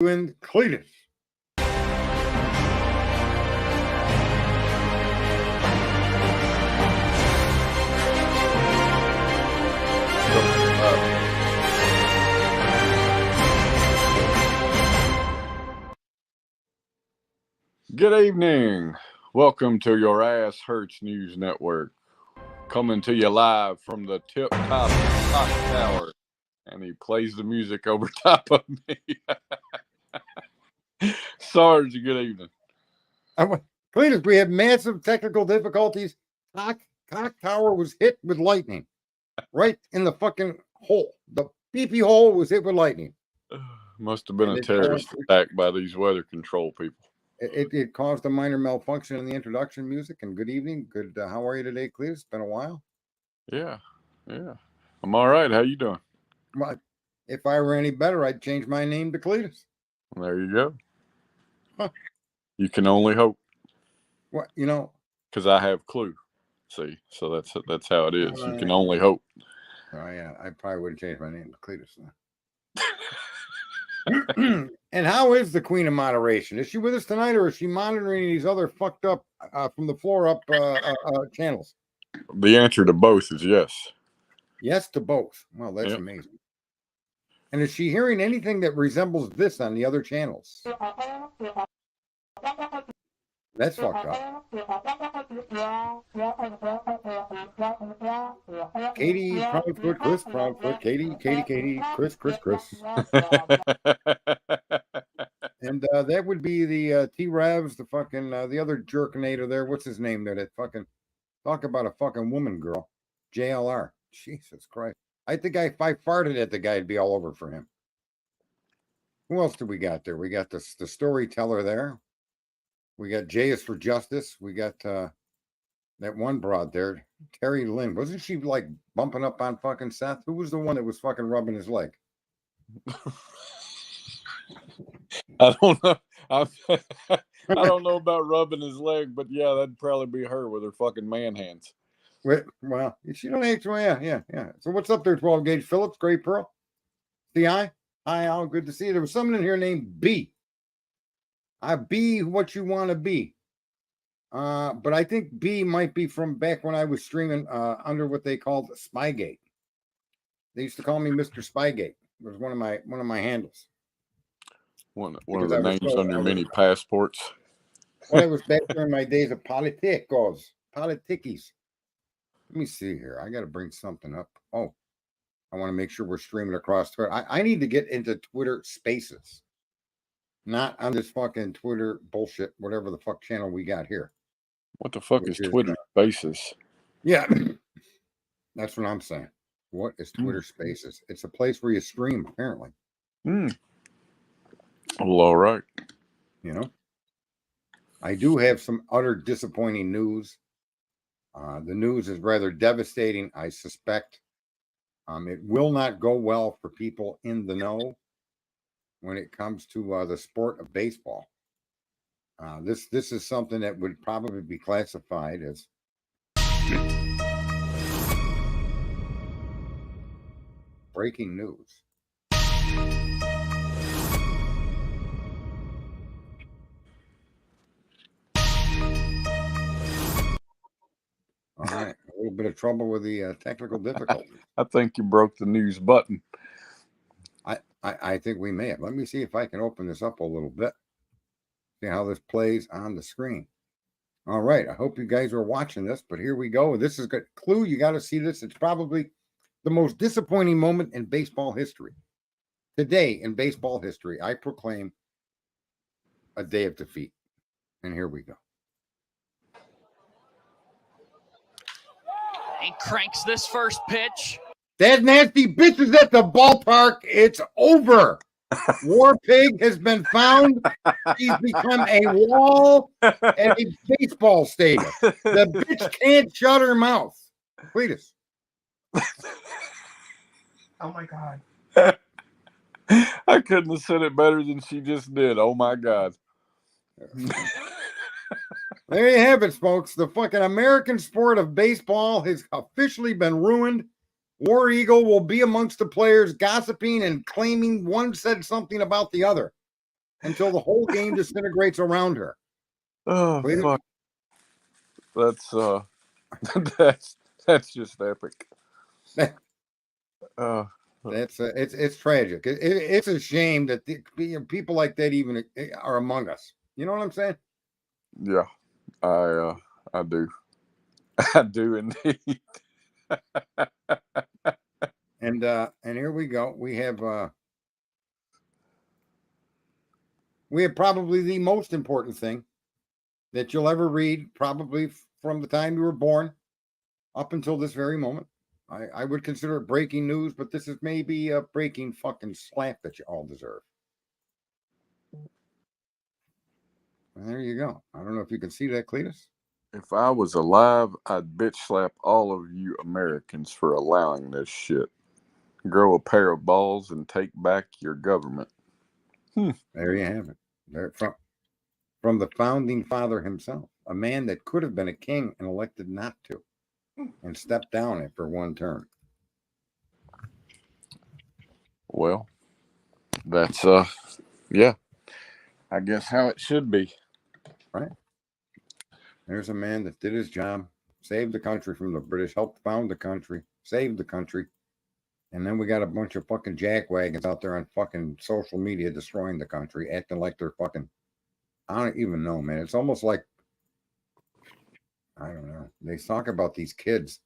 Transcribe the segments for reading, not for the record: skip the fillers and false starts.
and Cletus. Good evening. Welcome to your Ass Hurts News Network. Coming to you live from the tip top clock tower. And he plays the music over top of me. Sarge, good evening. Cletus, we had massive technical difficulties. Clock tower was hit with lightning. Right in the fucking hole. The pee-pee hole was hit with lightning. Must have been a terrorist attack by these weather control people. It caused a minor malfunction in the introduction music. And good evening. Good. How are you today, Cletus? It's been a while. Yeah. I'm all right. How you doing? Well, if I were any better, I'd change my name to Cletus. There you go. Huh. You can only hope. What, because I have clue. See, so that's how it is. You can only hope. Oh yeah, I probably would have changed my name to Cletus. And how is the Queen of Moderation? Is she with us tonight, or is she monitoring these other fucked up from the floor up channels? The answer to both is yes. Yes to both. Well, that's amazing. And is she hearing anything that resembles this on the other channels? That's fucked up. Katie, Proudfoot, Chris, Proudfoot, Katie, Chris. And that would be the T-Revs, the fucking, the other jerkinator there. What's his name there? That fucking, talk about a fucking woman girl. JLR. Jesus Christ. I think if I farted at the guy, it'd be all over for him. Who else do we got there? We got the storyteller there. We got J is for Justice. We got that one broad there, Terry Lynn. Wasn't she like bumping up on fucking Seth? Who was the one that was fucking rubbing his leg? I don't know. I don't know about rubbing his leg, but yeah, that'd probably be her with her fucking man hands. Well, she don't actually. Yeah. So what's up there, 12 gauge Phillips, Gray Pearl? Hi, Al. Good to see you. There was someone in here named B. I be what you want to be. But I think B might be from back when I was streaming under what they called Spygate. They used to call me Mr. Spygate. It was one of my handles. One of the names on your many passports. Well, it was back during my days of politicos. Let me see here. I got to bring something up. Oh, I want to make sure we're streaming across Twitter. I need to get into Twitter Spaces. Not on this fucking Twitter bullshit, whatever the fuck channel we got here. What the fuck is Twitter Spaces? Yeah, that's what I'm saying. What is Twitter Spaces? It's a place where you stream, apparently. Well, all right. I do have some utter disappointing news. The news is rather devastating, I suspect. It will not go well for people in the know when it comes to the sport of baseball. This is something that would probably be classified as breaking news. All right, a little bit of trouble with the technical difficulties. I think you broke the news button. I think we may have. Let me see if I can open this up a little bit. See how this plays on the screen. All right. I hope you guys are watching this, but here we go. This is good. Clue, you got to see this. It's probably the most disappointing moment in baseball history. Today in baseball history, I proclaim a day of defeat. And here we go. He cranks this first pitch. That nasty bitch is at the ballpark. It's over. War Pig has been found. He's become a wall at a baseball stadium. The bitch can't shut her mouth. Cletus. Oh my God. I couldn't have said it better than she just did. Oh my God. There you have it, folks. The fucking American sport of baseball has officially been ruined. War Eagle will be amongst the players gossiping and claiming one said something about the other. until the whole game disintegrates around her. Oh, Cletus? fuck. That's just epic. It's tragic. It's a shame that people like that even are among us. You know what I'm saying? Yeah, I do. I do indeed. And here we go. We have probably the most important thing that you'll ever read, probably from the time you were born up until this very moment. I would consider it breaking news, but this is maybe a breaking fucking slap that you all deserve. And there you go. I don't know if you can see that, Cletus. If I was alive, I'd bitch slap all of you Americans for allowing this shit. Grow a pair of balls and take back your government. There you have it. There, from the founding father himself, a man that could have been a king and elected not to, and stepped down after one term. Well, that's yeah, I guess how it should be. Right. There's a man that did his job, saved the country from the British, helped found the country, saved the country. And then we got a bunch of fucking jackwagons out there on fucking social media destroying the country, acting like they're fucking, I don't even know, man. It's almost like, I don't know. They talk about these kids.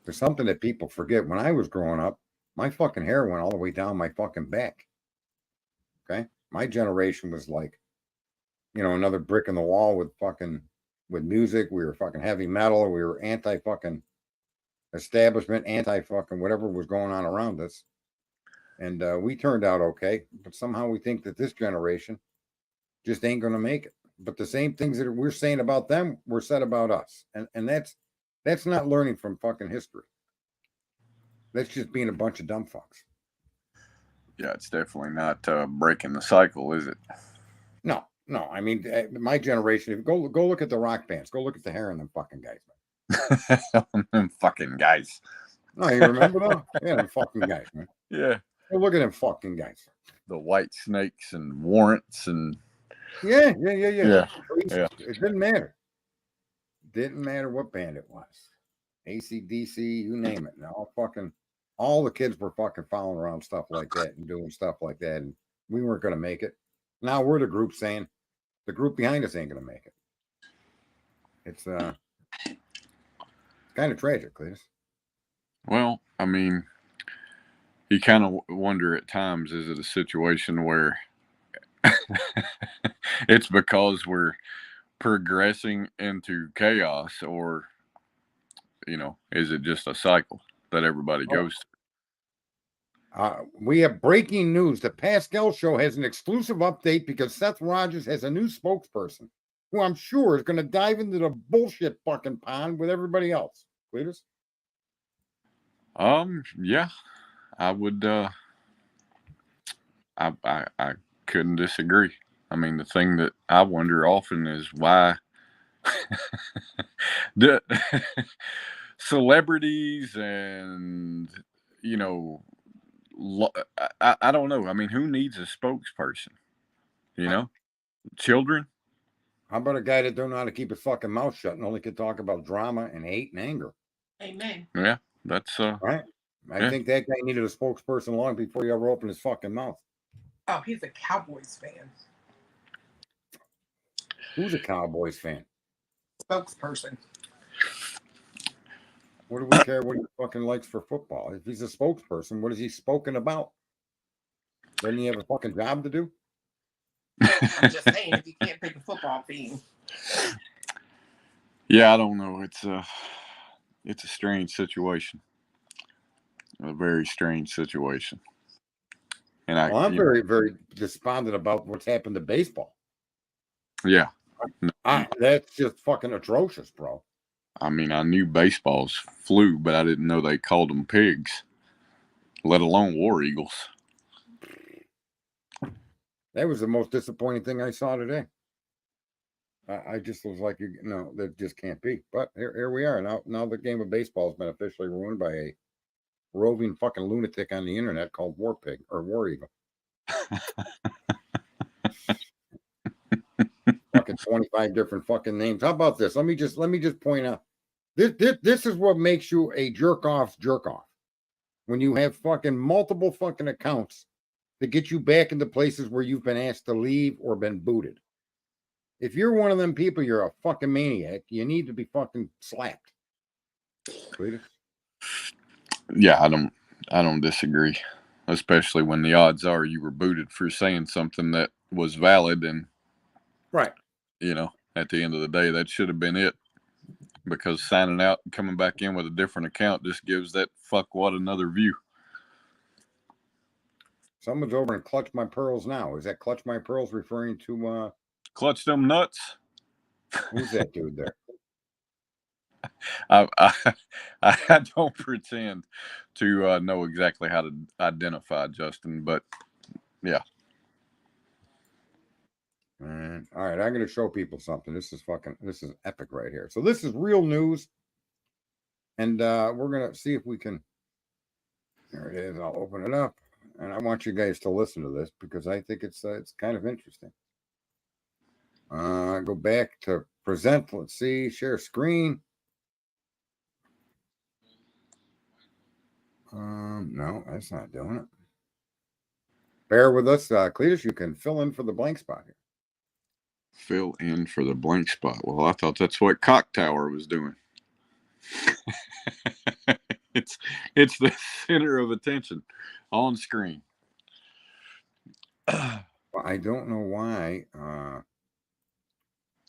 There's something that people forget. When I was growing up, my fucking hair went all the way down my fucking back. Okay. My generation was like, another brick in the wall with music. We were fucking heavy metal. We were anti fucking establishment, anti fucking whatever was going on around us. And we turned out okay. But somehow we think that this generation just ain't going to make it. But the same things that we're saying about them were said about us. And that's not learning from fucking history. That's just being a bunch of dumb fucks. Yeah, it's definitely not breaking the cycle, is it? No. I mean, my generation, go look at the rock bands. Go look at the hair in them fucking guys, man. Them fucking guys. No, you remember though? Yeah, them fucking guys, man. Yeah. Go look at them fucking guys. The White Snakes and Warrants and... Yeah. Yeah. It didn't matter. Didn't matter what band it was. AC/DC, you name it. Now all the kids were fucking following around stuff like that and doing stuff like that. And we weren't going to make it. Now we're the group saying the group behind us ain't going to make it. It's kind of tragic, Cletus. Well, I mean, you kind of wonder at times, is it a situation where it's because we're progressing into chaos, or, is it just a cycle that everybody goes through? We have breaking news. The Pascal Show has an exclusive update because Seth Rogers has a new spokesperson who I'm sure is going to dive into the bullshit fucking pond with everybody else. Cletus? Yeah, I would, I couldn't disagree. I mean, the thing that I wonder often is why the celebrities and, I don't know. I mean, who needs a spokesperson? Children? How about a guy that don't know how to keep his fucking mouth shut and only can talk about drama and hate and anger? Amen. Yeah, that's right. I think that guy needed a spokesperson long before he ever opened his fucking mouth. Oh, he's a Cowboys fan. Who's a Cowboys fan? Spokesperson. What do we care what he fucking likes for football? If he's a spokesperson, what is he spoken about? Doesn't he have a fucking job to do? I'm just saying, if you can't pick a football team. Yeah, I don't know. It's a strange situation. A very strange situation. And I'm very, very despondent about what's happened to baseball. Yeah. That's just fucking atrocious, bro. I mean, I knew baseball's flu, but I didn't know they called them pigs, let alone war eagles. That was the most disappointing thing I saw today. I just was like, no, that just can't be. But here we are. Now the game of baseball has been officially ruined by a roving fucking lunatic on the internet called War Pig or War Eagle. 25 different fucking names. How about this? Let me just point out. This is what makes you a jerk off. When you have fucking multiple fucking accounts that get you back into places where you've been asked to leave or been booted. If you're one of them people, you're a fucking maniac. You need to be fucking slapped. Cletus? Yeah, I don't disagree. Especially when the odds are you were booted for saying something that was valid, and right. You know, at the end of the day, that should have been it. Because signing out and coming back in with a different account just gives that fuckwad another view. Someone's over and Clutch My Pearls now. Is that Clutch My Pearls referring to Clutch Them Nuts? Who's that dude there? I don't pretend to know exactly how to identify Justin, but yeah. All right, I'm going to show people something. This is epic right here. So this is real news, and we're going to see if we can. There it is. I'll open it up, and I want you guys to listen to this because I think it's kind of interesting. Go back to present. Let's see. Share screen. No, that's not doing it. Bear with us, Cletus. You can fill in for the blank spot here. Fill in for the blank spot. Well, I thought that's what Cock Tower was doing. It's the center of attention on screen. Well, I don't know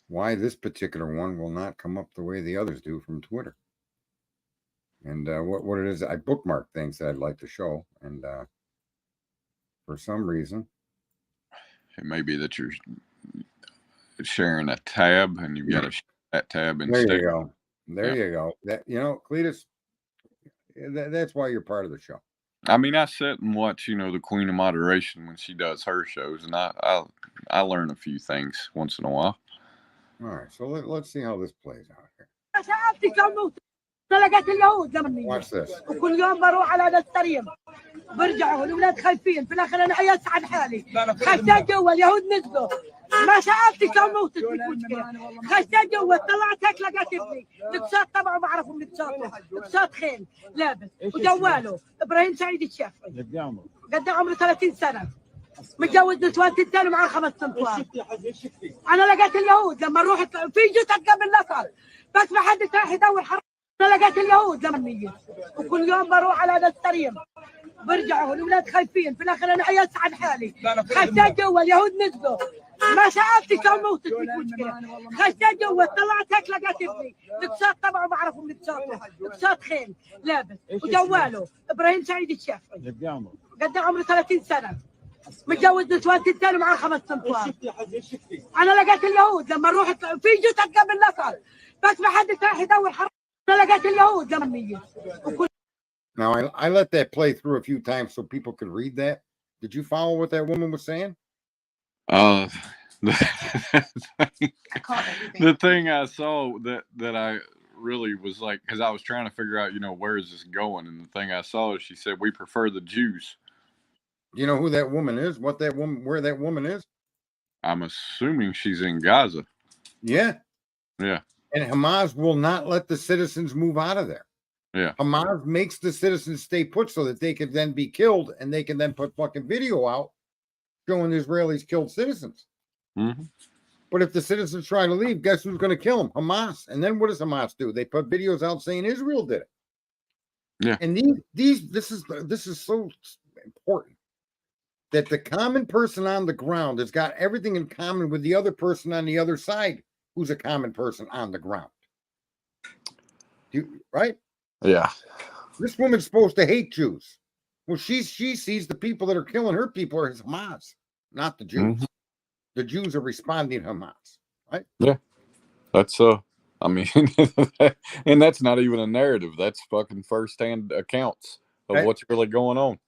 why this particular one will not come up the way the others do from Twitter. And what it is, I bookmarked things that I'd like to show, and for some reason, it may be that you're sharing a tab, and you've got to share that tab instead. There you go. There you go. That Cletus, that's why you're part of the show. I mean, I sit and watch, the Queen of Moderation when she does her shows, and I learn a few things once in a while. All right, so let's see how this plays out here. طلقت اليهود Watch this. وكل يوم بروح على هذا الطريق برجعوا الاولاد خايفين في الاخر انا عيال سعد حالي خشيت جوا اليهود نزلوا ما سالت كم موتت مش مشكله خشيت جوا طلعت هيك لقيت ابني لبسات طبعا بعرفهم لبسات خيل لابس وجواله ابراهيم سعيد الشافعي قد عمره 30 سنه متجوز نسوان ستين ومعاه 5 نسوان انا لقيت اليهود لما نروح في جثث قبل نصر بس ما حد راح يدور حرب انا لقيت اليهود لما وكل يوم بروح على هذا الطريق برجعوا الاولاد خايفين في الاخر انا عيال سعد حالي خشيت جوا اليهود نزلوا ما سالت كم موتت مش مشكله خشيت جوا طلعت هيك لقيت ابني لبسات طبعا بعرفهم لبسات خيل لابس وجواله ابراهيم سعيد الشافعي قد عمره 30 سنه متجوز نسوان ستين ومعاه 5 نسوان انا لقيت اليهود لما نروح في جثث قبل نصر بس ما حد راح يدور حرب انا لقيت اليهود لما Now I let that play through a few times so people could read that. Did you follow what that woman was saying? The thing I saw that I really was like, because I was trying to figure out, where is this going? And the thing I saw is she said, we prefer the Jews. You know who that woman is? Where that woman is? I'm assuming she's in Gaza. Yeah. Yeah. And Hamas will not let the citizens move out of there. Yeah. Hamas makes the citizens stay put so that they can then be killed, and they can then put fucking video out showing the Israelis killed citizens. Mm-hmm. But if the citizens try to leave, guess who's going to kill them? Hamas. And then what does Hamas do? They put videos out saying Israel did it. Yeah. And this is so important that the common person on the ground has got everything in common with the other person on the other side who's a common person on the ground. Right? Yeah. This woman's supposed to hate Jews. Well, she sees the people that are killing her people as Hamas, not the Jews. Mm-hmm. The Jews are responding to Hamas, right? Yeah. That's I mean, and that's not even a narrative. That's fucking firsthand accounts of what's really going on.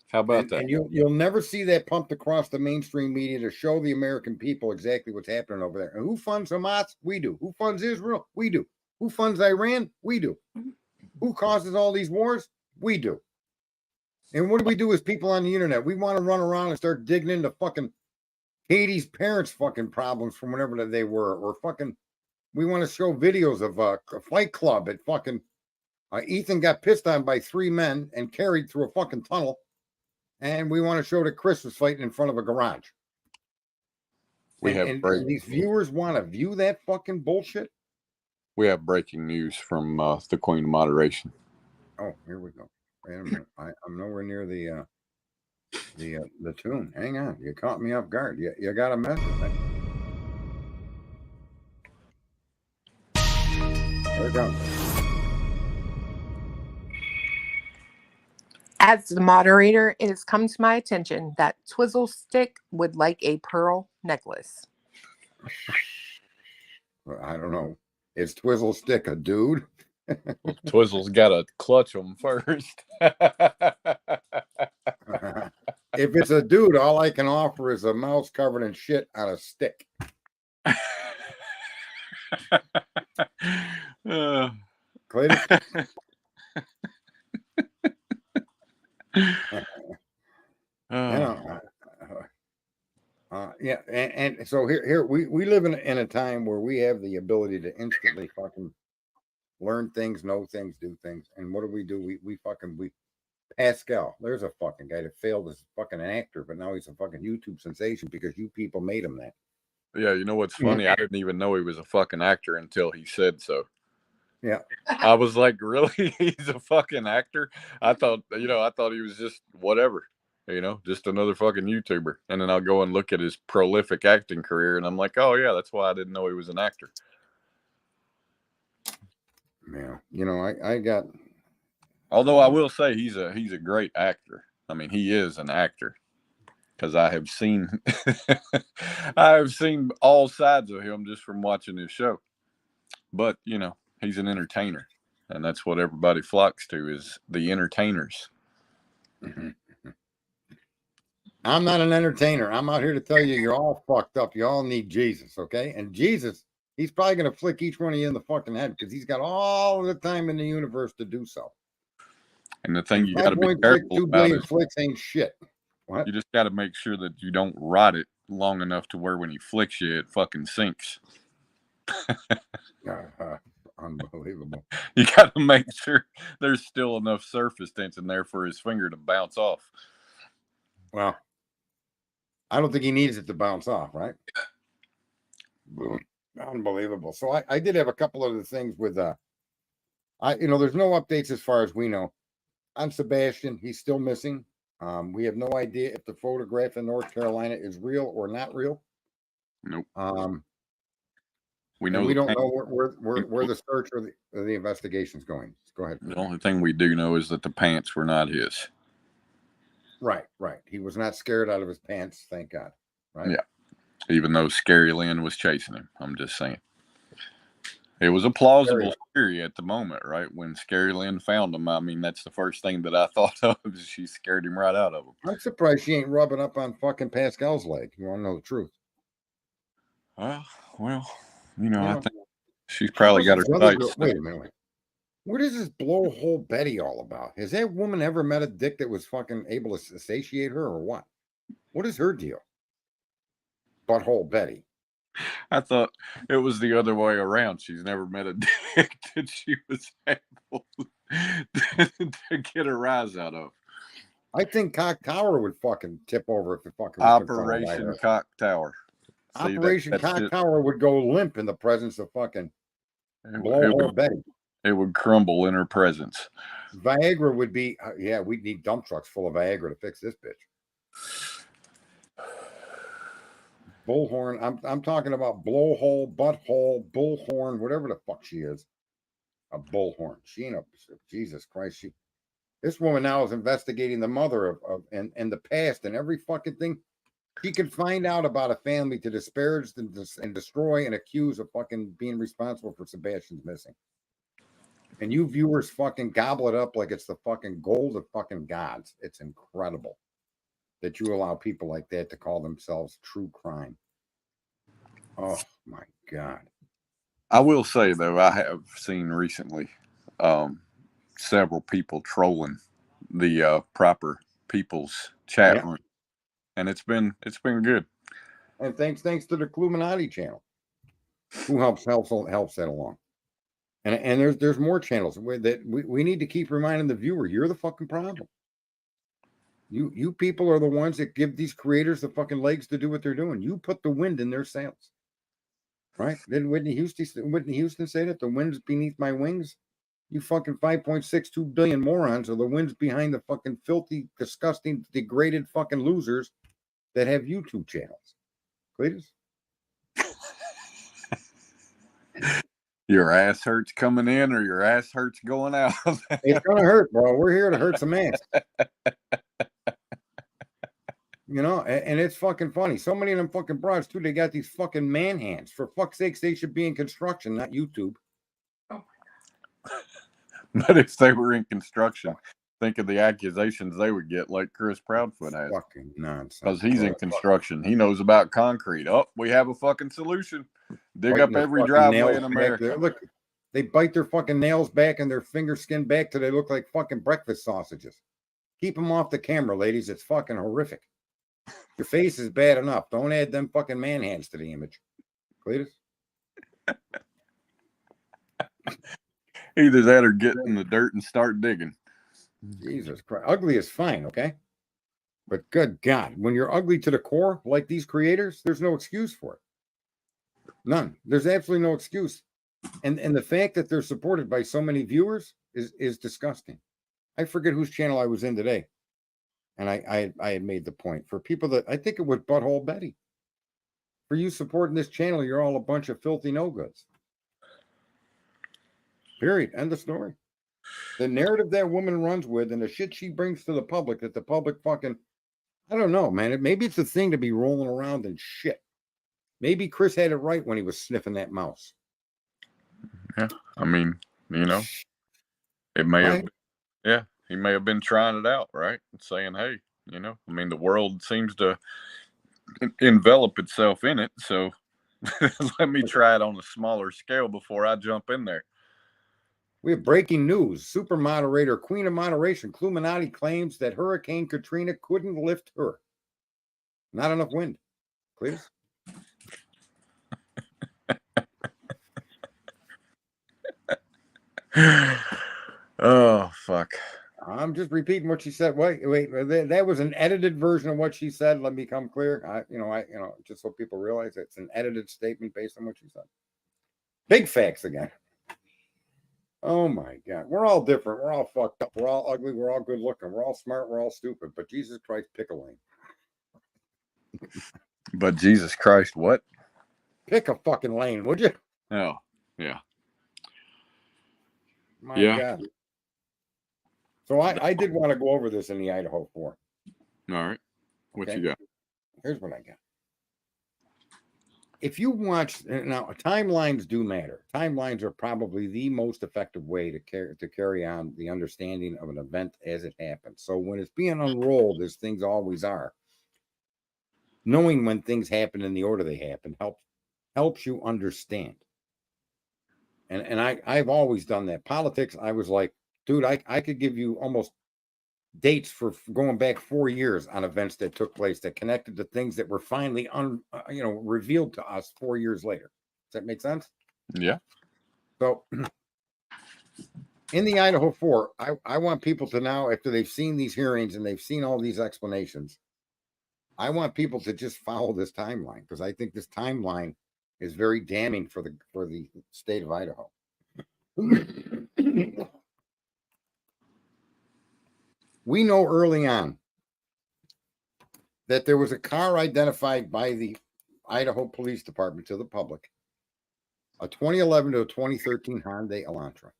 How about that? And you'll never see that pumped across the mainstream media to show the American people exactly what's happening over there. And who funds Hamas? We do. Who funds Israel? We do. Who funds Iran? We do. Who causes all these wars? We do. And what do we do as people on the internet? We want to run around and start digging into fucking Katie's parents' fucking problems from whenever they were, or fucking, we want to show videos of a Fight Club at fucking, Ethan got pissed on by 3 men and carried through a fucking tunnel, and we want to show that Chris was fighting in front of a garage. And these viewers want to view that fucking bullshit. We have breaking news from the Queen of Moderation. Oh, here we go. Wait a minute. I'm nowhere near the tune. Hang on. You caught me off guard. You got a message. There it goes. As the moderator, it has come to my attention that Twizzle Stick would like a pearl necklace. I don't know. Is Twizzle Stick a dude? Twizzle's got to clutch them first. If it's a dude, all I can offer is a mouse covered in shit on a stick. Clayton? Yeah, and so here we live in a time where we have the ability to instantly fucking learn things, know things, do things. And what do? We Pascal, there's a fucking guy that failed as fucking an actor, but now he's a fucking YouTube sensation because you people made him that. Yeah, you know what's funny? I didn't even know he was a fucking actor until he said so. Yeah. I was like, really? He's a fucking actor? I thought he was just whatever, just another fucking YouTuber. And then I'll go and look at his prolific acting career, and I'm like, oh, yeah, that's why I didn't know he was an actor. Yeah. I got... Although I will say he's a great actor. I mean, he is an actor. Because I have seen all sides of him just from watching his show. But, he's an entertainer. And that's what everybody flocks to, is the entertainers. Mm-hmm. I'm not an entertainer. I'm out here to tell you you're all fucked up. You all need Jesus, okay? And Jesus, he's probably going to flick each one of you in the fucking head because he's got all the time in the universe to do so. And the thing you got to be careful 2 about billion is flicks ain't shit. What? You just got to make sure that you don't ride it long enough to where when he flicks you, it fucking sinks. Unbelievable. You got to make sure there's still enough surface tension there for his finger to bounce off. Well, I don't think he needs it to bounce off, right? Unbelievable. So I did have a couple other things with there's no updates as far as we know on Sebastian. He's still missing. We have no idea if the photograph in North Carolina is real or not real. Nope. We don't know where the search or the investigation is going. Go ahead. The only thing we do know is that the pants were not his. Right. He was not scared out of his pants, thank God. Right. Yeah. Even though Scary Lynn was chasing him, I'm just saying. It was a plausible theory at the moment, right? When Scary Lynn found him, I mean, that's the first thing that I thought of. Is she scared him right out of him. I'm surprised she ain't rubbing up on fucking Pascal's leg. You want to know the truth? Well, I think she's probably got her sights. Wait a minute. What is this blowhole Betty all about? Has that woman ever met a dick that was fucking able to satiate her or what? What is her deal? Butthole Betty. I thought it was the other way around. She's never met a dick that she was able to get a rise out of. I think Cock Tower would fucking tip over if the fucking Operation Cock Tower. Operation Cock Tower would go limp in the presence of fucking blowhole Betty. It would crumble in her presence. Viagra would be, we'd need dump trucks full of Viagra to fix this bitch. Bullhorn. I'm talking about blowhole, butthole, bullhorn, whatever the fuck she is. A bullhorn. She ain't Jesus Christ. This woman now is investigating the mother of and the past and every fucking thing. She could find out about a family to disparage and destroy and accuse of fucking being responsible for Sebastian's missing. And you viewers fucking gobble it up like it's the fucking gold of fucking gods. It's incredible that you allow people like that to call themselves true crime. Oh my God. I will say though, I have seen recently several people trolling the proper people's chat room. And it's been good. And thanks to the Cluminati channel, who helps that along. And there's more channels that we need to keep reminding the viewer, you're the fucking problem. You people are the ones that give these creators the fucking legs to do what they're doing. You put the wind in their sails. Right? Didn't Whitney Houston say that? The wind's beneath my wings? You fucking 5.62 billion morons are the winds behind the fucking filthy, disgusting, degraded fucking losers that have YouTube channels. Cletus? Your ass hurts coming in or your ass hurts going out? It's gonna hurt, bro. We're here to hurt some ass. You know, and it's fucking funny. So many of them fucking broads, too, they got these fucking man hands. For fuck's sakes, they should be in construction, not YouTube. But if they were in construction, think of the accusations they would get, like Chris Proudfoot has. Fucking nonsense. Because he's in construction. He knows about concrete. Oh, we have a fucking solution. Dig up every driveway in America. Look, they bite their fucking nails back and their finger skin back till they look like fucking breakfast sausages. Keep them off the camera, ladies. It's fucking horrific. Your face is bad enough. Don't add them fucking man hands to the image. Cletus? Either that or get in the dirt and start digging. Jesus Christ. Ugly is fine, okay? But good God, when you're ugly to the core, like these creators, there's no excuse for it. None. There's absolutely no excuse. And the fact that they're supported by so many viewers is disgusting. I forget whose channel I was in today. And I had made the point. For people that, I think it was Butthole Betty. For you supporting this channel, you're all a bunch of filthy no-goods. Period. End of story. The narrative that woman runs with and the shit she brings to the public that the public fucking, I don't know, man. Maybe it's a thing to be rolling around in shit. Maybe Chris had it right when he was sniffing that mouse. Yeah. I mean, you know, it may have, yeah, he may have been trying it out, right? And saying, hey, you know, I mean, the world seems to envelop itself in it. So let me try it on a smaller scale before I jump in there. We have breaking news. Super moderator, queen of moderation, Cluminati claims that Hurricane Katrina couldn't lift her. Not enough wind. Please. Oh, fuck. I'm just repeating what she said. Wait, that was an edited version of what she said. Let me come clear. Just so people realize it's an edited statement based on what she said. Big facts again. Oh my God. We're all different. We're all fucked up. We're all ugly. We're all good looking. We're all smart. We're all stupid. But Jesus Christ, pick a lane. But Jesus Christ, what? Pick a fucking lane, would you? Oh, yeah. My God. So I did want to go over this in the Idaho 4. All right. What you got? Here's what I got. If you watch now, timelines do matter. Timelines are probably the most effective way to carry on the understanding of an event as it happens. So when it's being unrolled, as things always are, knowing when things happen in the order they happen helps you understand. And I've always done that. Politics, I was like, dude, I could give you almost dates for going back 4 years on events that took place that connected to things that were finally revealed to us 4 years later. Does that make sense? Yeah. So in the Idaho 4, I want people to now, after they've seen these hearings and they've seen all these explanations, I want people to just follow this timeline, because I think this timeline is very damning for the state of Idaho. We know early on that there was a car identified by the Idaho Police Department to the public, a 2011 to a 2013 Hyundai Elantra.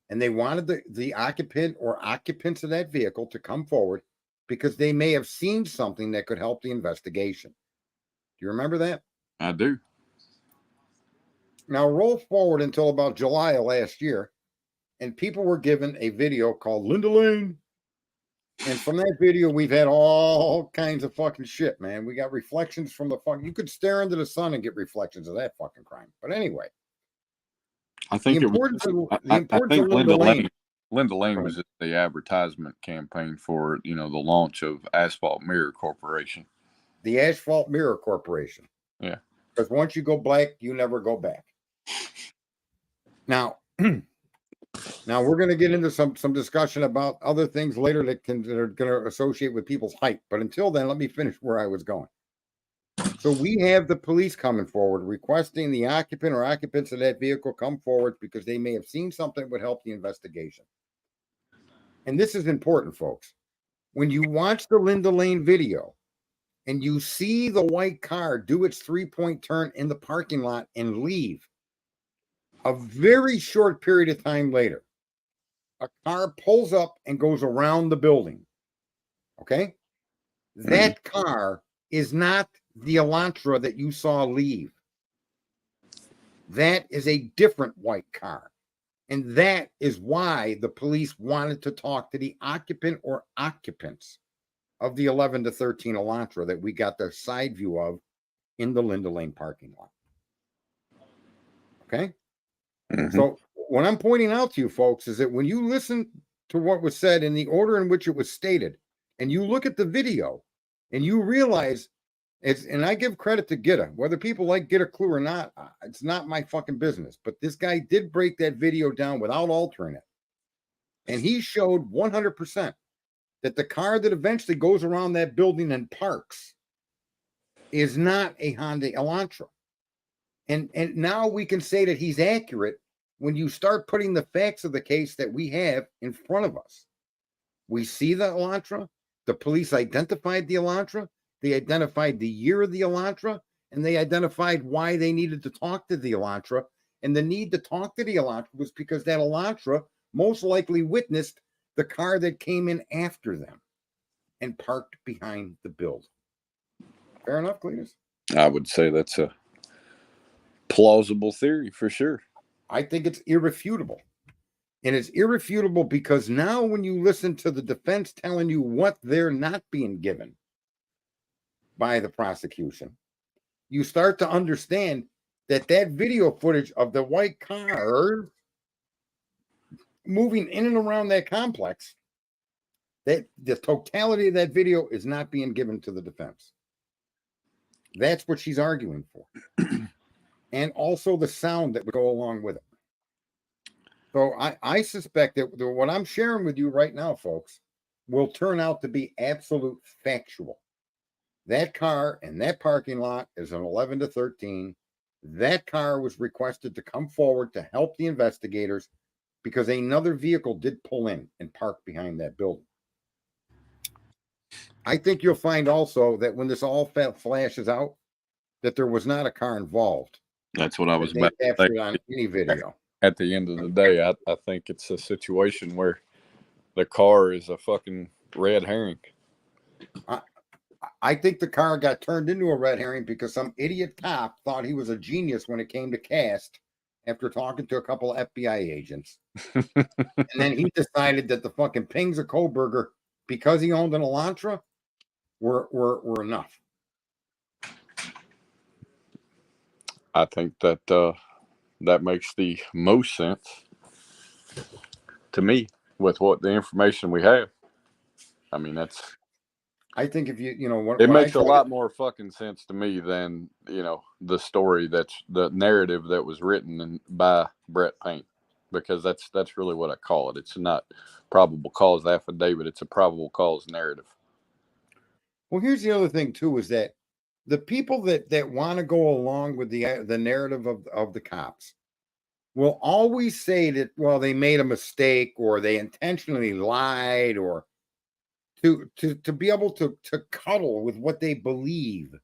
And they wanted the occupant or occupants of that vehicle to come forward because they may have seen something that could help the investigation. Do you remember that? I do. Now roll forward until about July of last year, and people were given a video called Linda Lane. And from that video, we've had all kinds of fucking shit, man. We got reflections from the fucking, you could stare into the sun and get reflections of that fucking crime. But anyway, I think I think Linda Lane was just the advertisement campaign for, the launch of Asphalt Mirror Corporation. the Asphalt Mirror Corporation. Yeah. Because once you go black, you never go back. Now, now we're going to get into some discussion about other things later that are going to associate with people's height. But until then, let me finish where I was going. So we have the police coming forward requesting the occupant or occupants of that vehicle come forward because they may have seen something that would help the investigation. And this is important, folks. When you watch the Linda Lane video and you see the white car do its 3-point turn in the parking lot and leave, a very short period of time later, a car pulls up and goes around the building. Okay? That car is not the Elantra that you saw leave. That is a different white car. And that is why the police wanted to talk to the occupant or occupants of the 11 to 13 Elantra that we got the side view of in the Linda Lane parking lot. Okay? So what I'm pointing out to you folks is that when you listen to what was said in the order in which it was stated, and you look at the video and you realize and I give credit to Gitta, whether people like Get a Clue or not, it's not my fucking business. But this guy did break that video down without altering it. And he showed 100% that the car that eventually goes around that building and parks is not a Honda Elantra. And now we can say that he's accurate when you start putting the facts of the case that we have in front of us. We see the Elantra. The police identified the Elantra. They identified the year of the Elantra, and they identified why they needed to talk to the Elantra. And the need to talk to the Elantra was because that Elantra most likely witnessed the car that came in after them and parked behind the building. Fair enough, Cletus? I would say that's a plausible theory for sure. I think it's irrefutable. And it's irrefutable because now when you listen to the defense telling you what they're not being given by the prosecution, you start to understand that video footage of the white car moving in and around that complex, that the totality of that video is not being given to the defense. That's what she's arguing for. And also the sound that would go along with it. So I suspect that what I'm sharing with you right now, folks, will turn out to be absolute factual. That car in that parking lot is an 11 to 13. That car was requested to come forward to help the investigators because another vehicle did pull in and park behind that building. I think you'll find also that when this all flashes out, that there was not a car involved. That's what I was about to say. On any video. At the end of the day, I think it's a situation where the car is a fucking red herring. I think the car got turned into a red herring because some idiot cop thought he was a genius when it came to cast after talking to a couple of FBI agents. And then he decided that the fucking pings of Kohlberger, because he owned an Elantra, were enough. I think that that makes the most sense to me with what the information we have. I mean, I think if you know what it makes a lot more fucking sense to me than the story the narrative that was written by Brett Payne, because that's really what I call it. It's not probable cause affidavit; it's a probable cause narrative. Well, here's the other thing too: is that the people that want to go along with the narrative of the cops will always say that, well, they made a mistake or they intentionally lied, or to be able to cuddle with what they believe.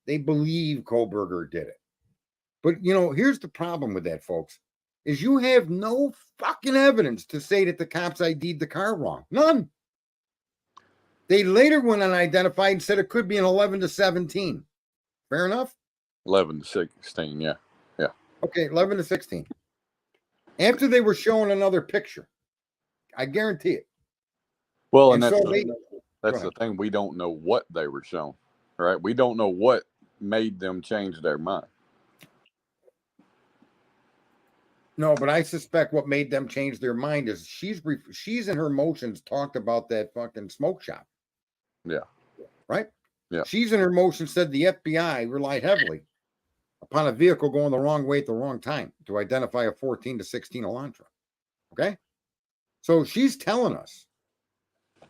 They believe Kohlberger did it. But here's the problem with that, folks, is you have no fucking evidence to say that the cops ID'd the car wrong. None. They later went and identified and said it could be an 11 to 17. Fair enough? 11 to 16, yeah. Yeah. Okay, 11 to 16. After they were showing another picture. I guarantee it. Well, and that's the thing. We don't know what they were shown, right? We don't know what made them change their mind. No, but I suspect what made them change their mind is she's in her motions talked about that fucking smoke shop. Yeah. Right? Yeah. She's in her motion said the FBI relied heavily upon a vehicle going the wrong way at the wrong time to identify a 14 to 16 Elantra. Okay. So she's telling us.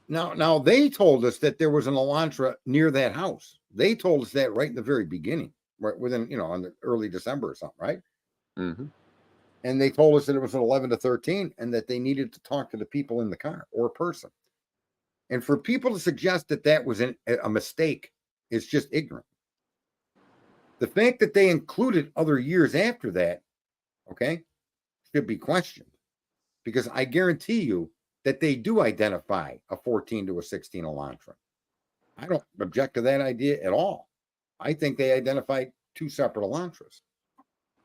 Now they told us that there was an Elantra near that house. They told us that right in the very beginning, right within, on the early December or something, right? Mm-hmm. And they told us that it was an 11 to 13 and that they needed to talk to the people in the car or person. And for people to suggest that that was a mistake is just ignorant. The fact that they included other years after that, okay, should be questioned, because I guarantee you that they do identify a 14 to a 16 Elantra. I don't object to that idea at all. I think they identify two separate Elantras.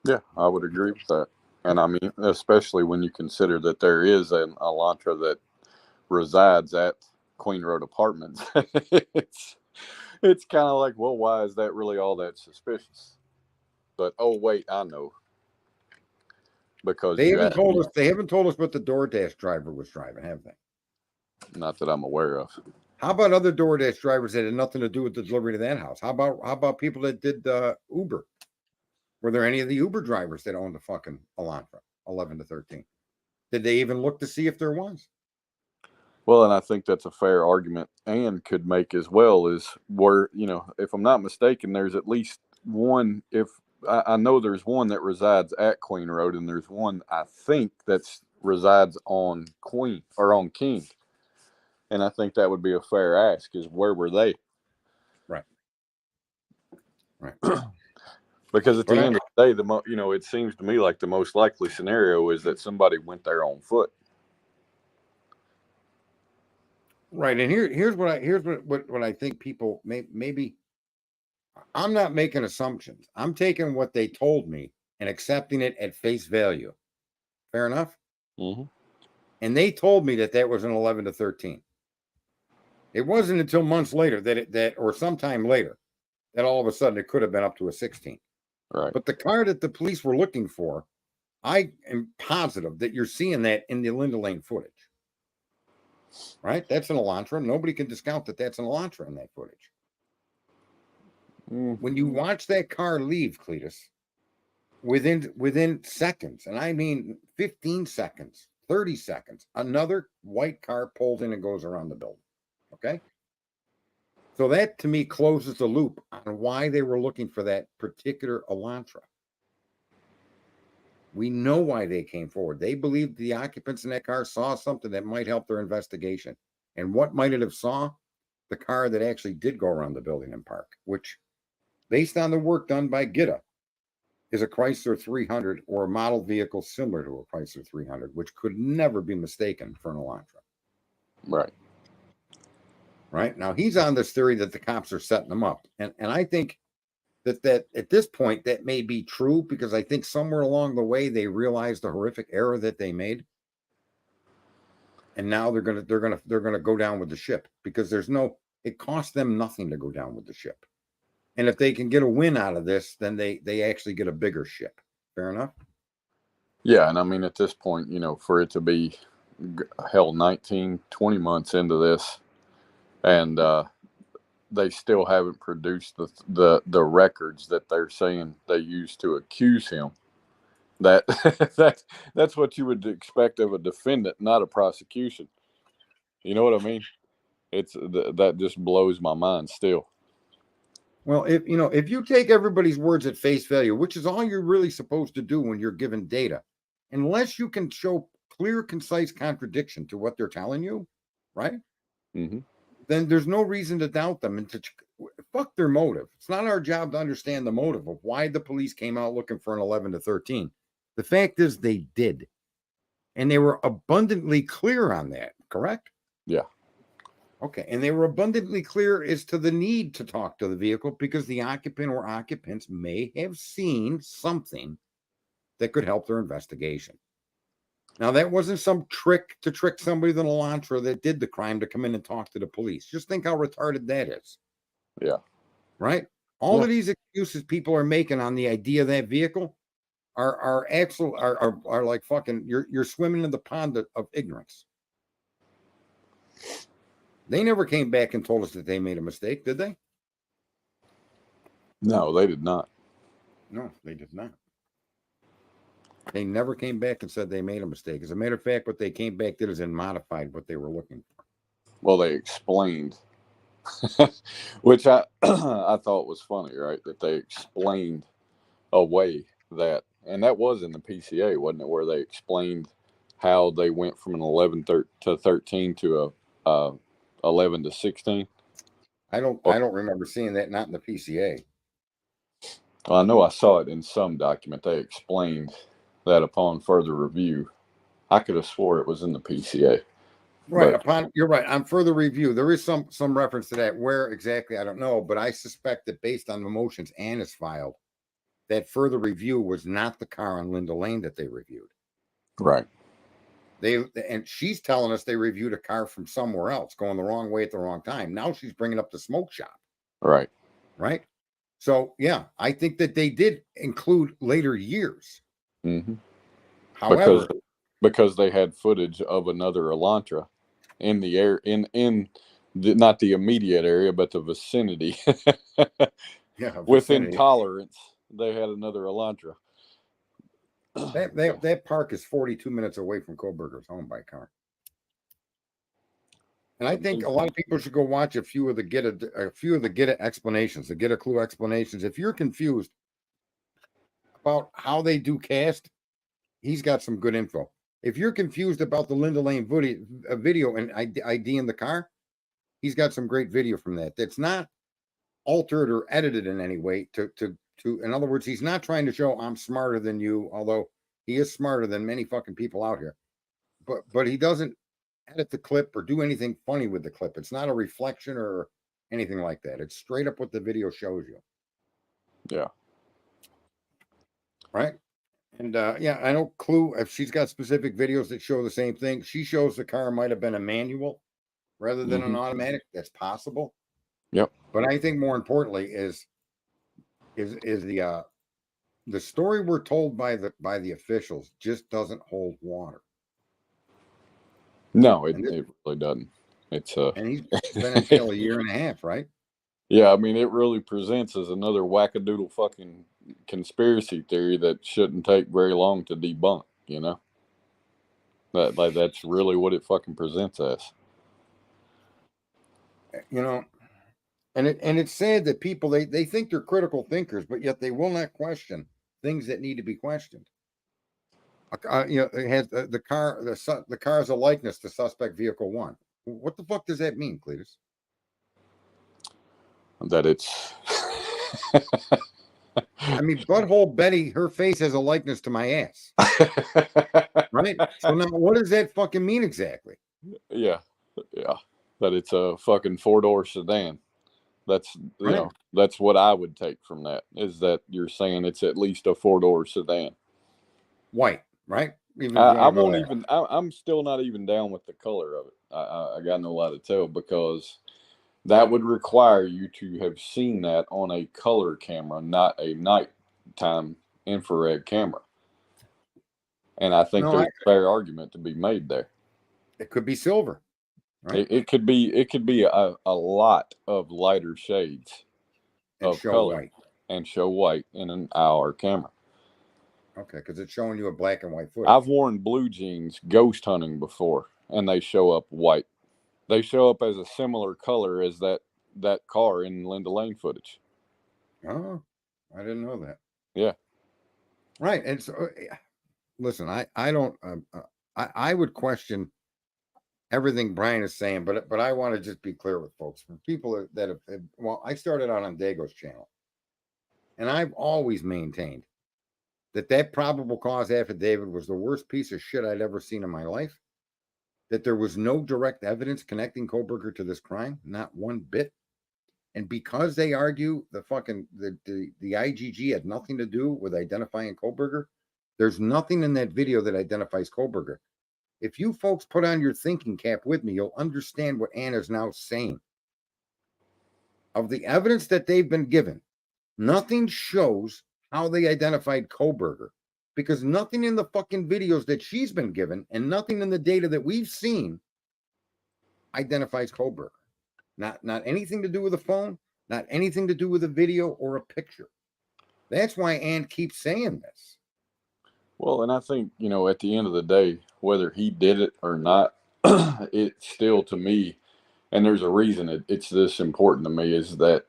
Yeah, I would agree with that. And I mean, especially when you consider that there is an Elantra that resides at Queen Road Apartments. it's kind of like, well, why is that really all that suspicious? But oh wait, I know. Because they haven't told us. They haven't told us what the DoorDash driver was driving, have they? Not that I'm aware of. How about other DoorDash drivers that had nothing to do with the delivery to that house? How about people that did Uber? Were there any of the Uber drivers that owned the fucking Elantra 11 to 13? Did they even look to see if there was? Well, and I think that's a fair argument and could make as well is where, if I'm not mistaken, there's at least one, if I know there's one that resides at Queen Road, and there's one I think that resides on Queen or on King. And I think that would be a fair ask is where were they? Right. Because at the end of the day, it seems to me like the most likely scenario is that somebody went there on foot. Right, and here's what I think people maybe. I'm not making assumptions. I'm taking what they told me and accepting it at face value. Fair enough. Mm-hmm. And they told me that was an 11 to 13. It wasn't until months later or sometime later that all of a sudden it could have been up to a 16. Right. But the car that the police were looking for, I am positive that you're seeing that in the Linda Lane footage. Right? That's an Elantra. Nobody can discount that that's an Elantra in that footage. When you watch that car leave, Cletus, within seconds, and I mean 15 seconds, 30 seconds, another white car pulls in and goes around the building. Okay? So that, to me, closes the loop on why they were looking for that particular Elantra. We know why they came forward. They believed the occupants in that car saw something that might help their investigation. And what might it have saw? The car that actually did go around the building and park, which, based on the work done by Gitta, is a Chrysler 300 or a model vehicle similar to a Chrysler 300, which could never be mistaken for an Elantra. Right. Right. Now, he's on this theory that the cops are setting them up. And I think that at this point, that may be true, because I think somewhere along the way, they realized the horrific error that they made. And now they're gonna go down with the ship, because it costs them nothing to go down with the ship. And if they can get a win out of this, then they actually get a bigger ship. Fair enough? Yeah, and I mean, at this point, for it to be, 19, 20 months into this, and they still haven't produced the records that they're saying they used to accuse him. That's what you would expect of a defendant, not a prosecution. You know what I mean? That just blows my mind still. Well, if you take everybody's words at face value, which is all you're really supposed to do when you're given data, unless you can show clear, concise contradiction to what they're telling you, right? Mm-hmm. Then there's no reason to doubt them and to fuck their motive. It's not our job to understand the motive of why the police came out looking for an 11 to 13. The fact is they did. And they were abundantly clear on that, correct? Yeah. Okay, and they were abundantly clear as to the need to talk to the vehicle, because the occupant or occupants may have seen something that could help their investigation. Now, that wasn't some trick to trick somebody with an Elantra that did the crime to come in and talk to the police. Just think how retarded that is. Yeah. Right? All of these excuses people are making on the idea of that vehicle are like fucking, you're swimming in the pond of ignorance. They never came back and told us that they made a mistake, did they? No, they did not. No, they did not. They never came back and said they made a mistake. As a matter of fact, what they came back did is and modified what they were looking for. Well, they explained, which I I thought was funny, right? That they explained away that, and that was in the PCA, wasn't it? Where they explained how they went from an 11 to 13 to a 11 to 16. I don't remember seeing that. Not in the PCA. Well, I know I saw it in some document. They explained that upon further review. I could have swore it was in the PCA. Right. But, You're right. On further review, there is some reference to that. Where exactly, I don't know, but I suspect that based on the motions Anna's filed, that further review was not the car on Linda Lane that they reviewed. right. And she's telling us they reviewed a car from somewhere else, going the wrong way at the wrong time. Now she's bringing up the smoke shop. Right. Right. So yeah, I think that they did include later years. Mm-hmm. However, because they had footage of another Elantra in the air, not the immediate area, but the vicinity. yeah, Within tolerance, they had another Elantra. That park is 42 minutes away from Kohlberger's home by car. And I think a lot of people should go watch a few of the get a explanations, the get a clue explanations. If you're confused about how they do cast, he's got some good info. If you're confused about the Linda Lane video and ID in the car, he's got some great video from that. That's not altered or edited in any way to in other words, he's not trying to show I'm smarter than you, although he is smarter than many fucking people out here. But he doesn't edit the clip or do anything funny with the clip. It's not a reflection or anything like that. It's straight up what the video shows you. Yeah. Right. And yeah, I know Clue, if she's got specific videos that show the same thing, she shows the car might have been a manual rather than an automatic. That's possible. Yep. But I think more importantly is the story we're told by the officials just doesn't hold water. No, it really doesn't. And he's been in jail a year and a half, right? Yeah, I mean, it really presents as another wackadoodle fucking conspiracy theory that shouldn't take very long to debunk, you know? That's really what it fucking presents as. You know, and it's sad that people they think they're critical thinkers, but yet they will not question things that need to be questioned. You know, it has the car is a likeness to suspect vehicle 1. What the fuck does that mean, Cletus? That it's I mean, butthole Betty, her face has a likeness to my ass. Right? So now what does that fucking mean exactly? Yeah. That it's a fucking 4-door sedan. That's you know, that's what I would take from that, is that you're saying it's at least a 4-door sedan. White, right? I'm still not even down with the color of it. I got no lie to tell, because that would require you to have seen that on a color camera, not a nighttime infrared camera. And I think there's a fair argument to be made there. It could be silver. Right? It could be a lot of lighter shades of color white. And show white in an IR camera. Okay, because it's showing you a black and white footage. I've worn blue jeans ghost hunting before, and they show up white. They show up as a similar color as that car in Linda Lane footage. Oh, I didn't know that. Yeah. Right. And so, listen, I don't, I would question everything Brian is saying, but I want to just be clear with folks. For people that have, well, I started out on Dago's channel, and I've always maintained that probable cause affidavit was the worst piece of shit I'd ever seen in my life. That there was no direct evidence connecting Kohlberger to this crime, not one bit. And because they argue the IGG had nothing to do with identifying Kohlberger, there's nothing in that video that identifies Kohlberger. If you folks put on your thinking cap with me, you'll understand what Anna's now saying. Of the evidence that they've been given, nothing shows how they identified Kohlberger, because nothing in the fucking videos that she's been given and nothing in the data that we've seen identifies Kohlberger. Not anything to do with the phone, not anything to do with a video or a picture. That's why Ann keeps saying this. Well, and I think, at the end of the day, whether he did it or not, it's still to me, and there's a reason it's this important to me, is that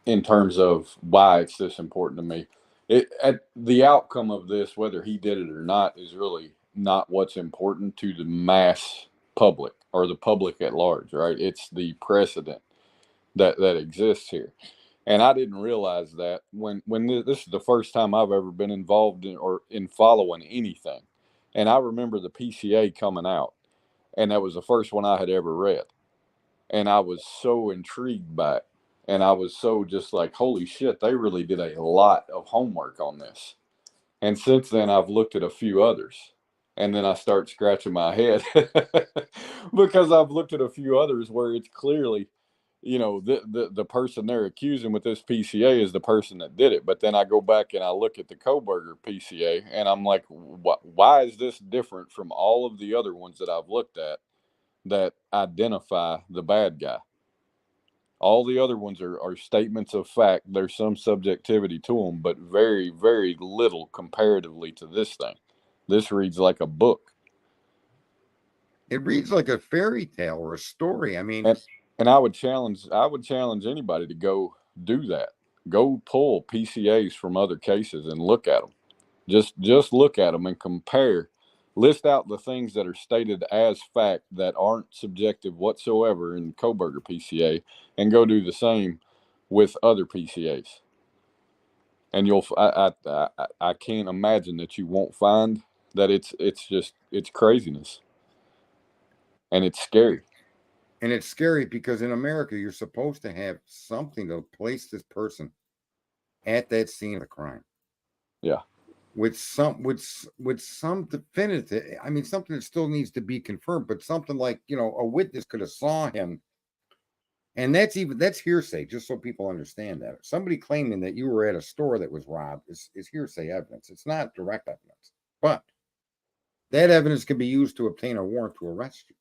in terms of why it's this important to me, at the outcome of this, whether he did it or not, is really not what's important to the mass public or the public at large, right? It's the precedent that exists here. And I didn't realize that when this is the first time I've ever been involved in following anything. And I remember the PCA coming out, and that was the first one I had ever read. And I was so intrigued by it. And I was so just like, holy shit, they really did a lot of homework on this. And since then, I've looked at a few others. And then I start scratching my head because I've looked at a few others where it's clearly, the person they're accusing with this PCA is the person that did it. But then I go back and I look at the Koberger PCA, and I'm like, why is this different from all of the other ones that I've looked at that identify the bad guy? All the other ones are statements of fact. There's some subjectivity to them, but very, very little comparatively to this thing. This reads like a book. It reads like a fairy tale or a story. I mean, and I would challenge anybody to go do that. Go pull PCAs from other cases and look at them. Just look at them and compare. List out the things that are stated as fact that aren't subjective whatsoever in Koberger PCA, and go do the same with other PCAs. And I can't imagine that you won't find that it's craziness, and it's scary. And it's scary because in America, you're supposed to have something to place this person at that scene of the crime. Yeah. With some definitive, I mean, something that still needs to be confirmed, but something like, a witness could have saw him. And that's hearsay, just so people understand that. Somebody claiming that you were at a store that was robbed is hearsay evidence. It's not direct evidence, but that evidence can be used to obtain a warrant to arrest you.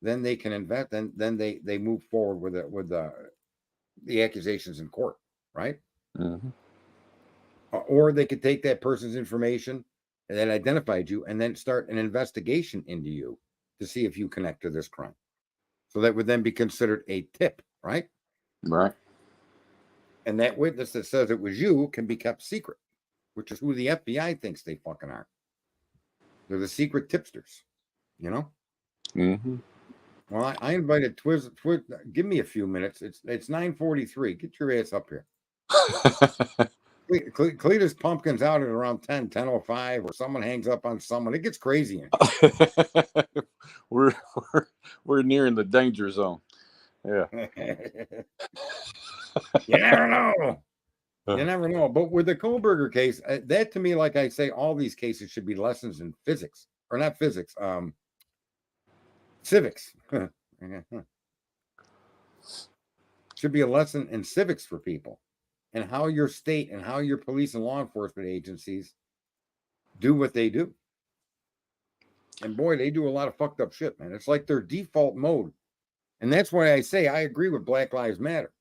Then they can invest. Then they move forward with the accusations in court, right? Mm-hmm. Or they could take that person's information that identified you and then start an investigation into you to see if you connect to this crime. So that would then be considered a tip, right? Right. And that witness that says it was you can be kept secret, which is who the FBI thinks they fucking are. They're the secret tipsters, Mm-hmm. Well, I invited Twiz. Give me a few minutes. It's 9:43. Get your ass up here. Cletus Pumpkin's out at around 10:05, or someone hangs up on someone. It gets crazy. We're nearing the danger zone. Yeah. You never know. You never know. But with the Koberger case, that to me, like I say, all these cases should be lessons in physics, or not physics, civics. Should be a lesson in civics for people, and how your state and how your police and law enforcement agencies do what they do. And boy, they do a lot of fucked up shit, man. It's like their default mode. And that's why I say I agree with Black Lives Matter.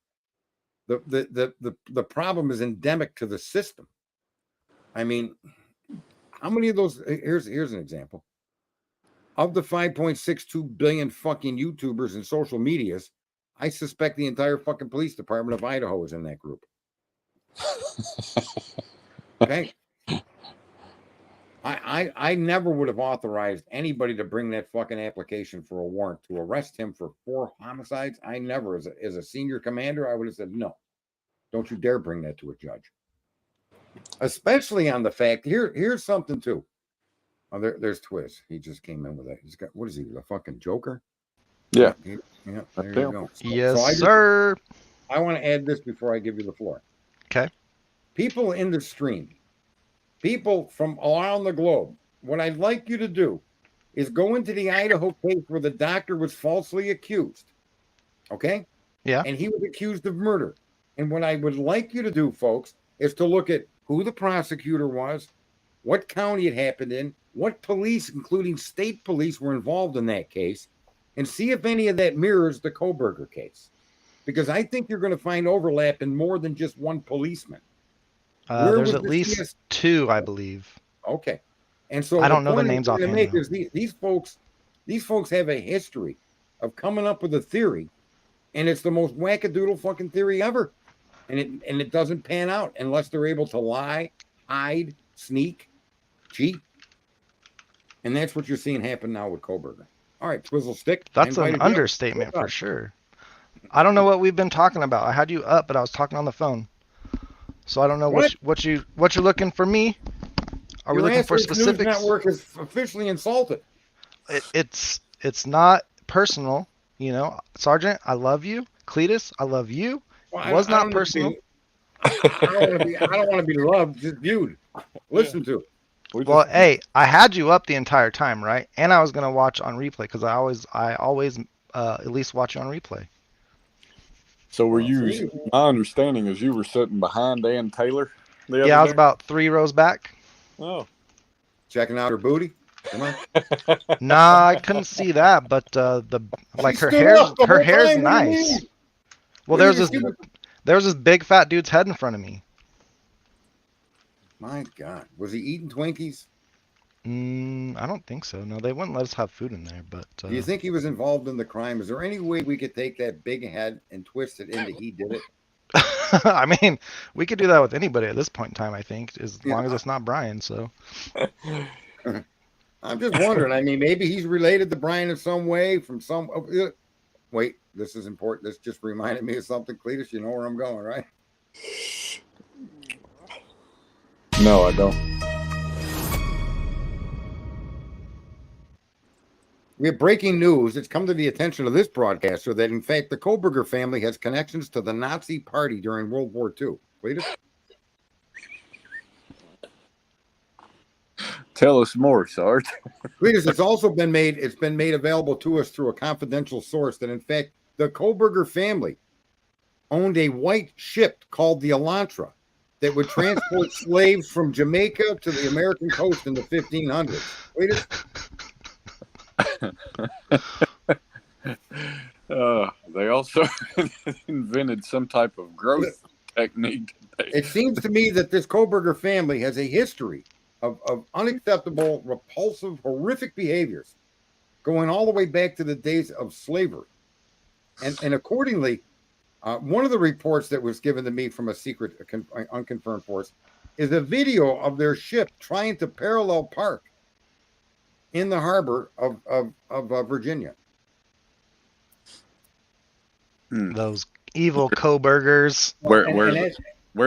The problem is endemic to the system. I mean, how many of those? Here's an example. Of the 5.62 billion fucking YouTubers and social medias, I suspect the entire fucking police department of Idaho is in that group. Okay. I never would have authorized anybody to bring that fucking application for a warrant to arrest him for 4 homicides. I never, as a senior commander, I would have said, no, don't you dare bring that to a judge. Especially on the fact, here's something too. Oh, there's Twiz. He just came in with that. He's got, what is he, the fucking Joker? Yeah. Yeah, there you go. Yes, sir. I want to add this before I give you the floor. Okay. People in the stream, people from around the globe, what I'd like you to do is go into the Idaho case where the doctor was falsely accused. Okay? Yeah. And he was accused of murder. And what I would like you to do, folks, is to look at who the prosecutor was, what county it happened in, what police, including state police, were involved in that case, and see if any of that mirrors the Koberger case. Because I think you're going to find overlap in more than just one policeman. There's at least 2, I believe. Okay. And so I don't know the point I'm names trying to offhand, make though. is these folks have a history of coming up with a theory, and it's the most wackadoodle fucking theory ever. And it doesn't pan out unless they're able to lie, hide, sneak, cheat. And that's what you're seeing happen now with Koberger. All right, Twizzle Stick. That's an understatement for sure. I don't know what we've been talking about. I had you up, but I was talking on the phone. So I don't know what you're looking for me. Are we looking for specifics? News Network is officially insulted. It's not personal, you know. Sergeant, I love you. Cletus, I love you. Well, it was not personal. I don't want to be loved, just viewed. Listen to. Well, hey, I had you up the entire time, right? And I was gonna watch on replay because I always at least watch you on replay. So were you? My understanding is you were sitting behind Ann Taylor. Yeah, I was about 3 rows back. Oh, checking out her booty. Come on. Nah, I couldn't see that, but her hair's nice. Well, there was this big fat dude's head in front of me. My God, was he eating Twinkies? I don't think so. No, they wouldn't let us have food in there. But do you think he was involved in the crime? Is there any way we could take that big head and twist it into he did it? I mean, we could do that with anybody at this point in time. I think, as long as it's not Brian. So. I'm just wondering. I mean, maybe he's related to Brian in some way from some. Wait, this is important. This just reminded me of something, Cletus. You know where I'm going, right? No, I don't. We have breaking news. It's come to the attention of this broadcaster that, in fact, the Koberger family has connections to the Nazi Party during World War II. Cletus? Tell us more, Sarge. Cletus, it's also been made available to us through a confidential source that, in fact, the Koberger family owned a white ship called the Elantra that would transport slaves from Jamaica to the American coast in the 1500s. Cletus? They also invented some type of growth technique. It seems to me that this Koberger family has a history of unacceptable, repulsive, horrific behaviors going all the way back to the days of slavery. And accordingly, one of the reports that was given to me from a secret, unconfirmed source is a video of their ship trying to parallel park in the harbor of Virginia. Those evil Kobergers. Where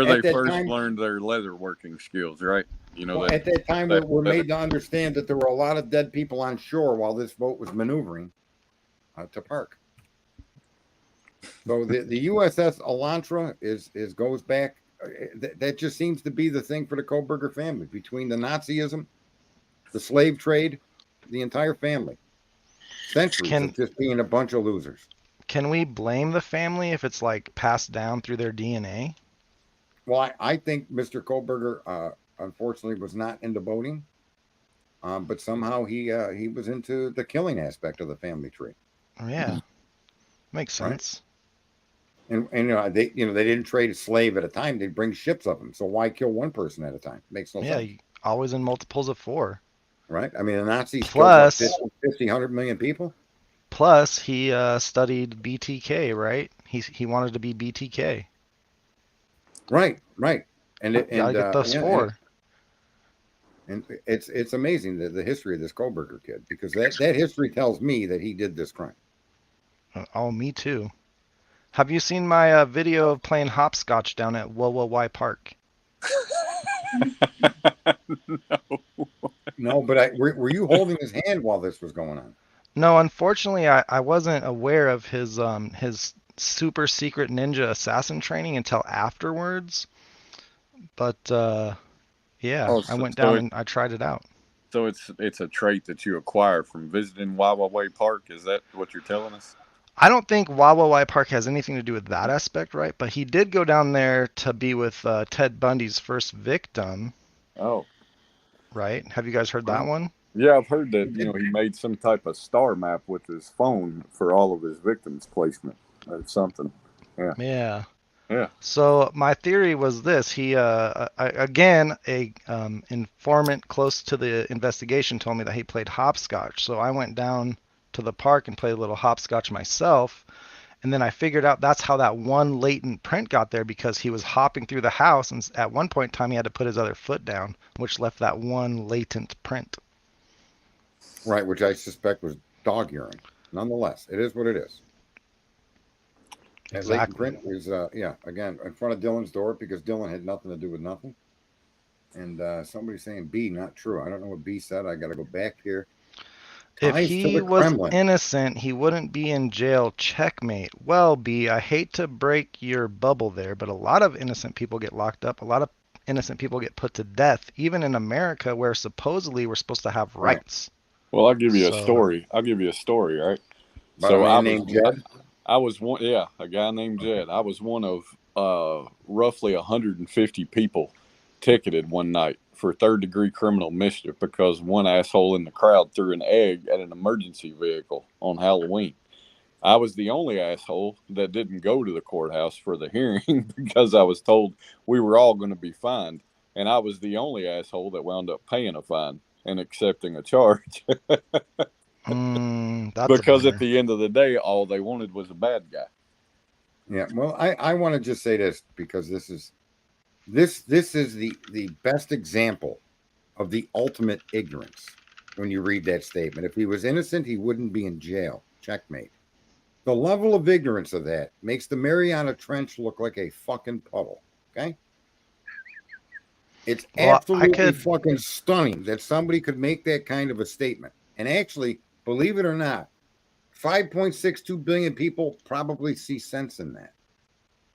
they first learned their leather working skills, right? You know, at that time, we were made to understand that there were a lot of dead people on shore while this boat was maneuvering to park. So the USS Elantra goes back. That just seems to be the thing for the Koberger family, between the Nazism, the slave trade, the entire family. Centuries of just being a bunch of losers. Can we blame the family if it's like passed down through their DNA? Well, I think Mr. Koberger, unfortunately, was not into boating, but somehow he was into the killing aspect of the family tree. Oh, yeah, makes sense. Right? And they didn't trade a slave at a time; they'd bring ships of them. So why kill one person at a time? Makes no sense. Yeah, always in multiples of 4. Right. I mean, the Nazis plus killed 50, 100 million people. Plus, he studied BTK, right? He wanted to be BTK. Right. And gotta get those 4. And it's amazing the history of this Koberger kid, because that history tells me that he did this crime. Oh, me too. Have you seen my video of playing hopscotch down at Y Park? No, but were you holding his hand while this was going on? No, unfortunately, I wasn't aware of his super secret ninja assassin training until afterwards. But yeah, I went down and I tried it out. So it's a trait that you acquire from visiting Way Park. Is that what you're telling us? I don't think Y Park has anything to do with that aspect, right? But he did go down there to be with Ted Bundy's first victim. Oh. Right? Have you guys heard that one? Yeah, I've heard that, he made some type of star map with his phone for all of his victims' placement or something. Yeah. Yeah. So my theory was this: he, again, a informant close to the investigation told me that he played hopscotch. So I went down to the park and played a little hopscotch myself, and then I figured out that's how that one latent print got there, because he was hopping through the house, and at one point in time he had to put his other foot down, which left that one latent print. Right, which I suspect was dog urine. Nonetheless, it is what it is. That latent Exactly. print was, again, in front of Dylan's door, because Dylan had nothing to do with nothing. And somebody's saying B, not true. I don't know what B said. I got to go back here. If Ties to he the was Kremlin. innocent, he wouldn't be in jail. Checkmate. Well, B, I hate to break your bubble there, but a lot of innocent people get locked up. A lot of innocent people get put to death, even in America, where supposedly we're supposed to have Right. rights. Well, I'll give you a story. Right? About a man named Jed? I was one, a guy named Jed. I was one of roughly 150 people ticketed one night for third-degree criminal mischief because one asshole in the crowd threw an egg at an emergency vehicle on Halloween. I was the only asshole that didn't go to the courthouse for the hearing because I was told we were all going to be fined, and I was the only asshole that wound up paying a fine and accepting a charge. That's because at the end of the day, all they wanted was a bad guy. Yeah, well, I want to just say this, because this is the best example of the ultimate ignorance when you read that statement. If he was innocent, he wouldn't be in jail. Checkmate. The level of ignorance of that makes the Mariana Trench look like a fucking puddle. Okay? It's absolutely fucking stunning that somebody could make that kind of a statement. And actually, believe it or not, 5.62 billion people probably see sense in that.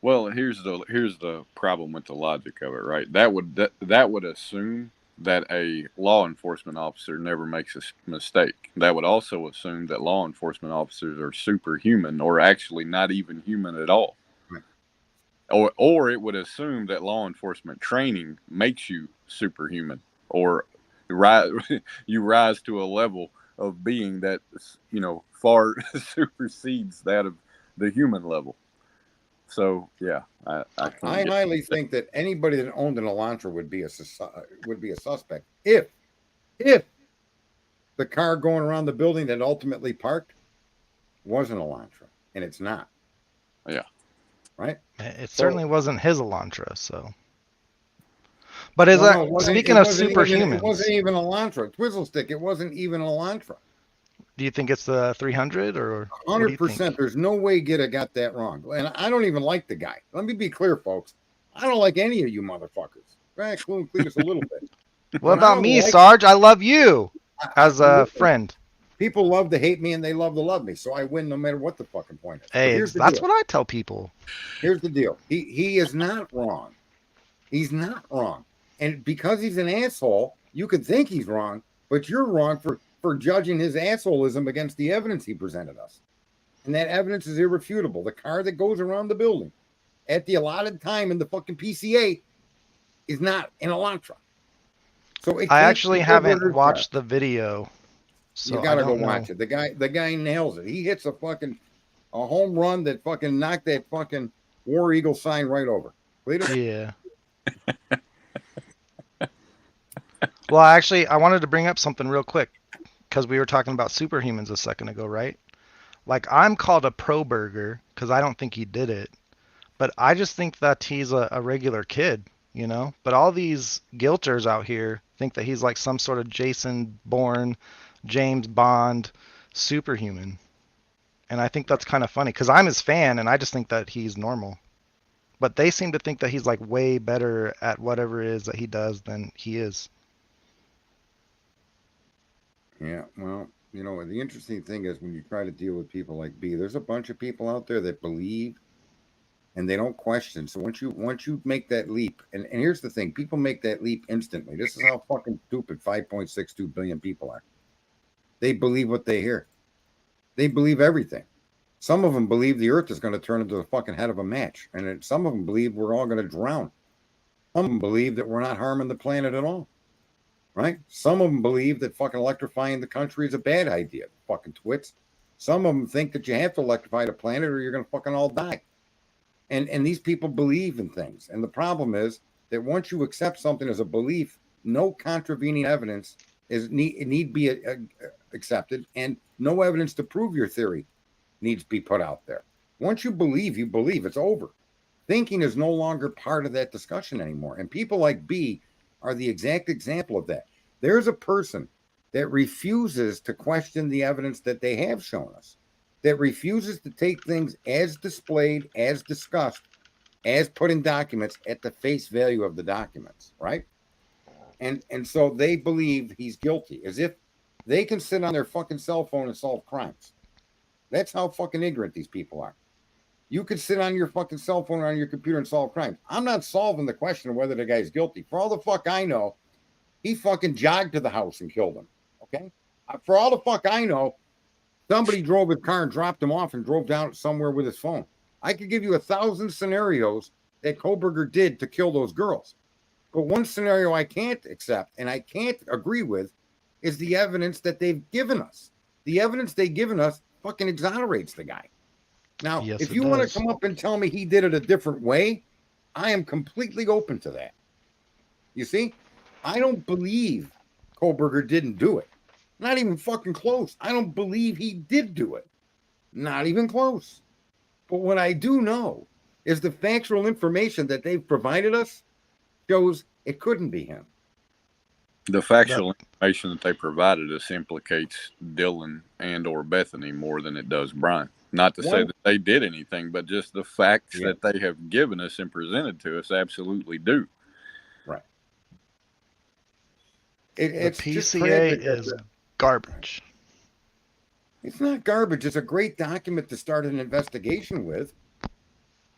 Well, here's the problem with the logic of it, right? That would assume that a law enforcement officer never makes a mistake. That would also assume that law enforcement officers are superhuman, or actually not even human at all. Right. Or it would assume that law enforcement training makes you superhuman, or you rise to a level of being that, far supersedes that of the human level. So yeah, I highly think that anybody that owned an Elantra would be a suspect if the car going around the building that ultimately parked was an Elantra, and it's not. Yeah. Right. It certainly wasn't his Elantra, so. But is speaking of superhumans? It wasn't even Elantra. Twizzle stick. It wasn't even Elantra. Do you think it's the 300 or 100%? There's no way Gitta got that wrong. And I don't even like the guy. Let me be clear, folks. I don't like any of you motherfuckers. Right? Include us a little bit. What about me, Sarge? I love you as a friend. People love to hate me and they love to love me. So I win no matter what the fucking point is. Hey, that's what I tell people. Here's the deal. He is not wrong. He's not wrong. And because he's an asshole, you could think he's wrong, but you're wrong for judging his assholism against the evidence he presented us. And that evidence is irrefutable. The car that goes around the building at the allotted time in the fucking PCA is not an Elantra. So I actually haven't watched the video. So you gotta go watch it. The guy nails it. He hits a home run that fucking knocked that fucking War Eagle sign right over. Yeah. Well, actually, I wanted to bring up something real quick, because we were talking about superhumans a second ago, right? Like, I'm called a pro burger because I don't think he did it, but I just think that he's a regular kid, But all these guilters out here think that he's like some sort of Jason Bourne, James Bond superhuman. And I think that's kind of funny because I'm his fan and I just think that he's normal. But they seem to think that he's like way better at whatever it is that he does than he is. Yeah, well, the interesting thing is when you try to deal with people like B, there's a bunch of people out there that believe and they don't question. So once you make that leap, and here's the thing, people make that leap instantly. This is how fucking stupid 5.62 billion people are. They believe what they hear. They believe everything. Some of them believe the earth is going to turn into the fucking head of a match. And some of them believe we're all going to drown. Some of them believe that we're not harming the planet at all. Right? Some of them believe that fucking electrifying the country is a bad idea. Fucking twits. Some of them think that you have to electrify the planet or you're going to fucking all die. And these people believe in things. And the problem is that once you accept something as a belief, no contravening evidence need be accepted, and no evidence to prove your theory needs to be put out there. Once you believe, it's over. Thinking is no longer part of that discussion anymore. And people like B are the exact example of that. There's a person that refuses to question the evidence that they have shown us, that refuses to take things as displayed, as discussed, as put in documents at the face value of the documents, right? And so they believe he's guilty, as if they can sit on their fucking cell phone and solve crimes. That's how fucking ignorant these people are. You could sit on your fucking cell phone or on your computer and solve crimes. I'm not solving the question of whether the guy's guilty. For all the fuck I know, he fucking jogged to the house and killed him. Okay? For all the fuck I know, somebody drove his car and dropped him off and drove down somewhere with his phone. I could give you 1,000 scenarios that Koberger did to kill those girls. But one scenario I can't accept and I can't agree with is the evidence that they've given us. The evidence they've given us fucking exonerates the guy. Now, yes, if you want to come up and tell me he did it a different way, I am completely open to that. You see, I don't believe Koberger didn't do it. Not even fucking close. I don't believe he did do it. Not even close. But what I do know is the factual information that they've provided us shows it couldn't be him. The factual information that they provided us implicates Dylan and or Bethany more than it does Brian. Not to say that they did anything, but just the facts that they have given us and presented to us absolutely do. Right. It's the PCA is garbage. It's not garbage. It's a great document to start an investigation with.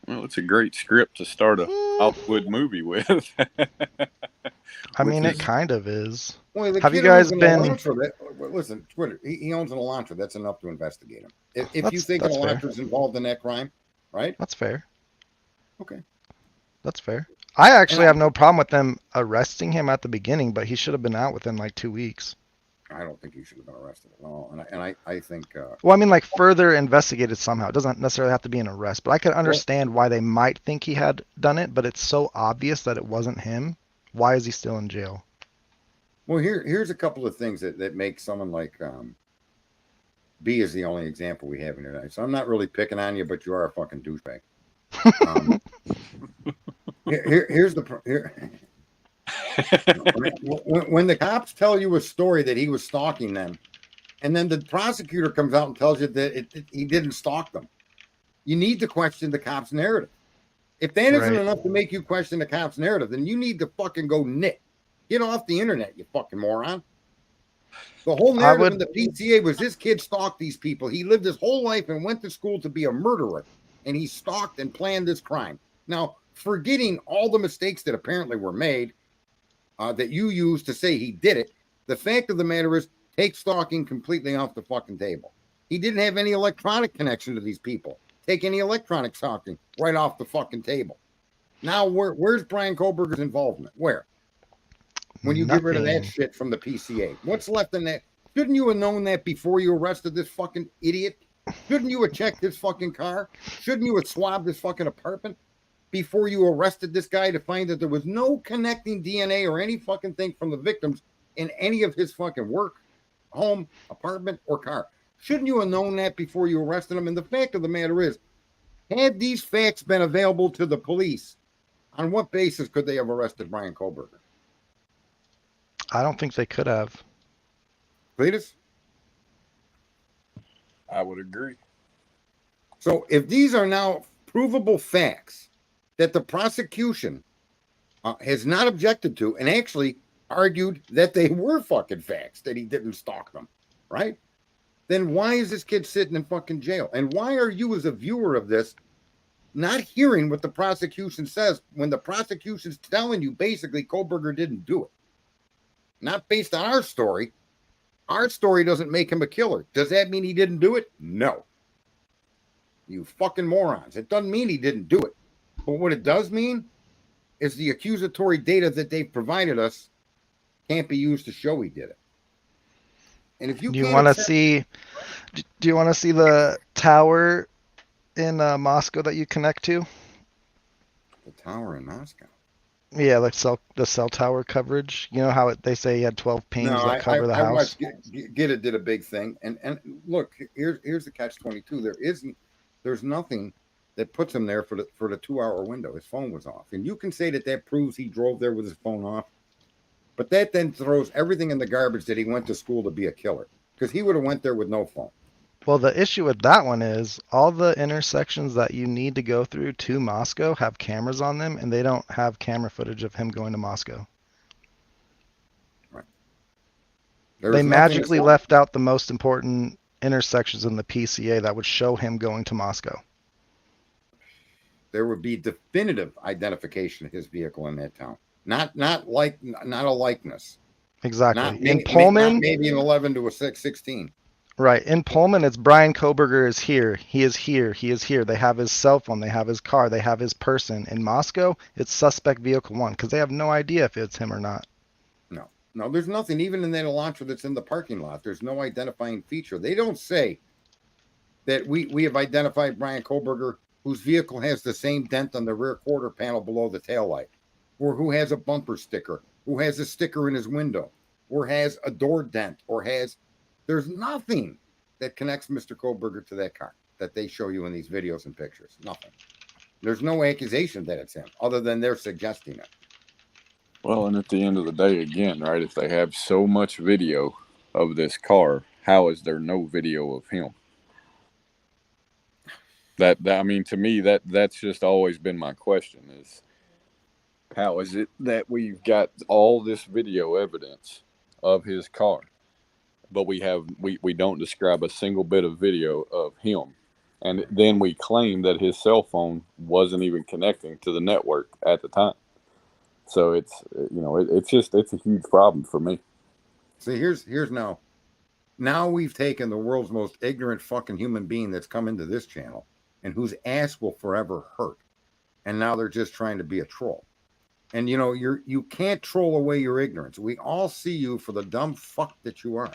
Well, it's a great script to start a Hollywood movie with. I mean, it kind of is. Well, have you guys been? Listen, Twitter. He owns an Elantra. That's enough to investigate him. If you think an Elantra is involved in that crime, right? That's fair. Okay. That's fair. I actually have no problem with them arresting him at the beginning, but he should have been out within like 2 weeks. I don't think he should have been arrested at all. And I think... well, I mean, like, further investigated somehow. It doesn't necessarily have to be an arrest, but I could understand why they might think he had done it, but it's so obvious that it wasn't him. Why is he still in jail? Well, here's a couple of things that make someone like B is the only example we have in here tonight. So I'm not really picking on you, but you are a fucking douchebag. Here's the... when the cops tell you a story that he was stalking them, and then the prosecutor comes out and tells you that he didn't stalk them, you need to question the cop's narrative. If that isn't enough to make you question the cop's narrative, then you need to fucking go knit. Get off the internet, you fucking moron. The whole narrative in the PCA was this kid stalked these people. He lived his whole life and went to school to be a murderer, and he stalked and planned this crime. Now, forgetting all the mistakes that apparently were made, that you used to say he did it, the fact of the matter is, take stalking completely off the fucking table. He didn't have any electronic connection to these people. Take any electronic stalking right off the fucking table. Now, where's Brian Koberger's involvement? Where? When you get rid of that shit from the PCA. What's left in that? Shouldn't you have known that before you arrested this fucking idiot? Shouldn't you have checked his fucking car? Shouldn't you have swabbed his fucking apartment before you arrested this guy to find that there was no connecting DNA or any fucking thing from the victims in any of his fucking work, home, apartment, or car? Shouldn't you have known that before you arrested him? And the fact of the matter is, had these facts been available to the police, on what basis could they have arrested Brian Koberger? I don't think they could have. Cletus? I would agree. So if these are now provable facts that the prosecution has not objected to and actually argued that they were fucking facts, that he didn't stalk them, right? Then why is this kid sitting in fucking jail? And why are you, as a viewer of this, not hearing what the prosecution says when the prosecution's telling you basically Koberger didn't do it? Not based on our story. Our story doesn't make him a killer. Does that mean he didn't do it? No. You fucking morons. It doesn't mean he didn't do it. But what it does mean is the accusatory data that they've provided us can't be used to show he did it. And if you do you want to see the tower in Moscow that you connect to? The tower in Moscow. Yeah, like the cell tower coverage. You know how they say he had 12 pings No, that cover the I house? watched Get It did a big thing. And look, here's the catch-22. There's nothing that puts him there for the 2-hour window. His phone was off. And you can say that proves he drove there with his phone off. But that then throws everything in the garbage that he went to school to be a killer. Because he would have went there with no phone. Well, the issue with that one is all the intersections that you need to go through to Moscow have cameras on them, and they don't have camera footage of him going to Moscow. Right. They magically left out the most important intersections in the PCA that would show him going to Moscow. There would be definitive identification of his vehicle in that town. Not a likeness. Exactly. In Pullman, maybe an 11 to a 16. Right. In Pullman, it's Brian Koberger is here. He is here. He is here. They have his cell phone. They have his car. They have his person. In Moscow, it's suspect vehicle 1 because they have no idea if it's him or not. No, there's nothing. Even in that Elantra that's in the parking lot, there's no identifying feature. They don't say that we have identified Brian Koberger, whose vehicle has the same dent on the rear quarter panel below the taillight, or who has a bumper sticker, who has a sticker in his window, or has a door dent, or has... There's nothing that connects Mr. Koberger to that car that they show you in these videos and pictures. Nothing. There's no accusation that it's him, other than they're suggesting it. Well, and at the end of the day, again, right, if they have so much video of this car, how is there no video of him? That I mean, to me, that's just always been my question is, how is it that we've got all this video evidence of his car, but we don't describe a single bit of video of him, and then we claim that his cell phone wasn't even connecting to the network at the time. So it's it's a huge problem for me. See, here's now we've taken the world's most ignorant fucking human being that's come into this channel and whose ass will forever hurt, and now they're just trying to be a troll. And you can't troll away your ignorance. We all see you for the dumb fuck that you are.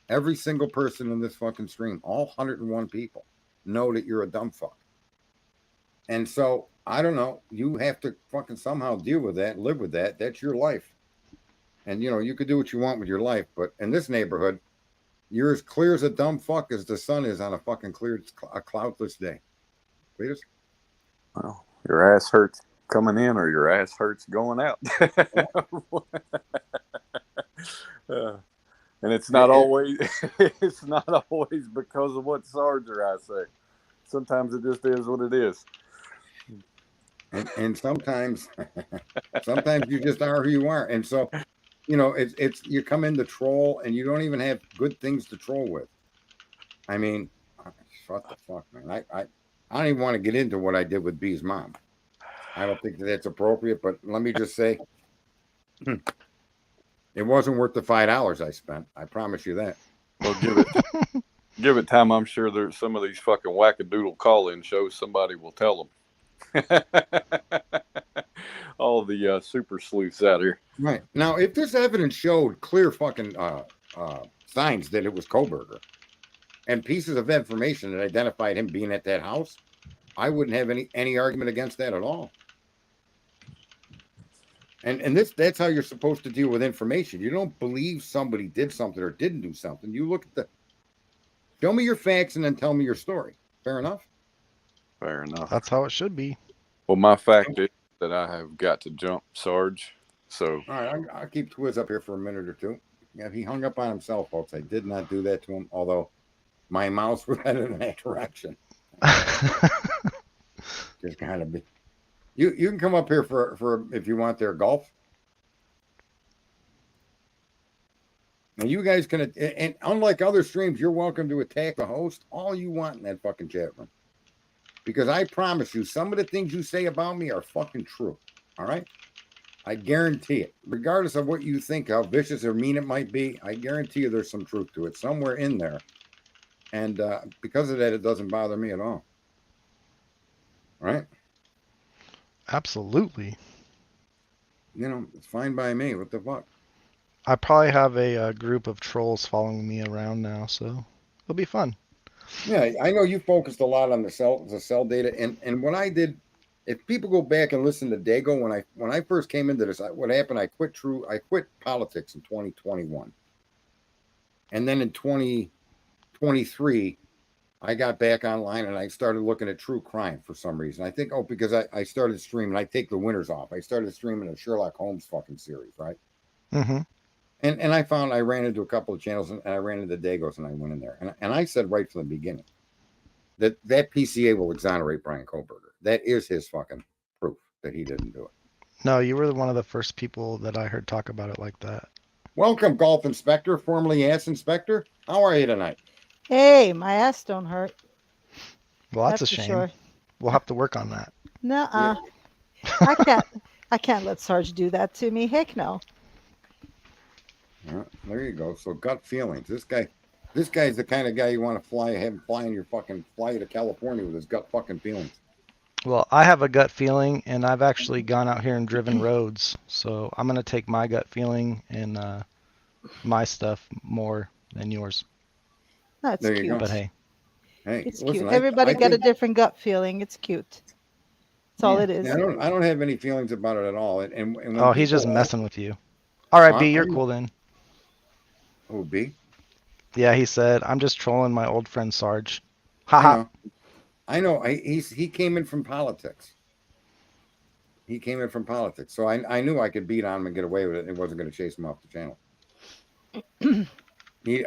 Every single person in this fucking stream, all 101 people, know that you're a dumb fuck. And so, I don't know, you have to fucking somehow deal with that, live with that. That's your life. And, you could do what you want with your life, but in this neighborhood, you're as clear as a dumb fuck as the sun is on a fucking a cloudless day. Cletus? Well, your ass hurts coming in or your ass hurts going out. And it's not always because of what Sarge or I say. Sometimes it just is what it is. And sometimes you just are who you are. And so, it's you come in to troll and you don't even have good things to troll with. I mean, what the fuck, man? I don't even want to get into what I did with B's mom. I don't think that's appropriate, but let me just say, it wasn't worth the $5 I spent. I promise you that. Well, give it time. I'm sure there's some of these fucking wackadoodle call-in shows. Somebody will tell them. All the super sleuths out here. Right. Now, if this evidence showed clear fucking signs that it was Koberger and pieces of information that identified him being at that house, I wouldn't have any argument against that at all. And that's how you're supposed to deal with information. You don't believe somebody did something or didn't do something. You look at show me your facts and then tell me your story. Fair enough? Fair enough. That's how it should be. Well, my fact is that I have got to jump Sarge. So all right, I'll keep Twiz up here for a minute or two. Yeah, he hung up on himself, folks. I did not do that to him, although my mouse was headed in that direction. Just kind of be. You can come up here for if you want their golf. And you guys can, and unlike other streams, you're welcome to attack the host all you want in that fucking chat room. Because I promise you, some of the things you say about me are fucking true. All right? I guarantee it. Regardless of what you think, how vicious or mean it might be, I guarantee you there's some truth to it somewhere in there. And because of that, it doesn't bother me at all. Right? Absolutely. It's fine by me. What the fuck? I probably have a group of trolls following me around now, so it'll be fun. Yeah, I know you focused a lot on the cell data, and what I did if people go back and listen to Dago, when I first came into this, what happened? I quit politics in 2021, and then in 2023, I got back online and I started looking at true crime for some reason. I think because I started streaming. I take the winters off. I started streaming a Sherlock Holmes fucking series, right? Mm-hmm. And I found I ran into a couple of channels and I ran into Dagos and I went in there and I said right from the beginning that PCA will exonerate Brian Kohlberger. That is his fucking proof that he didn't do it. No, you were one of the first people that I heard talk about it like that. Welcome, Golf Inspector, formerly Ass Inspector. How are you tonight? Hey, my ass don't hurt. Well, that's a for shame. Sure. We'll have to work on that. Nuh-uh. Yeah. I can't let Sarge do that to me. Heck no. There you go. So gut feelings. This guy's the kind of guy you want to have him fly to California with his gut fucking feelings. Well, I have a gut feeling, and I've actually gone out here and driven roads, so I'm gonna take my gut feeling and my stuff more than yours. That's There you cute. go. But hey, It's listen, cute. Everybody I got a think- different gut feeling. It's cute. That's all it is. Yeah, I don't have any feelings about it at all. And when oh, he's people- just messing with you. All right, Huh? B, you're cool then. Who, B? Yeah, he said, I'm just trolling my old friend Sarge. Haha. I know. He came in from politics. So I knew I could beat on him and get away with it. And wasn't going to chase him off the channel.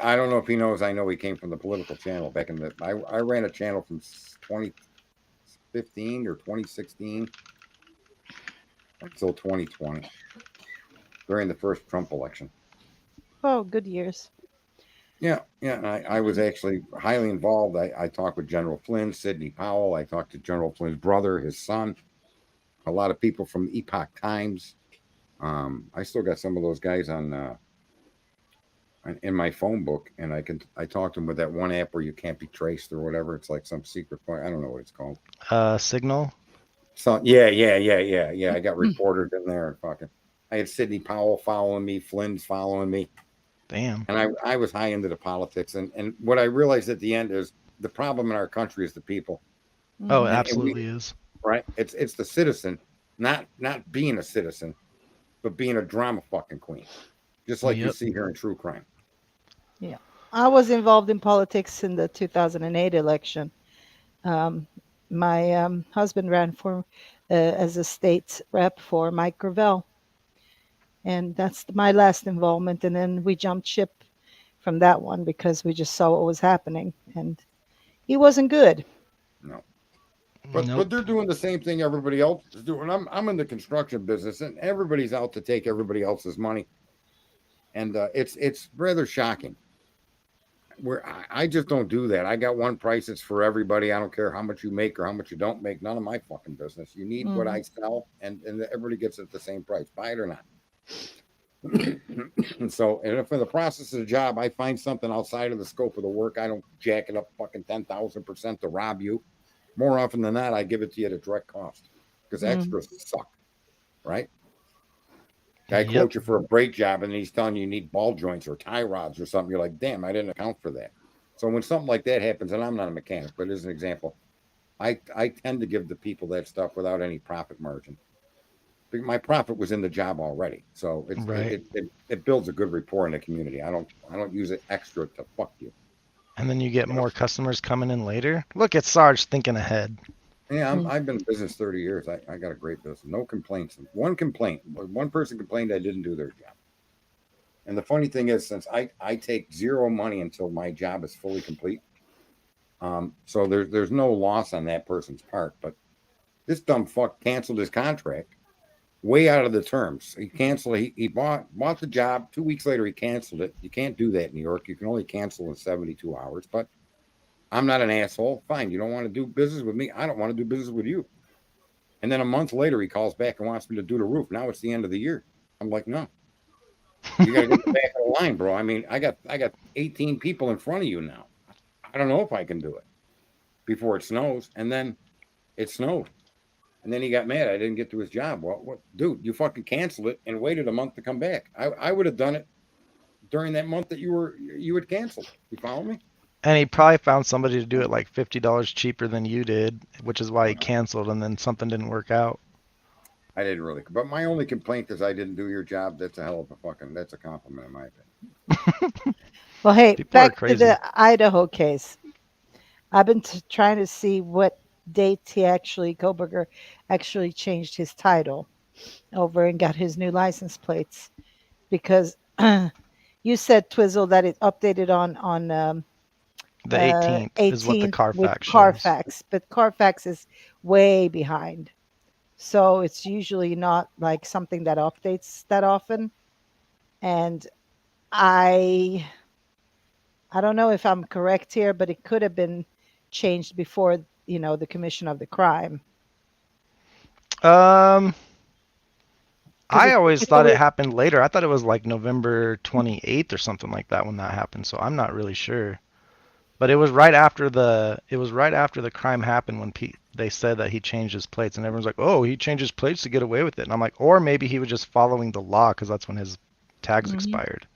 I don't know if he knows. I know he came from the political channel back in the. I ran a channel from 2015 or 2016 until 2020 during the first Trump election. Oh, good years. Yeah. And I was actually highly involved. I talked with General Flynn, Sidney Powell. I talked to General Flynn's brother, his son, a lot of people from the Epoch Times. I still got some of those guys on in my phone book, and I talked to them with that one app where you can't be traced or whatever. It's like some secret point. I don't know what it's called. Signal. So yeah. I got reported in there and fucking. I had Sidney Powell following me, Flynn's following me. Damn. And I was high into the politics. And what I realized at the end is the problem in our country is the people. Oh, it absolutely is. Right? It's the citizen, not being a citizen, but being a drama fucking queen. Just like you see here in true crime. Yeah. I was involved in politics in the 2008 election. My husband ran for as a state rep for Mike Gravel. And that's my last involvement. And then we jumped ship from that one because we just saw what was happening. And he wasn't good. No. But they're doing the same thing everybody else is doing. I'm in the construction business, and everybody's out to take everybody else's money. And it's rather shocking. Where I just don't do that. I got one price. It's for everybody. I don't care how much you make or how much you don't make. None of my fucking business. You need what I sell, and everybody gets it at the same price. Buy it or not. And if in the process of the job I find something outside of the scope of the work, I don't jack it up fucking 10,000% to rob you. More often than not, I give it to you at a direct cost because extras suck, right? Guy quotes you for a brake job and he's telling you need ball joints or tie rods or something. You're like, damn, I didn't account for that. So when something like that happens, and I'm not a mechanic, but as an example, I tend to give the people that stuff without any profit margin. My profit was in the job already, so it builds a good rapport in the community. I don't use it extra to fuck you. And then you get more customers coming in later. Look at Sarge thinking ahead. Yeah, I've been in business 30 years. I got a great business. No complaints. One complaint. One person complained I didn't do their job. And the funny thing is, since I take zero money until my job is fully complete, so there's no loss on that person's part. But this dumb fuck canceled his contract way out of the terms. He canceled. He bought the job. 2 weeks later, he canceled it. You can't do that in New York. You can only cancel in 72 hours. But I'm not an asshole. Fine. You don't want to do business with me. I don't want to do business with you. And then a month later, he calls back and wants me to do the roof. Now it's the end of the year. I'm like, no. You got to get back of the line, bro. I mean, I got 18 people in front of you now. I don't know if I can do it before it snows. And then it snowed. And then he got mad. I didn't get to his job. Well, what, dude, you fucking canceled it and waited a month to come back. I would have done it during that month that you had canceled. You follow me? And he probably found somebody to do it like $50 cheaper than you did, which is why he canceled, and then something didn't work out. I didn't really, but my only complaint is I didn't do your job. That's a hell of a that's a compliment in my opinion. Well, hey, People are back to crazy. the Idaho case. I've been trying to see what date Koberger actually changed his title over and got his new license plates, because you said, Twizzle, that it updated on The 18th is what the 18th with Carfax shows. Carfax, but Carfax is way behind. So it's usually not like something that updates that often. And I don't know if I'm correct here, but it could have been changed before, the commission of the crime. I Because always thought it happened later. I thought it was like November 28th or something like that when that happened. So I'm not really sure. But it was right after the crime happened when they said that he changed his plates, and everyone's like, "Oh, he changed his plates to get away with it." And I'm like, or maybe he was just following the law because that's when his tags expired.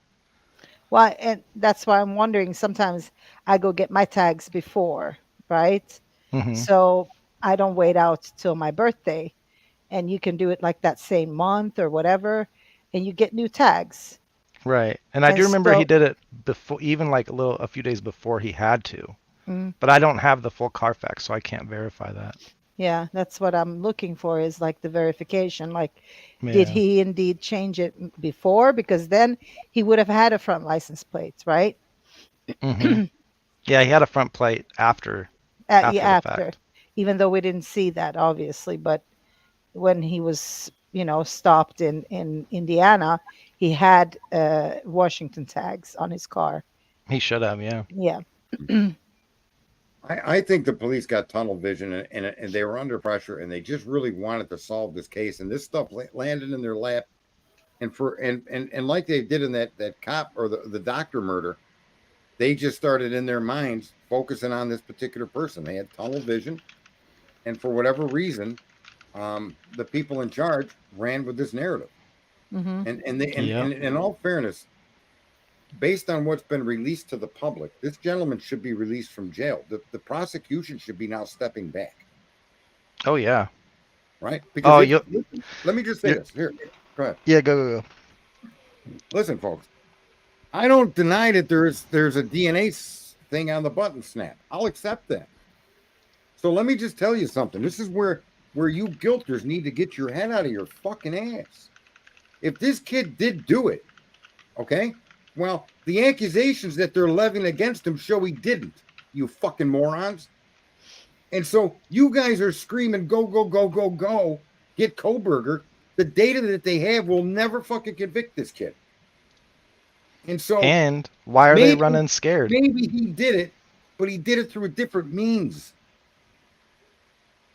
Well, and that's why I'm wondering. Sometimes I go get my tags before, right? So I don't wait out till my birthday, and you can do it like that same month or whatever, and you get new tags. Right. And I do remember he did it before, even like a few days before he had to. But I don't have the full Carfax, so I can't verify that. Yeah, that's what I'm looking for, is like the verification. Like, did he indeed change it before? Because then he would have had a front license plate, right? Yeah, he had a front plate after the fact. Even though we didn't see that, obviously. But when he was, stopped in Indiana, he had Washington tags on his car. He should have, yeah. Yeah. I think the police got tunnel vision, and they were under pressure, and they just really wanted to solve this case, and this stuff landed in their lap, and like they did in that cop or the doctor murder, they just started in their minds focusing on this particular person. They had tunnel vision, and for whatever reason, the people in charge ran with this narrative, and in all fairness, based on what's been released to the public, this gentleman should be released from jail. The prosecution should be now stepping back. Oh, yeah. Right? Because let me just say this. Here, go ahead. Yeah, go. Listen, folks. I don't deny that there's a DNA thing on the button snap. I'll accept that. So let me just tell you something. This is where you guilters need to get your head out of your fucking ass. If this kid did do it, okay? Well, the accusations that they're levying against him show he didn't, you fucking morons. And so you guys are screaming, go, go, go, go, go, get Koberger. The data that they have will never fucking convict this kid. And so, and why are they running scared? Maybe he did it, but he did it through a different means.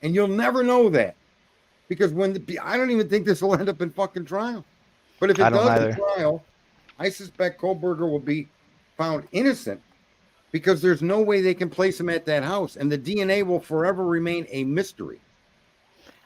And you'll never know that. Because I don't even think this will end up in fucking trial. But if it does in trial, I suspect Koberger will be found innocent, because there's no way they can place him at that house, and the DNA will forever remain a mystery.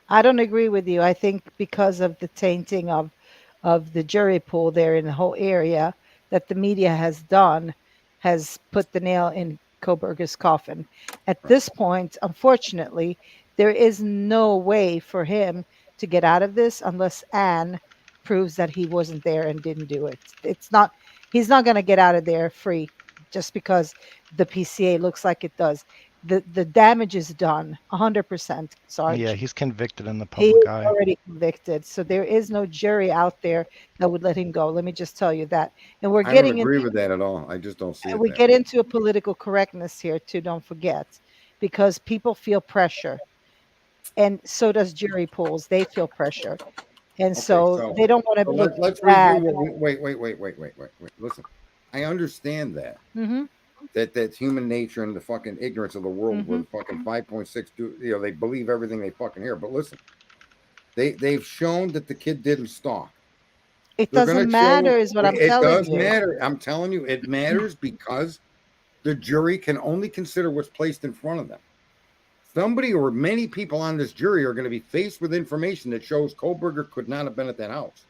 I don't agree with you. I think because of the tainting of the jury pool there in the whole area that the media has done, has put the nail in Koberger's coffin. At this point, unfortunately, there is no way for him to get out of this unless Anne proves that he wasn't there and didn't do it. He's not going to get out of there free just because the PCA looks like it does. The damage is done 100%. Sarge. Yeah, he's convicted in the public eye. He's already convicted, so there is no jury out there that would let him go. Let me just tell you that. And I don't agree with that at all. I just don't see it. We get into a political correctness here too. Don't forget, because people feel pressure, and so does jury pools. They feel pressure. And so they don't want to look let's bad. review. Wait. Listen, I understand that. That's human nature and the fucking ignorance of the world, where the fucking 5.6 they believe everything they fucking hear. But listen, they've shown that the kid didn't stalk. It doesn't matter, is what I'm telling you. It does matter. I'm telling you, it matters because the jury can only consider what's placed in front of them. Somebody or many people on this jury are going to be faced with information that shows Koberger could not have been at that house.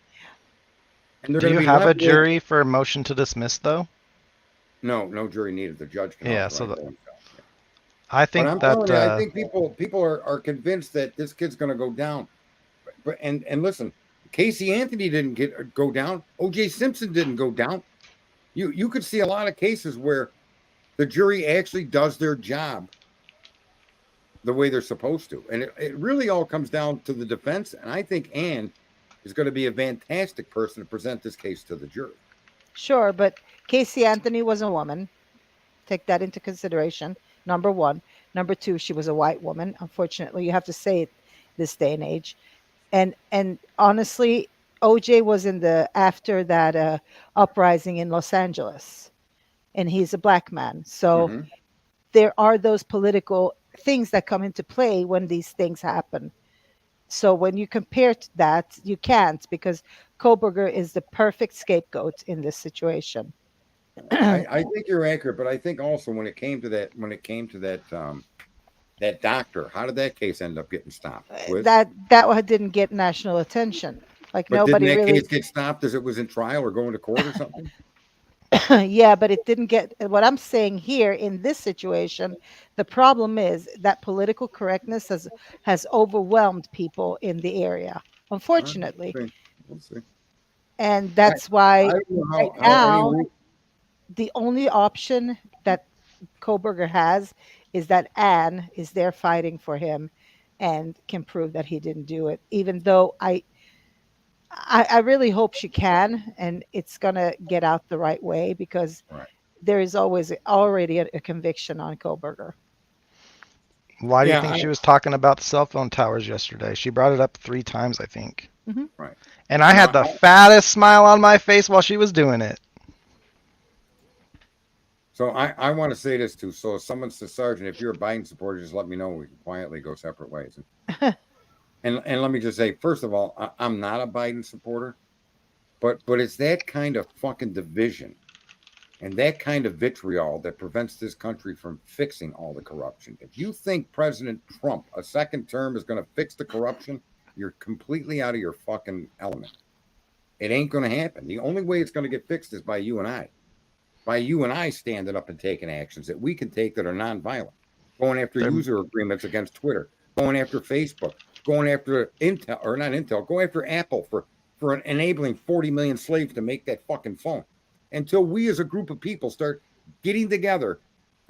And do you have a jury for a motion to dismiss, though? No jury needed. The judge can Yeah, authorize so it himself. Yeah. I But think I'm that telling you, I think people are convinced that this kid's going to go down. But and listen, Casey Anthony didn't go down. O.J. Simpson didn't go down. You could see a lot of cases where the jury actually does their job the way they're supposed to, and it really all comes down to the defense. And I think Ann is going to be a fantastic person to present this case to the jury. Sure, but Casey Anthony was a woman. Take that into consideration. Number one. Number two, she was a white woman. Unfortunately, you have to say it this day and age. And honestly, OJ was in the after that uprising in Los Angeles, and he's a black man. So Mm-hmm. there are those political things that come into play when these things happen. So when you compare to that, you can't, because Koberger is the perfect scapegoat in this situation. I think you're accurate, but I think also when it came to that doctor, how did that case end up getting stopped? That didn't get national attention. Like But didn't nobody that really. case get stopped as it was in trial or going to court or something? Yeah, but it didn't get. What I'm saying here in this situation, the problem is that political correctness has overwhelmed people in the area, unfortunately. We'll see. And that's why I don't know right how now the only option that Koberger has is that Anne is there fighting for him and can prove that he didn't do it, even though I really hope she can, and it's gonna get out the right way, because right. there is already a conviction on Koberger. Why do you think she was talking about the cell phone towers yesterday? She brought it up 3 times, I think. Mm-hmm. Right. And I had the fattest smile on my face while she was doing it. So I want to say this too. So if someone says, Sergeant, if you're a Biden supporter, just let me know. We can quietly go separate ways. And let me just say, first of all, I'm not a Biden supporter, but it's that kind of fucking division and that kind of vitriol that prevents this country from fixing all the corruption. If you think President Trump, a second term, is going to fix the corruption, you're completely out of your fucking element. It ain't going to happen. The only way it's going to get fixed is by you and I. By you and I standing up and taking actions that we can take that are nonviolent, going after user agreements against Twitter, going after Facebook, going after Intel, or not Intel, go after Apple for enabling 40 million slaves to make that fucking phone. Until we as a group of people start getting together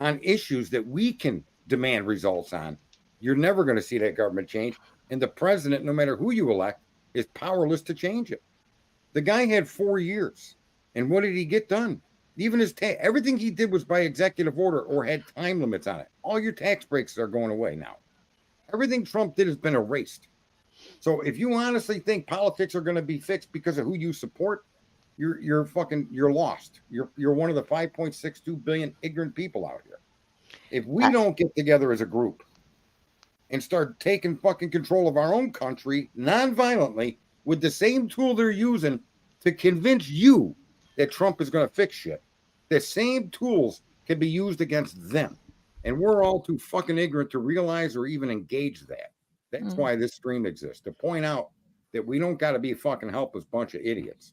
on issues that we can demand results on, you're never going to see that government change. And the president, no matter who you elect, is powerless to change it. The guy had 4 years. And what did he get done? Even his everything he did was by executive order or had time limits on it. All your tax breaks are going away now. Everything Trump did has been erased. So if you honestly think politics are going to be fixed because of who you support, you're lost. You're one of the 5.62 billion ignorant people out here. If we don't get together as a group and start taking fucking control of our own country non-violently with the same tool they're using to convince you that Trump is going to fix shit, the same tools can be used against them. And we're all too fucking ignorant to realize or even engage that. That's why this stream exists, to point out that we don't got to be a fucking helpless bunch of idiots.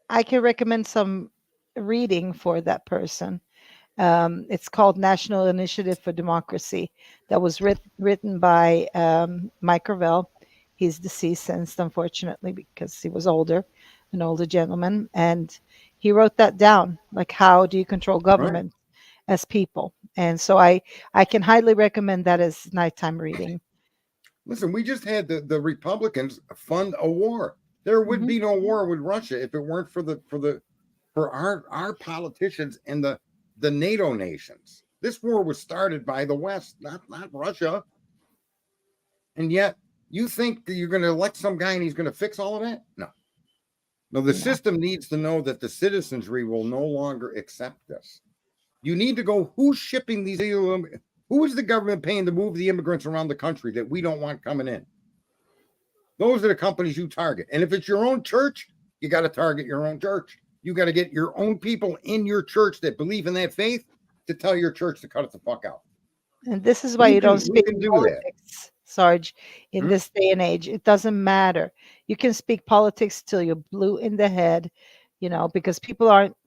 I can recommend some reading for that person. It's called National Initiative for Democracy. That was written by Mike Gravel. He's deceased since, unfortunately, because he was an older gentleman. And he wrote that down, like, how do you control government as people? And so I can highly recommend that as nighttime reading. Listen, we just had the Republicans fund a war. There would be no war with Russia if it weren't for our politicians and the NATO nations. This war was started by the West, not Russia. And yet you think that you're going to elect some guy and he's going to fix all of that? No, the system needs to know that the citizenry will no longer accept this. You need to go, who's shipping these illegal? Who is the government paying to move the immigrants around the country that we don't want coming in? Those are the companies you target. And if it's your own church, you got to target your own church. You got to get your own people in your church that believe in that faith to tell your church to cut it the fuck out. And this is why you don't speak politics, Sarge, in this day and age. It doesn't matter. You can speak politics till you're blue in the head, because people aren't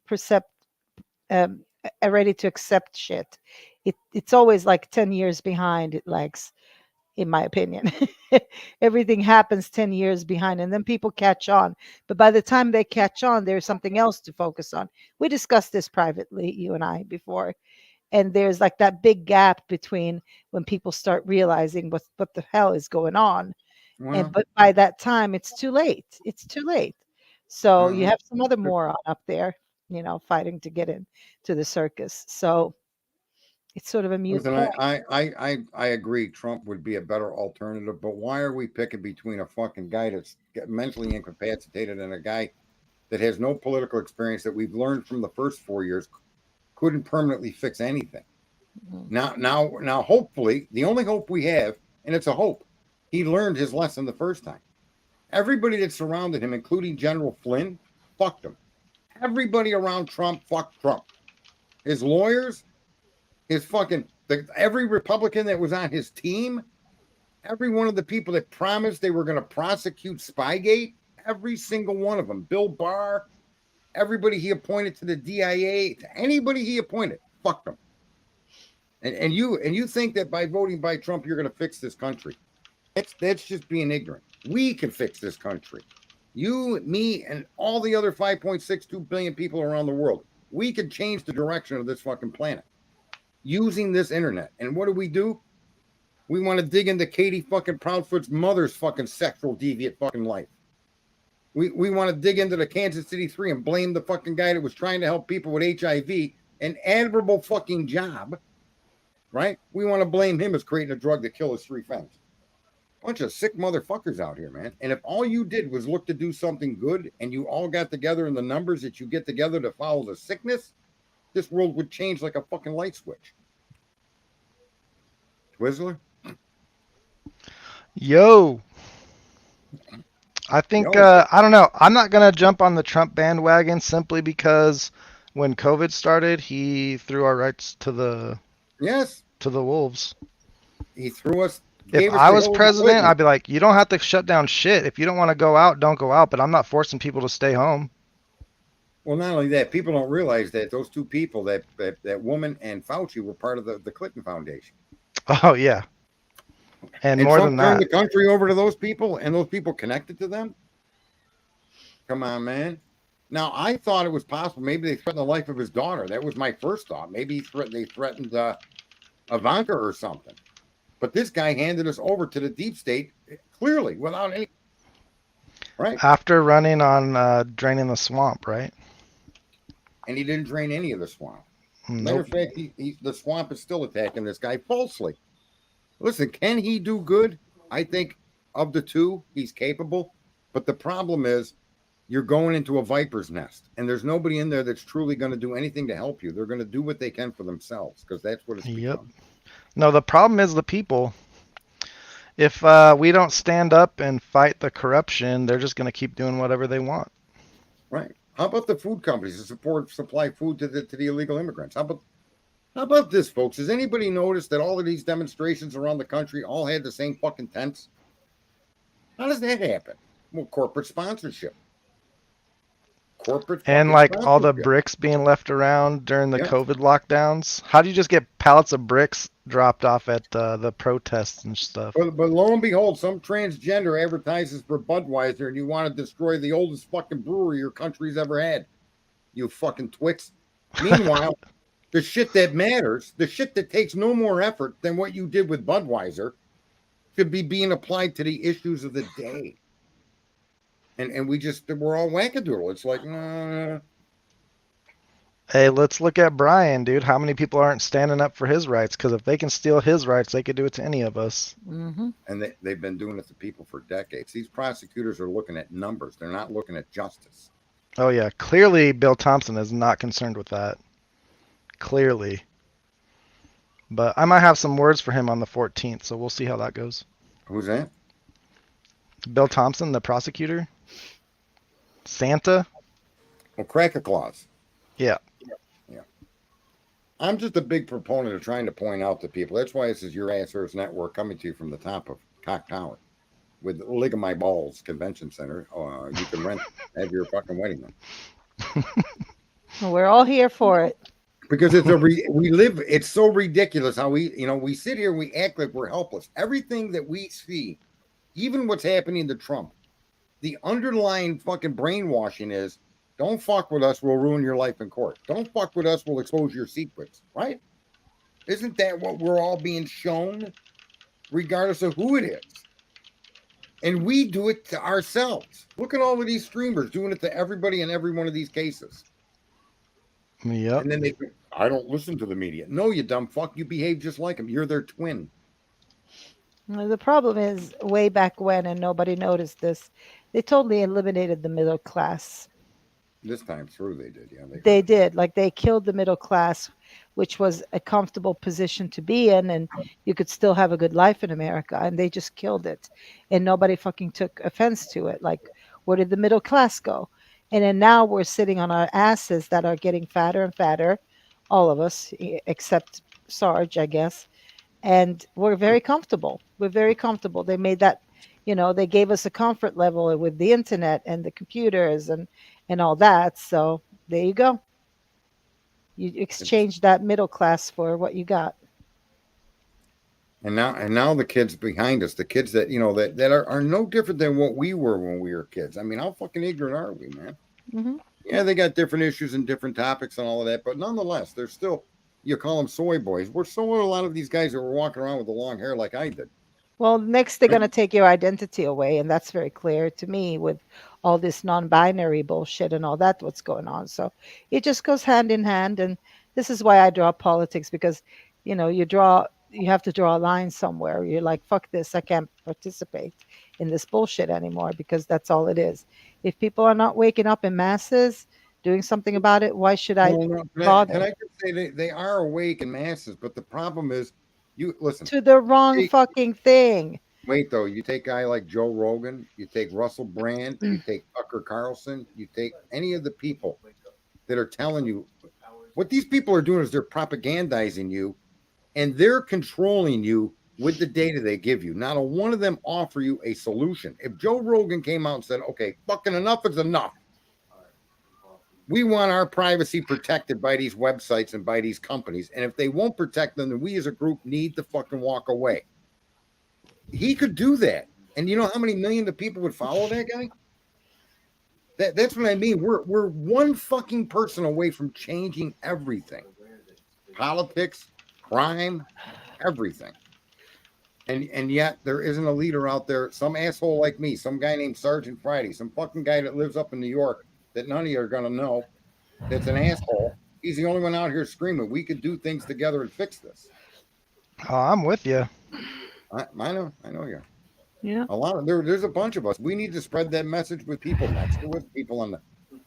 ready to accept shit. It's always like 10 years behind. It lags, in my opinion. Everything happens 10 years behind, and then people catch on. But by the time they catch on, there's something else to focus on. We discussed this privately, you and I, before. And there's like that big gap between when people start realizing what the hell is going on. Well, But by that time, it's too late. It's too late. So you uh, have some other moron up there, fighting to get in to the circus. So it's sort of a mute listen, point. I agree. Trump would be a better alternative, but why are we picking between a fucking guy that's mentally incapacitated and a guy that has no political experience that we've learned from the first 4 years couldn't permanently fix anything? Now, hopefully, the only hope we have, and it's a hope, he learned his lesson the first time. Everybody that surrounded him, including General Flynn, fucked him. Everybody around Trump fucked Trump. His lawyers, his every Republican that was on his team, every one of the people that promised they were going to prosecute Spygate, every single one of them, Bill Barr, everybody he appointed to the DIA, to anybody he appointed, fucked them. And you think that by voting by Trump you're going to fix this country? That's just being ignorant. We can fix this country. You, me, and all the other 5.62 billion people around the world. We can change the direction of this fucking planet using this internet. And what do? We want to dig into Katie fucking Proudfoot's mother's fucking sexual deviant fucking life. We want to dig into the Kansas City 3 and blame the fucking guy that was trying to help people with HIV, an admirable fucking job, right? We want to blame him as creating a drug that killed his 3 friends. Bunch of sick motherfuckers out here, man. And if all you did was look to do something good and you all got together in the numbers that you get together to follow the sickness, this world would change like a fucking light switch. Twizzler? Yo. I think, I don't know. I'm not going to jump on the Trump bandwagon simply because when COVID started, he threw our rights to the wolves. He threw us. If I was president, I'd be like, you don't have to shut down shit. If you don't want to go out, don't go out. But I'm not forcing people to stay home. Well, not only that, people don't realize that those two people, that woman and Fauci, were part of the Clinton Foundation. Oh, yeah. And more Trump than that. turned the country over to those people, and those people connected to them? Come on, man. Now, I thought it was possible. Maybe they threatened the life of his daughter. That was my first thought. Maybe they threatened Ivanka or something. But this guy handed us over to the deep state clearly without any. Right. After running on draining the swamp, right? And he didn't drain any of the swamp. Nope. Matter of fact, the swamp is still attacking this guy falsely. Listen, can he do good? I think of the two, he's capable. But the problem is you're going into a viper's nest, and there's nobody in there that's truly going to do anything to help you. They're going to do what they can for themselves because that's what it's become. No, the problem is the people. If we don't stand up and fight the corruption, they're just going to keep doing whatever they want. Right. How about the food companies that supply food to the illegal immigrants? How about this, folks? Has anybody noticed that all of these demonstrations around the country all had the same fucking tents? How does that happen? Well, corporate sponsorship. And like all the bricks being left around during the COVID lockdowns. How do you just get pallets of bricks dropped off at the protests and stuff? But lo and behold, some transgender advertises for Budweiser, and you want to destroy the oldest fucking brewery your country's ever had. You fucking twits. Meanwhile, the shit that matters, the shit that takes no more effort than what you did with Budweiser, should be being applied to the issues of the day. And we're all wackadoodle. It's like, Hey, let's look at Brian, dude. How many people aren't standing up for his rights? Because if they can steal his rights, they could do it to any of us. Mm-hmm. And they've been doing it to people for decades. These prosecutors are looking at numbers. They're not looking at justice. Oh, yeah. Clearly, Bill Thompson is not concerned with that. Clearly. But I might have some words for him on the 14th, so we'll see how that goes. Who's that? Bill Thompson, the prosecutor. Santa. Well, Crack-a-Claus. Yeah. I'm just a big proponent of trying to point out to people. That's why this is Your Ass Hurts Network coming to you from the top of Cock Tower with Lick of My Balls Convention Center. You can have your fucking wedding then. We're all here for it. Because we live. It's so ridiculous how we sit here and we act like we're helpless. Everything that we see, even what's happening to Trump, the underlying fucking brainwashing is, don't fuck with us, we'll ruin your life in court. Don't fuck with us, we'll expose your secrets. Right? Isn't that what we're all being shown, regardless of who it is? And we do it to ourselves. Look at all of these streamers doing it to everybody in every one of these cases. Yep. And then I don't listen to the media. No, you dumb fuck. You behave just like them. You're their twin. The problem is, way back when, and nobody noticed this, they totally eliminated the middle class. This time through, they did. Yeah, they did. Like, they killed the middle class, which was a comfortable position to be in, and you could still have a good life in America. And they just killed it, and nobody fucking took offense to it. Like, where did the middle class go? And then now we're sitting on our asses that are getting fatter and fatter, all of us, except Sarge, I guess. And we're very comfortable. We're very comfortable. They made that, they gave us a comfort level with the internet and the computers and all that. So there you go. You exchange that middle class for what you got. And now the kids behind us, the kids that that are no different than what we were when we were kids. I mean, how fucking ignorant are we, man? Mm-hmm. Yeah, they got different issues and different topics and all of that, but nonetheless, they're still, you call them soy boys. We're so a lot of these guys that were walking around with the long hair like I did. Well, next they're going to take your identity away, and that's very clear to me with all this non-binary bullshit and all that what's going on. So it just goes hand in hand, and this is why I draw politics, because you have to draw a line somewhere. You're like, fuck this, I can't participate in this bullshit anymore, because that's all it is. If people are not waking up in masses, doing something about it, why should I bother? Can I just say they are awake in masses, but the problem is, you listen to the wrong fucking thing. Wait, though, you take a guy like Joe Rogan, you take Russell Brand, you take Tucker Carlson, you take any of the people that are telling you what these people are doing is they're propagandizing you, and they're controlling you with the data they give you. Not a one of them offer you a solution. If Joe Rogan came out and said, okay, fucking enough is enough. We want our privacy protected by these websites and by these companies. And if they won't protect them, then we as a group need to fucking walk away. He could do that. And you know how many millions of people would follow that guy? That's what I mean. We're one fucking person away from changing everything. Politics, crime, everything. And yet there isn't a leader out there, some asshole like me, some guy named Sergeant Friday, some fucking guy that lives up in New York that none of you are going to know, that's an asshole. He's the only one out here screaming, we could do things together and fix this. Oh, I'm with you. I know you. Yeah. There's a bunch of us. We need to spread that message with people next to us, people on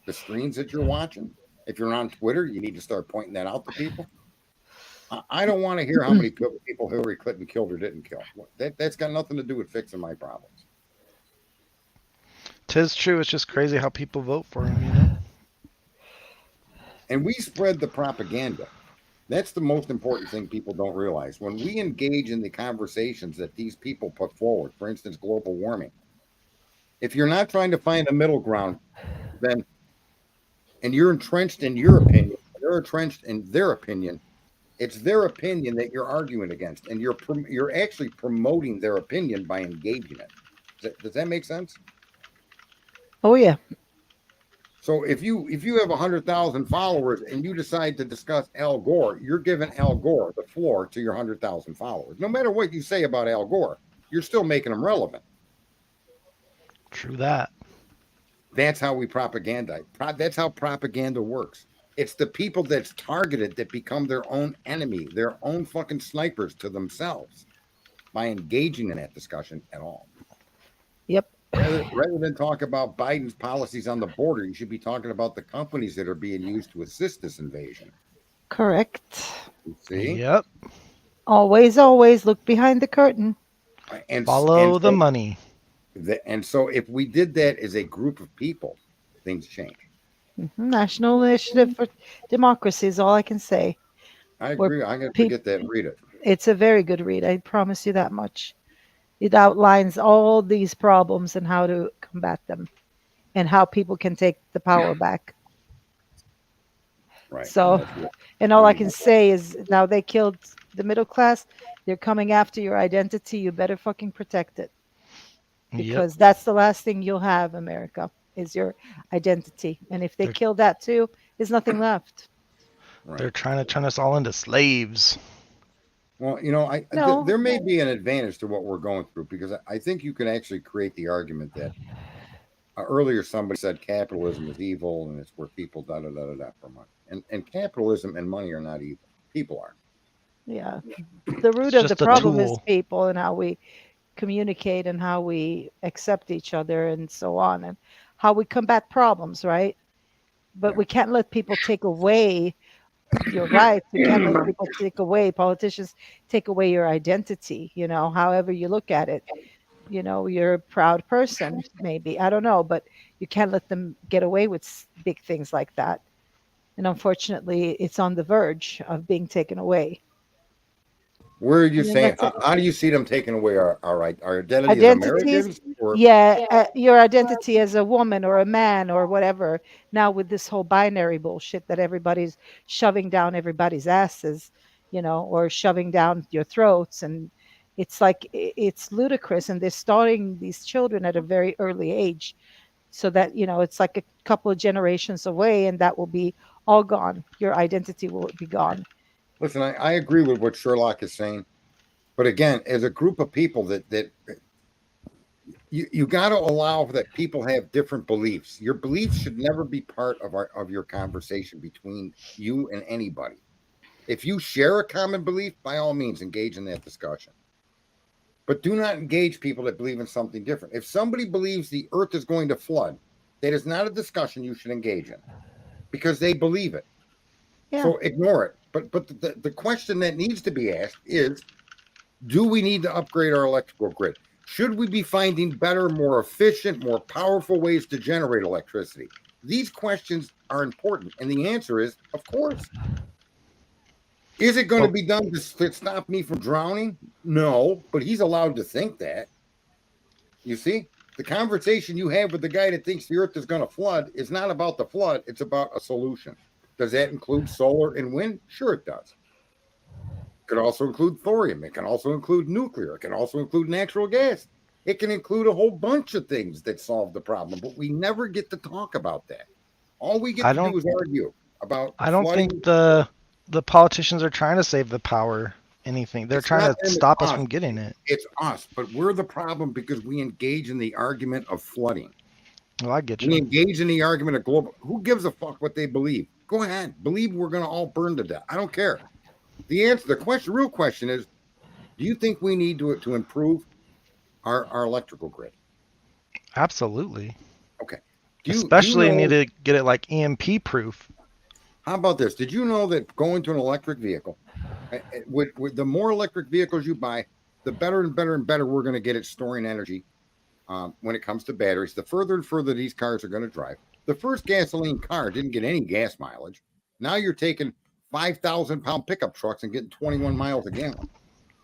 the screens that you're watching. If you're on Twitter, you need to start pointing that out to people. I don't want to hear how many people Hillary Clinton killed or didn't kill. That's got nothing to do with fixing my problems. 'Tis true. It's just crazy how people vote for him, And we spread the propaganda. That's the most important thing people don't realize. When we engage in the conversations that these people put forward, for instance, global warming, if you're not trying to find a middle ground, then, and you're entrenched in your opinion, they're entrenched in their opinion, it's their opinion that you're arguing against, and you're actually promoting their opinion by engaging it. Does that make sense? Oh yeah. So if you have 100,000 followers and you decide to discuss Al Gore, you're giving Al Gore the floor to your 100,000 followers. No matter what you say about Al Gore, you're still making him relevant. True that. That's how we propagandize. That's how propaganda works. It's the people that's targeted that become their own enemy, their own fucking snipers to themselves by engaging in that discussion at all. Yep. Rather than talk about Biden's policies on the border, you should be talking about the companies that are being used to assist this invasion. Correct. You see? Yep. Always look behind the curtain. And follow the money. And so if we did that as a group of people, things change. Mm-hmm. National Initiative for Democracy is all I can say. I agree. I'm going to get that and read it. It's a very good read. I promise you that much. It outlines all these problems and how to combat them and how people can take the power back. Right. So, and all I can say is now they killed the middle class. They're coming after your identity. You better fucking protect it. Because that's the last thing you'll have, America, is your identity. And if they kill that too, there's nothing left. Right. They're trying to turn us all into slaves. Well, there may be an advantage to what we're going through, because I think you can actually create the argument that earlier somebody said capitalism is evil and it's where people da da da da da for money. And capitalism and money are not evil. People are. Yeah. The root of the problem is people and how we communicate and how we accept each other and so on, and how we combat problems, right? But we can't let people take away your rights. We can't let people take away, politicians take away your identity, however you look at it. You're a proud person, maybe, I don't know, but you can't let them get away with big things like that. And unfortunately, it's on the verge of being taken away. Where are you saying? How do you see them taking away our identity as Americans? Your identity as a woman or a man or whatever. Now with this whole binary bullshit that everybody's shoving down everybody's asses, or shoving down your throats, and it's like it's ludicrous. And they're starting these children at a very early age, so that it's like a couple of generations away, and that will be all gone. Your identity will be gone. Listen, I agree with what Sherlock is saying, but again, as a group of people that you got to allow that people have different beliefs. Your beliefs should never be part of your conversation between you and anybody. If you share a common belief, by all means, engage in that discussion. But do not engage people that believe in something different. If somebody believes the earth is going to flood, that is not a discussion you should engage in, because they believe it. Yeah. So ignore it. But the question that needs to be asked is, do we need to upgrade our electrical grid? Should we be finding better, more efficient, more powerful ways to generate electricity? These questions are important. And the answer is, of course. Is it going to be done to stop me from drowning? No, but he's allowed to think that. You see, the conversation you have with the guy that thinks the earth is going to flood is not about the flood. It's about a solution. Does that include solar and wind? Sure, it does. It could also include thorium. It can also include nuclear. It can also include natural gas. It can include a whole bunch of things that solve the problem, but we never get to talk about that. All we get to do is argue about I don't think the politicians are trying to save the power, anything. They're trying to stop us from getting it. It's us, but we're the problem because we engage in the argument of flooding. Well, I get you. We engage in the argument of global. Who gives a fuck what they believe? Go ahead. Believe we're going to all burn to death. I don't care. The real question is, do you think we need to improve our electrical grid? Absolutely. Okay. Especially need to get it like EMP proof. How about this? Did you know that going to an electric vehicle, with the more electric vehicles you buy, the better and better and better we're going to get at storing energy when it comes to batteries. The further and further these cars are going to drive. The first gasoline car didn't get any gas mileage. Now you're taking 5,000-pound pickup trucks and getting 21 miles a gallon,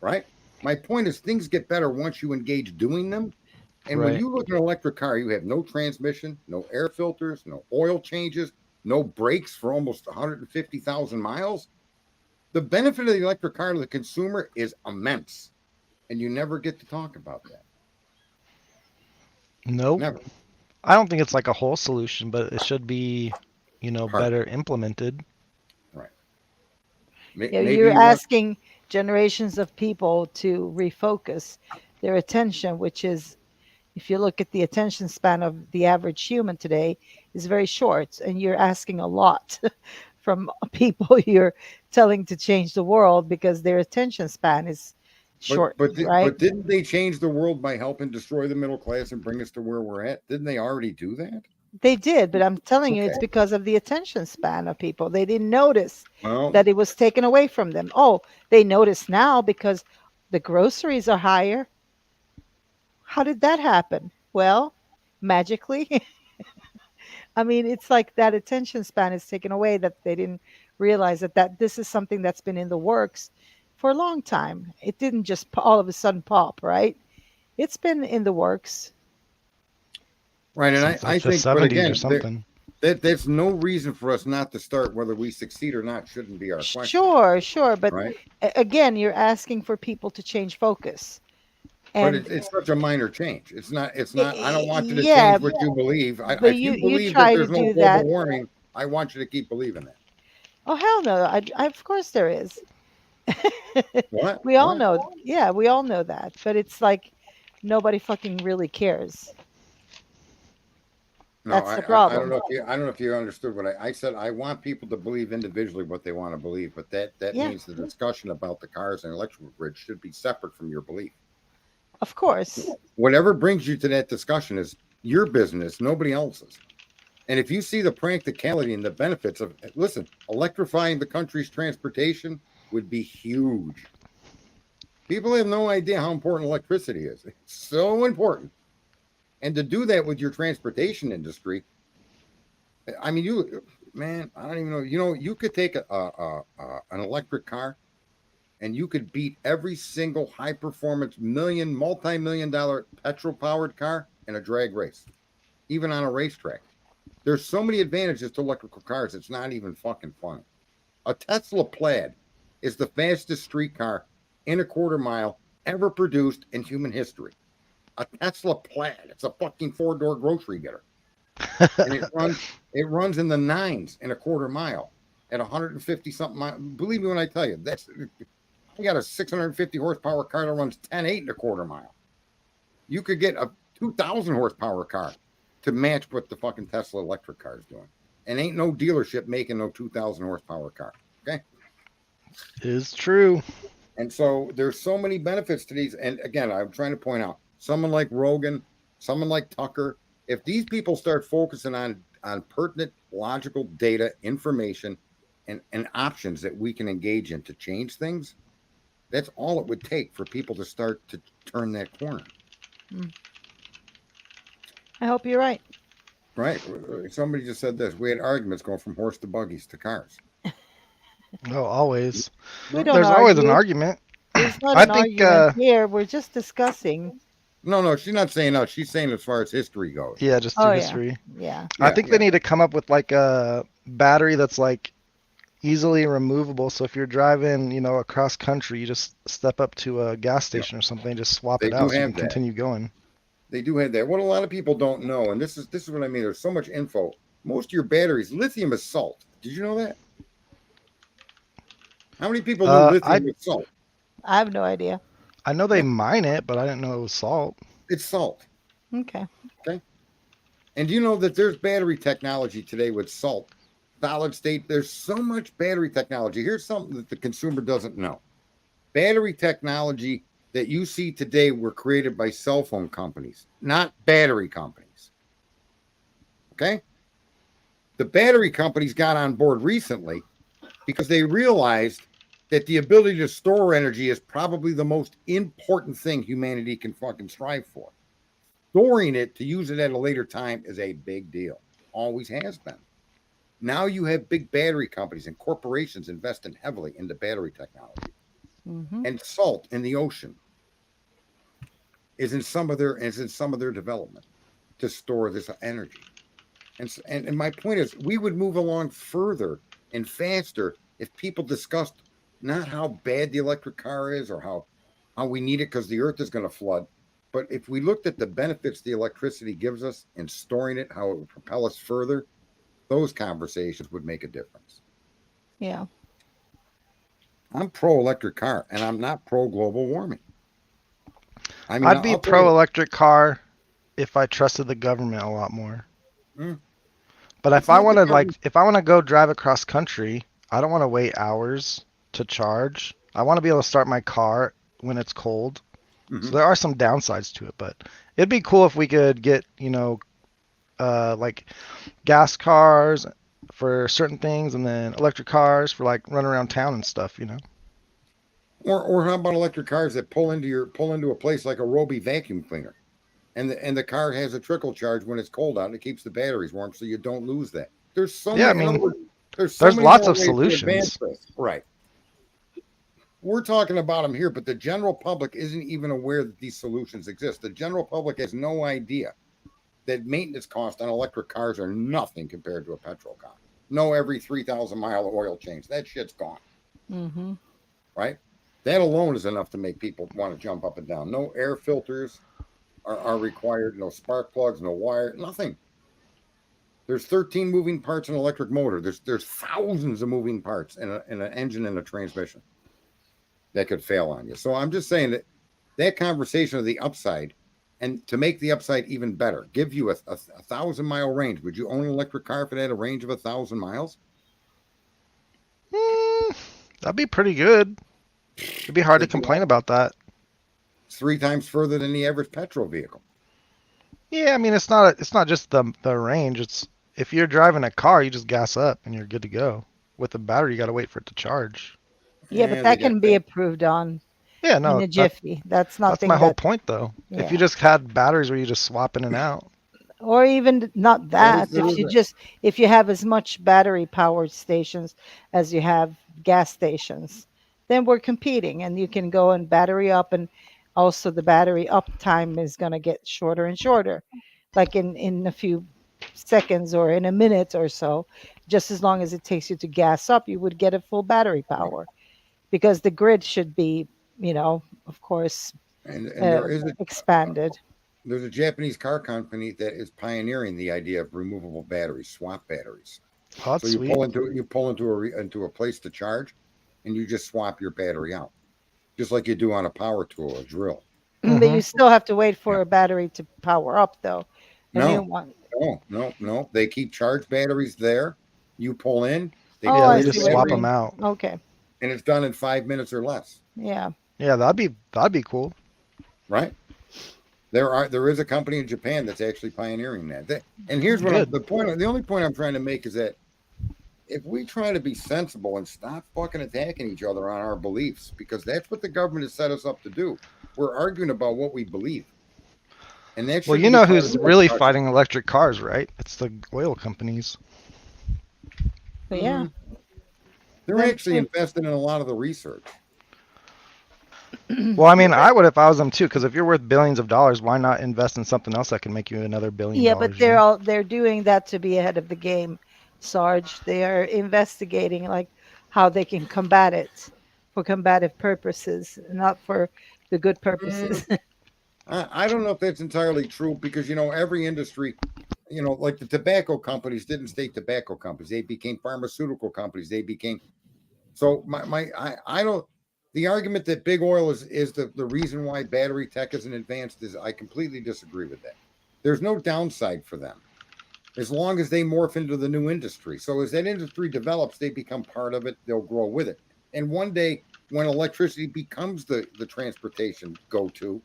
right? My point is things get better once you engage doing them. And when you look at an electric car, you have no transmission, no air filters, no oil changes, no brakes for almost 150,000 miles. The benefit of the electric car to the consumer is immense. And you never get to talk about that. Nope. Never. I don't think it's like a whole solution, but it should be, better implemented. Right. You're asking generations of people to refocus their attention, which is, if you look at the attention span of the average human today, is very short. And you're asking a lot from people you're telling to change the world because their attention span is short. But didn't they change the world by helping destroy the middle class and bring us to where we're at? Didn't they already do that? They did, but I'm telling you, it's because of the attention span of people. They didn't notice that it was taken away from them. Oh, they notice now because the groceries are higher. How did that happen? Well, magically. I mean, it's like that attention span is taken away, that they didn't realize that this is something that's been in the works for a long time. It didn't just all of a sudden pop, right? It's been in the works. Right, and I think, but again, That's no reason for us not to start. Whether we succeed or not shouldn't be our question. Sure, but right? Again, you're asking for people to change focus, But and it's such a minor change. It's not. I don't want you to yeah, change what you believe. but If you you believe that try to there's no do global that. warming, I want you to keep believing that. Oh hell no! Of course there is. What? We all What? know. Yeah, we all know that. But it's like nobody fucking really cares. No, That's the I don't problem. know if you I don't know if you understood what I said. I want people to believe individually what they want to believe, but that Yeah, means the discussion about the cars and electrical grid should be separate from your belief. of course. Whatever brings you to that discussion is your business, nobody else's. And if you see the practicality and the benefits of, listen, electrifying the country's transportation would be huge. People have no idea how important electricity is. It's so important. And to do that with your transportation industry, I mean, man, I don't even know. You could take an electric car and you could beat every single high performance multi-million dollar petrol powered car in a drag race, even on a racetrack. There's so many advantages to electrical cars. It's not even fucking funny. A Tesla Plaid is the fastest street car in a quarter mile ever produced in human history. A Tesla Plaid. It's a fucking 4-door grocery getter. And it runs in the 9s in a quarter mile at 150 something miles. Believe me when I tell you, I got a 650 horsepower car that runs 10.8 in a quarter mile. You could get a 2,000 horsepower car to match what the fucking Tesla electric car is doing. And ain't no dealership making no 2,000 horsepower car. Okay. Is true. And so there's so many benefits to these. And again, I'm trying to point out someone like Rogan, someone like Tucker, if these people start focusing on pertinent, logical data, information, and options that we can engage in to change things, that's all it would take for people to start to turn that corner. I hope you're right. Right. Somebody just said this. We had arguments going from horse to buggies to cars. Oh, always. There's always an argument. There's not I an think argument here. We're just discussing. No, she's not saying no. She's saying as far as history goes. Yeah, just through history. Yeah. I think they need to come up with like a battery that's like easily removable. So if you're driving, across country, you just step up to a gas station or something, just swap it out so you can continue going. They do have that. What a lot of people don't know, and this is what I mean. There's so much info. Most of your batteries, lithium is salt. Did you know that? How many people knew lithium was salt? I have no idea. I know they mine it, but I didn't know it was salt. It's salt. Okay. And do you know that there's battery technology today with salt, solid state? There's so much battery technology. Here's something that the consumer doesn't know. Battery technology that you see today were created by cell phone companies, not battery companies. Okay? The battery companies got on board recently because they realized that the ability to store energy is probably the most important thing humanity can fucking strive for. Storing it to use it at a later time is a big deal. Always has been. Now you have big battery companies and corporations investing heavily into battery technology. And salt in the ocean is in some of their development to store this energy. And my point is, we would move along further and faster if people discussed not how bad the electric car is or how we need it because the earth is going to flood, but if we looked at the benefits the electricity gives us and storing it, how it would propel us further, those conversations would make a difference. Yeah. I'm pro-electric car, and I'm not pro-global warming. I mean, I'd be pro-electric car if I trusted the government a lot more. But if I want to go drive across country, I don't want to wait hours to charge. I want to be able to start my car when it's cold. So there are some downsides to it, but it'd be cool if we could get, like gas cars for certain things and then electric cars for like running around town and stuff, Or how about electric cars that pull into a place like a Roby vacuum cleaner, and the car has a trickle charge when it's cold out and it keeps the batteries warm so you don't lose that. There's so many. There's lots of solutions. Right. We're talking about them here, but the general public isn't even aware that these solutions exist. The general public has no idea that maintenance costs on electric cars are nothing compared to a petrol car. No, every 3,000 mile oil change. That shit's gone. Mm-hmm. Right? That alone is enough to make people want to jump up and down. No air filters are required. No spark plugs. No wire. Nothing. There's 13 moving parts in an electric motor. There's thousands of moving parts in an engine and a transmission that could fail on you. So I'm just saying that conversation of the upside, and to make the upside even better, give you a 1,000-mile range. Would you own an electric car if it had a range of 1,000 miles? That'd be pretty good. It'd be hard to complain about that. It's 3 times further than the average petrol vehicle. Yeah, I mean it's not just the range. It's if you're driving a car, you just gas up and you're good to go. With a battery, you got to wait for it to charge. Yeah, but that can be approved on in a jiffy. That's nothing. That's my whole point, though. Yeah. If you just had batteries where you just swap in and out, or even not that, if you have as much battery powered stations as you have gas stations, then we're competing, and you can go and battery up, and also the battery up time is going to get shorter and shorter, like in a few seconds or in a minute or so. Just as long as it takes you to gas up, you would get a full battery power, because the grid should be, of course, and there is expanded. There's a Japanese car company that is pioneering the idea of removable batteries, swap batteries. Oh, so you pull into a place to charge, and you just swap your battery out, just like you do on a power tool, a drill. But you still have to wait for a battery to power up, though. No. They keep charged batteries there. You pull in. They just swap them out. Okay. And it's done in 5 minutes or less. Yeah. Yeah, that'd be cool. Right. There is a company in Japan that's actually pioneering that. And here's what the only point I'm trying to make is that if we try to be sensible and stop fucking attacking each other on our beliefs, because that's what the government has set us up to do. We're arguing about what we believe. And that's well, you know who's really fighting electric cars, right? It's the oil companies. But yeah. They're actually invested in a lot of the research. Well, I mean, I would if I was them too, because if you're worth billions of dollars, why not invest in something else that can make you another $1 billion? Yeah, but they're doing that to be ahead of the game, Sarge. They are investigating like how they can combat it for combative purposes, not for the good purposes. I don't know if that's entirely true, because every industry, like the tobacco companies didn't stay tobacco companies; they became pharmaceutical companies. They became so. I don't. The argument that big oil is the reason why battery tech isn't advanced is I completely disagree with that. There's no downside for them as long as they morph into the new industry. So as that industry develops, they become part of it. They'll grow with it. And one day when electricity becomes the transportation go-to,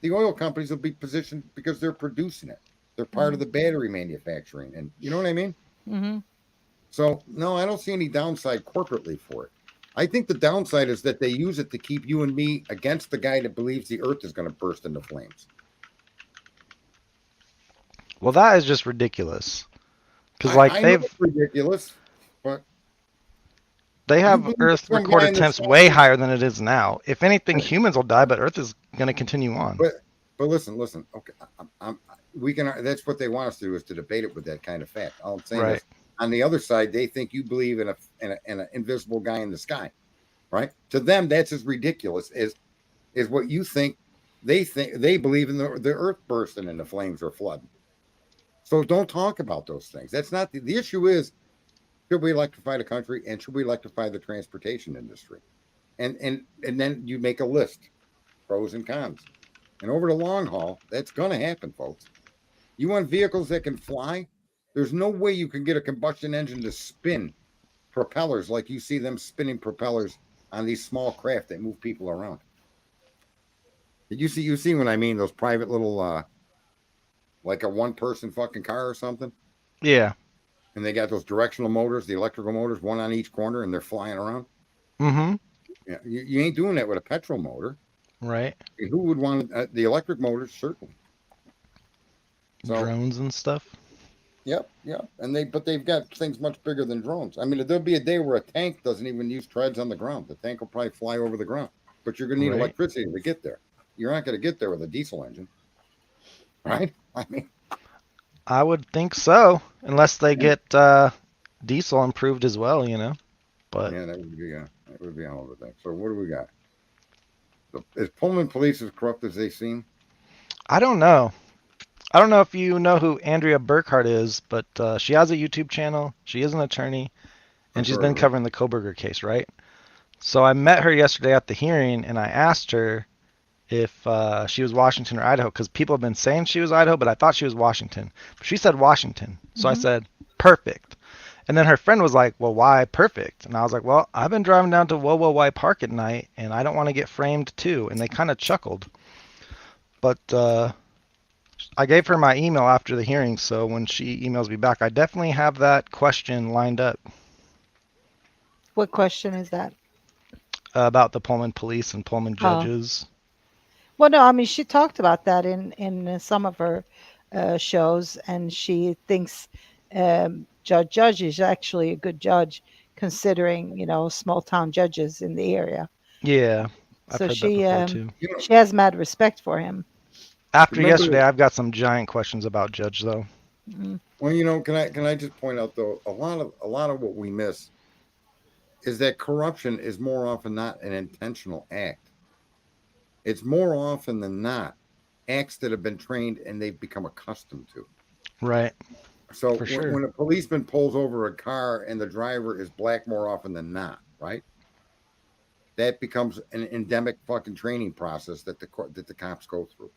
the oil companies will be positioned because they're producing it. They're part of the battery manufacturing. And you know what I mean? Mm-hmm. So, no, I don't see any downside corporately for it. I think the downside is that they use it to keep you and me against the guy that believes the earth is going to burst into flames. Well, that is just ridiculous. Because I know it's ridiculous, but they have Earth recorded temps way higher than it is now. If anything, humans will die, but Earth is going to continue on. But listen. Okay, we can. That's what they want us to do, is to debate it with that kind of fact. All I'm saying is, on the other side, they think you believe in an invisible guy in the sky, right? To them, that's as ridiculous as what you think. They believe in the earth bursting into flames or flooding. So don't talk about those things. That's not the issue. Is should we electrify the country, and should we electrify the transportation industry? And then you make a list, pros and cons. And over the long haul, that's going to happen, folks. You want vehicles that can fly? There's no way you can get a combustion engine to spin propellers like you see them spinning propellers on these small craft that move people around. Did you see what I mean? Those private little, like a one-person fucking car or something? Yeah. And they got those directional motors, the electrical motors, one on each corner, and they're flying around. Mm-hmm. Yeah, you ain't doing that with a petrol motor. Right. Who would want the electric motors? Certainly. So, drones and stuff. Yep. But they've got things much bigger than drones. I mean, there'll be a day where a tank doesn't even use treads on the ground. The tank will probably fly over the ground, but you're going to need electricity to get there. You're not going to get there with a diesel engine, right? I mean, I would think so, unless they get diesel improved as well, you know. But Yeah, that would be a hell of a thing. So what do we got? Is Pullman police as corrupt as they seem? I don't know. I don't know if you know who Andrea Burkhart is, but she has a YouTube channel. She is an attorney, and I've she's heard been of her. covering the Koberger case, right? So I met her yesterday at the hearing, and I asked her if she was Washington or Idaho, because people have been saying she was Idaho, but I thought she was Washington. But she said Washington. So I said, perfect. And then her friend was like, well, why perfect? And I was like, well, I've been driving down to Whoa Park at night, and I don't want to get framed too. And they kind of chuckled. But I gave her my email after the hearing, so when she emails me back, I definitely have that question lined up What question is that? about the Pullman police and Pullman judges. Well, no, I mean she talked about that in some of her shows, and she thinks Judge is actually a good judge, considering small town judges in the area. Yeah, I've So heard that before too. she has mad respect for him. After Remember, yesterday, I've got some giant questions about Judge, though. well, can I just point out though, a lot of what we miss is that corruption is more often not an intentional act. It's more often than not acts that have been trained and they've become accustomed to. Right. So For sure. when a policeman pulls over a car and the driver is black more often than not, right? That becomes an endemic fucking training process that the cops go through.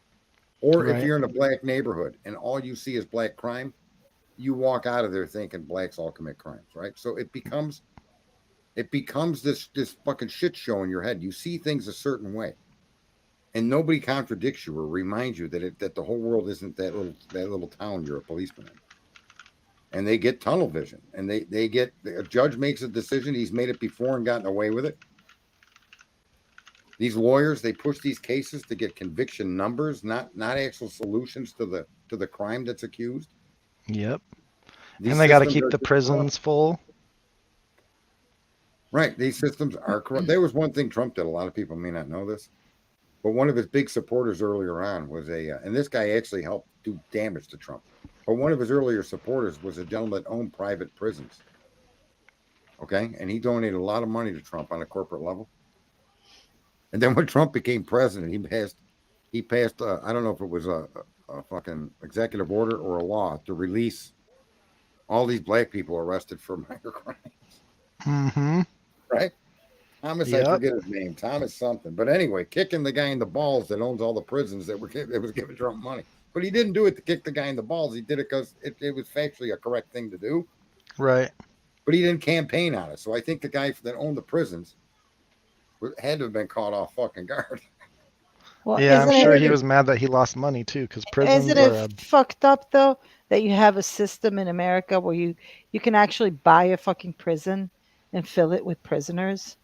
Or if Right. you're in a black neighborhood and all you see is black crime, you walk out of there thinking blacks all commit crimes, right? So it becomes this fucking shit show in your head. You see things a certain way, and nobody contradicts you or reminds you that the whole world isn't that little town you're a policeman in. And they get tunnel vision, and they get a judge makes a decision. He's made it before and gotten away with it. These lawyers, they push these cases to get conviction numbers, not actual solutions to the crime that's accused. Yep. These And they got to systems keep are the just prisons full. right. These systems are corrupt. There was one thing Trump did. A lot of people may not know this, but one of his big supporters earlier on was and this guy actually helped do damage to Trump. But one of his earlier supporters was a gentleman that owned private prisons. Okay, and he donated a lot of money to Trump on a corporate level. And then when Trump became president, he passed. I don't know if it was a fucking executive order or a law to release all these black people arrested for minor crimes. Mm-hmm. Right? Thomas, I Yep. forget his name. Thomas something. But anyway, kicking the guy in the balls that owns all the prisons that was giving Trump money. But he didn't do it to kick the guy in the balls. He did it because it was factually a correct thing to do. Right. But he didn't campaign on it. So I think the guy that owned the prisons had to have been caught off fucking guard. Well, Yeah, I'm isn't sure it he was mad that he lost money too, because prisons isn't are it fucked up though that you have a system in America where you can actually buy a fucking prison and fill it with prisoners?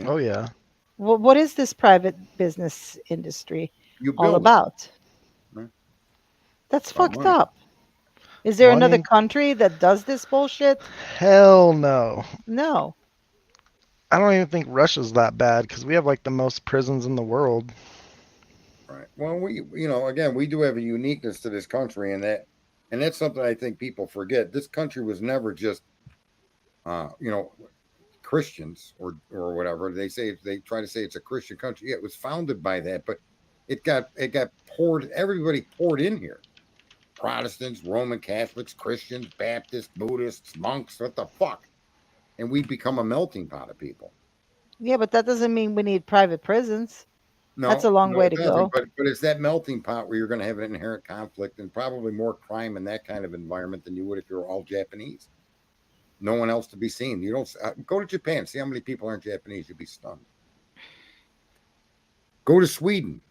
Oh yeah. Well, what is this private business industry You all build about? Right. That's About fucked money. up. Is there another Money? country that does this bullshit? Hell no. No. I don't even think Russia's that bad because we have like the most prisons in the world. Right. Well, again, we do have a uniqueness to this country, and that's something I think people forget. This country was never just, Christians or whatever they try to say it's a Christian country. Yeah, it was founded by that, but it got poured. Everybody poured in here. Protestants, Roman Catholics, Christians, Baptists, Buddhists, monks. What the fuck? And we become a melting pot of people. Yeah, but that doesn't mean we need private prisons. That's a No, long way it to doesn't. go. But it's that melting pot where you're going to have an inherent conflict and probably more crime in that kind of environment than you would if you're all Japanese. No one else to be seen. You don't go to Japan. See how many people aren't Japanese. You'd be stunned. Go to Sweden.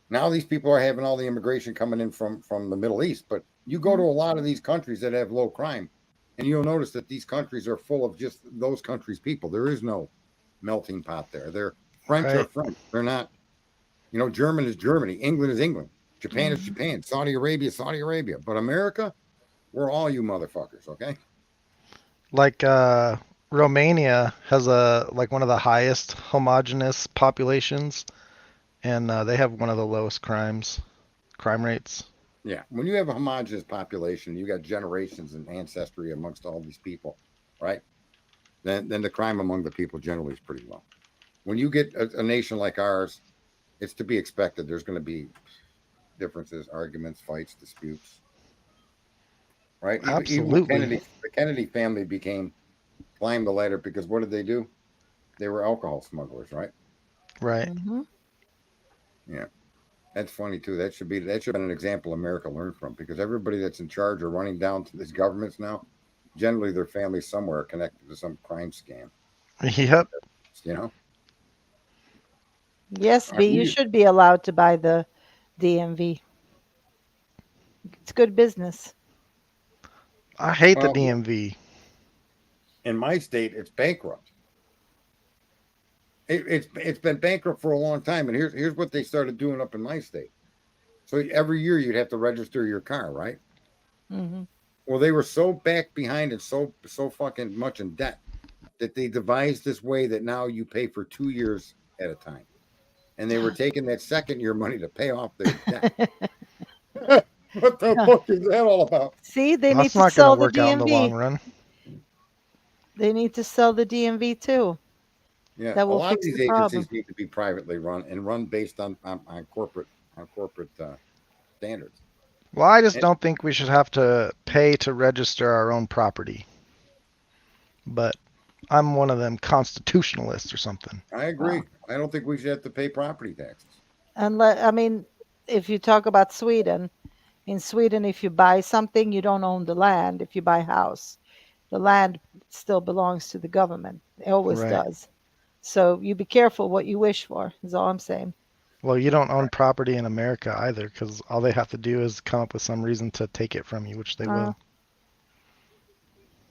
Now these people are having all the immigration coming in from the Middle East. But you go to a lot of these countries that have low crime, and you'll notice that these countries are full of just those countries' people. There is no melting pot there. They're French are Right. French. They're not. German is Germany. England is England. Japan is Japan. Saudi Arabia is Saudi Arabia. But America, we're all you motherfuckers, okay? Like Romania has one of the highest homogenous populations, and they have one of the lowest crime rates. Yeah, when you have a homogenous population, you got generations and ancestry amongst all these people, right? Then the crime among the people generally is pretty low. When you get a nation like ours, it's to be expected. There's going to be differences, arguments, fights, disputes, right? Even with Absolutely. The Kennedy family climbed the ladder because what did they do? They were alcohol smugglers, right? Right. Mm-hmm. Yeah. That's funny too. That should have been an example America learned from because everybody that's in charge or running down to these governments now, generally their families somewhere are connected to some crime scam. Yep. You know. Yes, B, you should be allowed to buy the DMV. It's good business. I hate the Well, DMV. in my state, it's bankrupt. It's been bankrupt for a long time, and here's what they started doing up in my state. So every year you'd have to register your car, right? Mm-hmm. Well, they were so back behind and so fucking much in debt that they devised this way that now you pay for 2 years at a time, and they were taking that second year money to pay off their debt. What the fuck is that all about? See, they need That's to not going to sell the work out in the long DMV. run. They need to sell the DMV too. Yeah, That a will lot of fix these the problem. agencies need to be privately run and run based on corporate standards. Well, I just And don't think we should have to pay to register our own property. But I'm one of them constitutionalists or something. I agree. I don't think we should have to pay property taxes. I mean, if you talk about Sweden, in Sweden, if you buy something, you don't own the land. If you buy a house, the land still belongs to the government. It always Right. does. So you be careful what you wish for, is all I'm saying. Well, you don't own property in America either because all they have to do is come up with some reason to take it from you, which they will.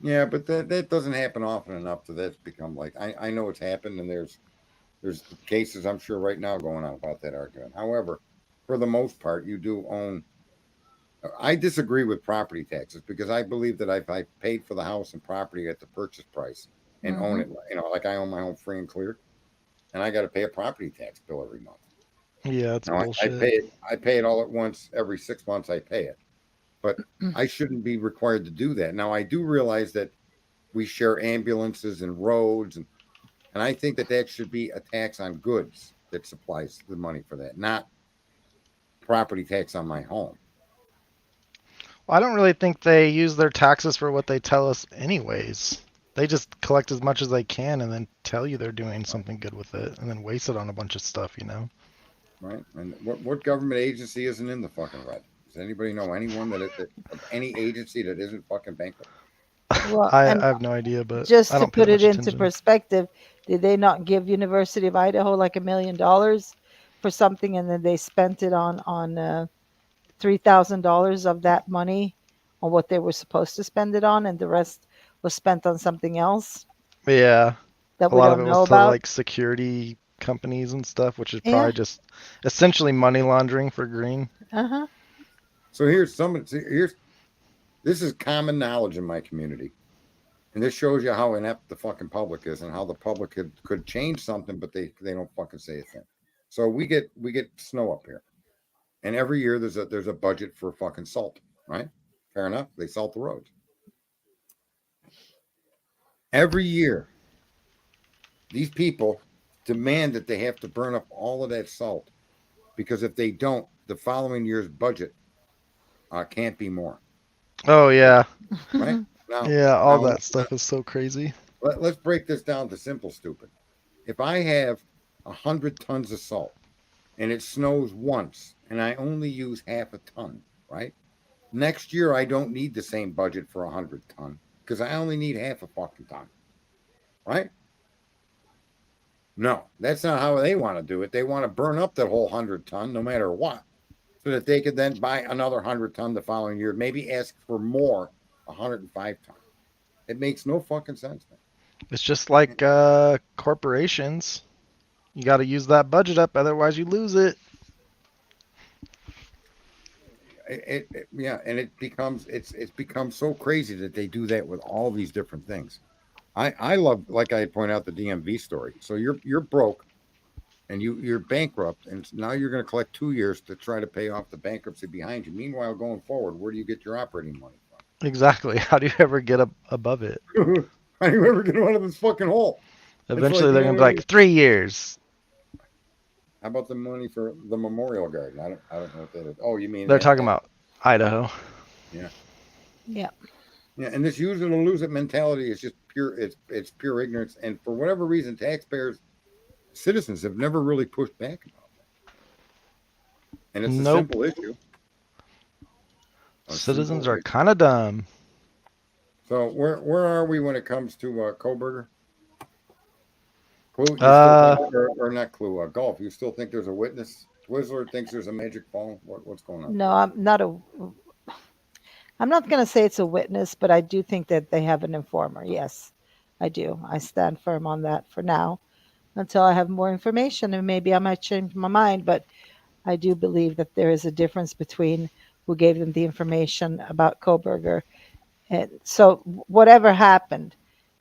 Yeah, but that doesn't happen often enough to that's become like I know it's happened and there's cases I'm sure right now going on about that argument. However, for the most part, you do own. I disagree with property taxes because I believe that if I paid for the house and property at the purchase price and own it, like I own my home free and clear, and I got to pay a property tax bill every month. Yeah, it's Now, bullshit. I pay it all at once. Every 6 months, I pay it, but I shouldn't be required to do that. Now, I do realize that we share ambulances and roads, and I think that should be a tax on goods that supplies the money for that, not property tax on my home. Well, I don't really think they use their taxes for what they tell us anyways. They just collect as much as they can and then tell you they're doing something good with it and then waste it on a bunch of stuff, you know? Right. And what government agency isn't in the fucking red? Does anybody know anyone that of any agency that isn't fucking bankrupt? Well, I and have no idea, but just I to don't pay put that it much into attention. perspective, did they not give University of Idaho like $1 million for something, and then they spent it on $3,000 of that money on what they were supposed to spend it on, and the rest was spent on something else Yeah. that A we lot of don't it know was to about? like security companies and stuff, which is Yeah. probably just essentially money laundering for green. Uh-huh. So this is common knowledge in my community. And this shows you how inept the fucking public is and how the public could change something, but they don't fucking say a thing. So we get snow up here. And every year there's a budget for fucking salt, right? Fair enough. They salt the roads. Every year, these people demand that they have to burn up all of that salt because if they don't, the following year's budget can't be more. Oh yeah. Right? Now, Yeah, all that stuff is so crazy. let's break this down to simple stupid. If I have 100 tons of salt and it snows once and I only use half a ton, right? Next year, I don't need the same budget for 100 ton because I only need half a fucking ton, right? No, that's not how they want to do it. They want to burn up that whole 100 ton no matter what so that they could then buy another 100 ton the following year, maybe ask for more, 105 ton. It makes no fucking sense, man. It's just like corporations. You got to use that budget up, otherwise you lose it. Yeah, and it's become so crazy that they do that with all these different things. I love, like I point out, the DMV story. So you're broke, and you're bankrupt, and now you're going to collect 2 years to try to pay off the bankruptcy behind you. Meanwhile, going forward, where do you get your operating money Exactly. How do you ever get above it? from? How do you ever get out of this fucking hole? It's Eventually, like, they're gonna be like 3 years. how about the money for the memorial garden? I don't know what that is. Oh, you mean They're that? talking about Idaho. Yeah. Yeah. Yeah, and this use it or lose it mentality is just pure. It's pure ignorance, and for whatever reason, taxpayers, citizens have never really pushed back about that. And it's a Nope. simple issue. Citizens are kind of dumb. So where are we when it comes to Koberger? Clue, you Uh, still think, or not Clue? Golf. You still think there's a witness? Twizzler thinks there's a magic phone. What's going on? No, I'm not going to say it's a witness, but I do think that they have an informer. Yes, I do. I stand firm on that for now until I have more information, and maybe I might change my mind. But I do believe that there is a difference between who gave them the information about Koberger. And so whatever happened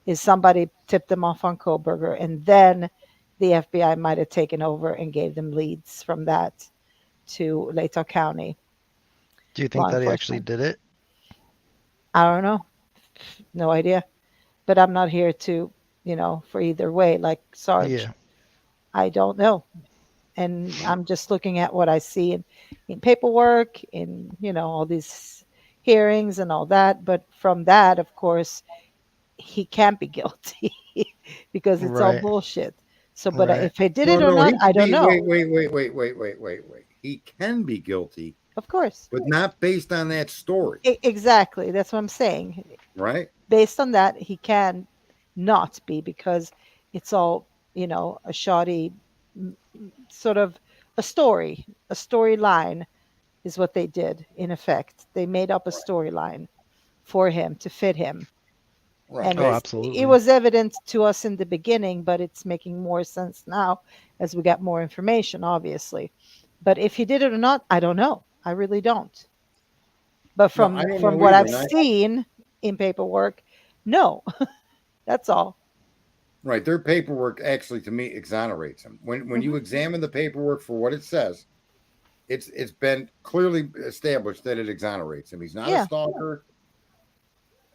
is somebody tipped them off on Koberger, and then the FBI might have taken over and gave them leads from that to Latah County do you law think that he actually enforcement. did it? I don't know. No idea. But I'm not here to, for either way, like Sarge. Yeah. I don't know. And I'm just looking at what I see in paperwork, in, all these hearings and all that. But from that, of course, he can't be guilty because it's all Right. bullshit. So, but Right. if he did No, it or no, not, he I can don't be. know. Wait. He can be guilty, Of course. but not based on that story, Exactly. That's what I'm saying. right? Based on that, he can not be because it's all, a shoddy sort of a storyline is what they did in effect. They made up a storyline for him to fit him. Right. And Oh, it absolutely. was evident to us in the beginning, but it's making more sense now as we got more information, obviously. But if he did it or not, I don't know. I really don't. But No, I from don't from know what either. I've And seen in paperwork, no. That's all. right, their paperwork actually, to me, exonerates him. When you Hmm. examine the paperwork for what it says, it's been clearly established that it exonerates him. He's not a Yeah. stalker.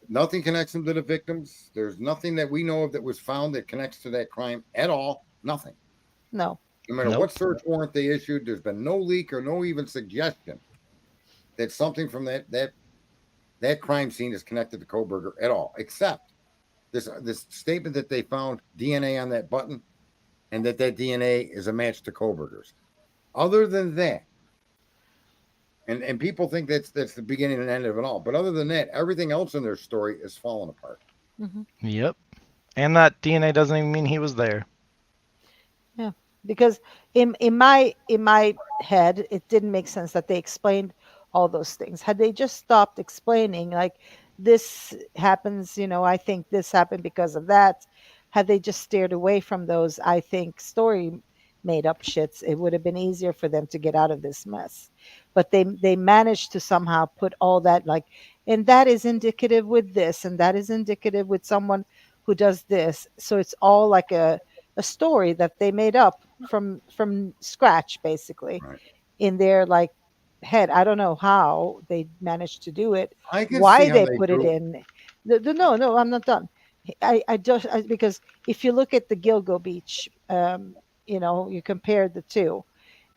Nothing connects him to the victims. There's nothing that we know of that was found that connects to that crime at all. Nothing. No. No matter Nope. what search warrant they issued, there's been no leak or no even suggestion that something from that crime scene is connected to Koberger at all, except this statement that they found DNA on that button and that DNA is a match to Koberger's. Other than that, and people think that's the beginning and end of it all. But other than that, everything else in their story is falling apart. Hmm. Yep. And that DNA doesn't even mean he was there. Yeah. Because in my head, it didn't make sense that they explained all those things. Had they just stopped explaining, like this happens, I think this happened because of that. Had they just steered away from those, I think, story made up shits, it would have been easier for them to get out of this mess. But they managed to somehow put all that, like, and that is indicative with this, and that is indicative with someone who does this. So it's all like a story that they made up from scratch, basically, Right. in their like head. I don't know how they managed to do it, I can see why how they they put it do it. in. No, I'm not done. I just because if you look at the Gilgo Beach, you compare the two,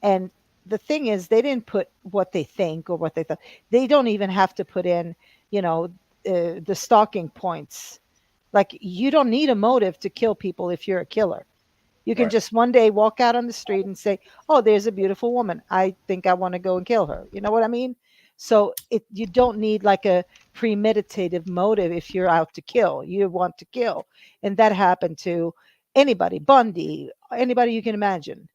and the thing is, they didn't put what they think or what they thought. They don't even have to put in, the stalking points. Like, you don't need a motive to kill people if you're a killer. You can Right. just one day walk out on the street and say, "Oh, there's a beautiful woman. I think I want to go and kill her." You know what I mean? So you don't need like a premeditative motive if you're out to kill. You want to kill, and that happened to anybody, Bundy, anybody you can imagine.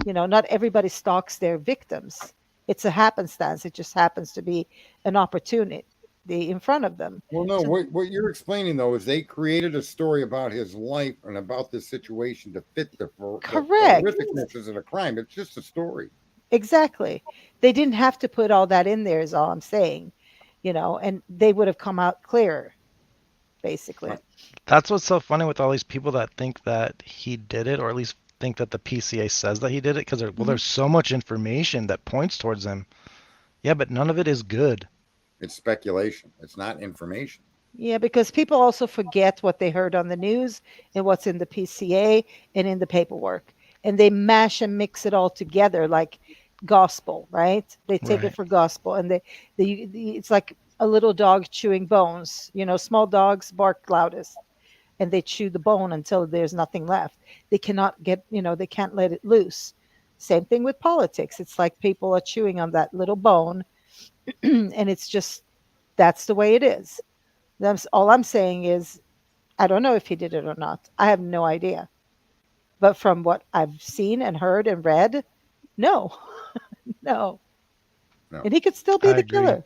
Not everybody stalks their victims. It's a happenstance. It just happens to be an opportunity in front of them. Well, no, So what you're explaining though is they created a story about his life and about this situation to fit the correct. horrificness of the crime. It's just a story. Exactly. They didn't have to put all that in there, is all I'm saying, and they would have come out clearer, basically. Right. That's what's so funny with all these people that think that he did it, or at least think that the PCA says that he did it because Mm-hmm. there's so much information that points towards him. Yeah, but none of it is good. It's speculation. It's not information. Yeah, because people also forget what they heard on the news and what's in the PCA and in the paperwork. And they mash and mix it all together like gospel, right? They take Right. it for gospel, and it's like a little dog chewing bones. Small dogs bark loudest, and they chew the bone until there's nothing left. They cannot they can't let it loose. Same thing with politics. It's like people are chewing on that little bone, and it's just that's the way it is. That's all I'm saying is I don't know if he did it or not. I have no idea. But from what I've seen and heard and read, no. No. No. And he could still be I the agree. killer.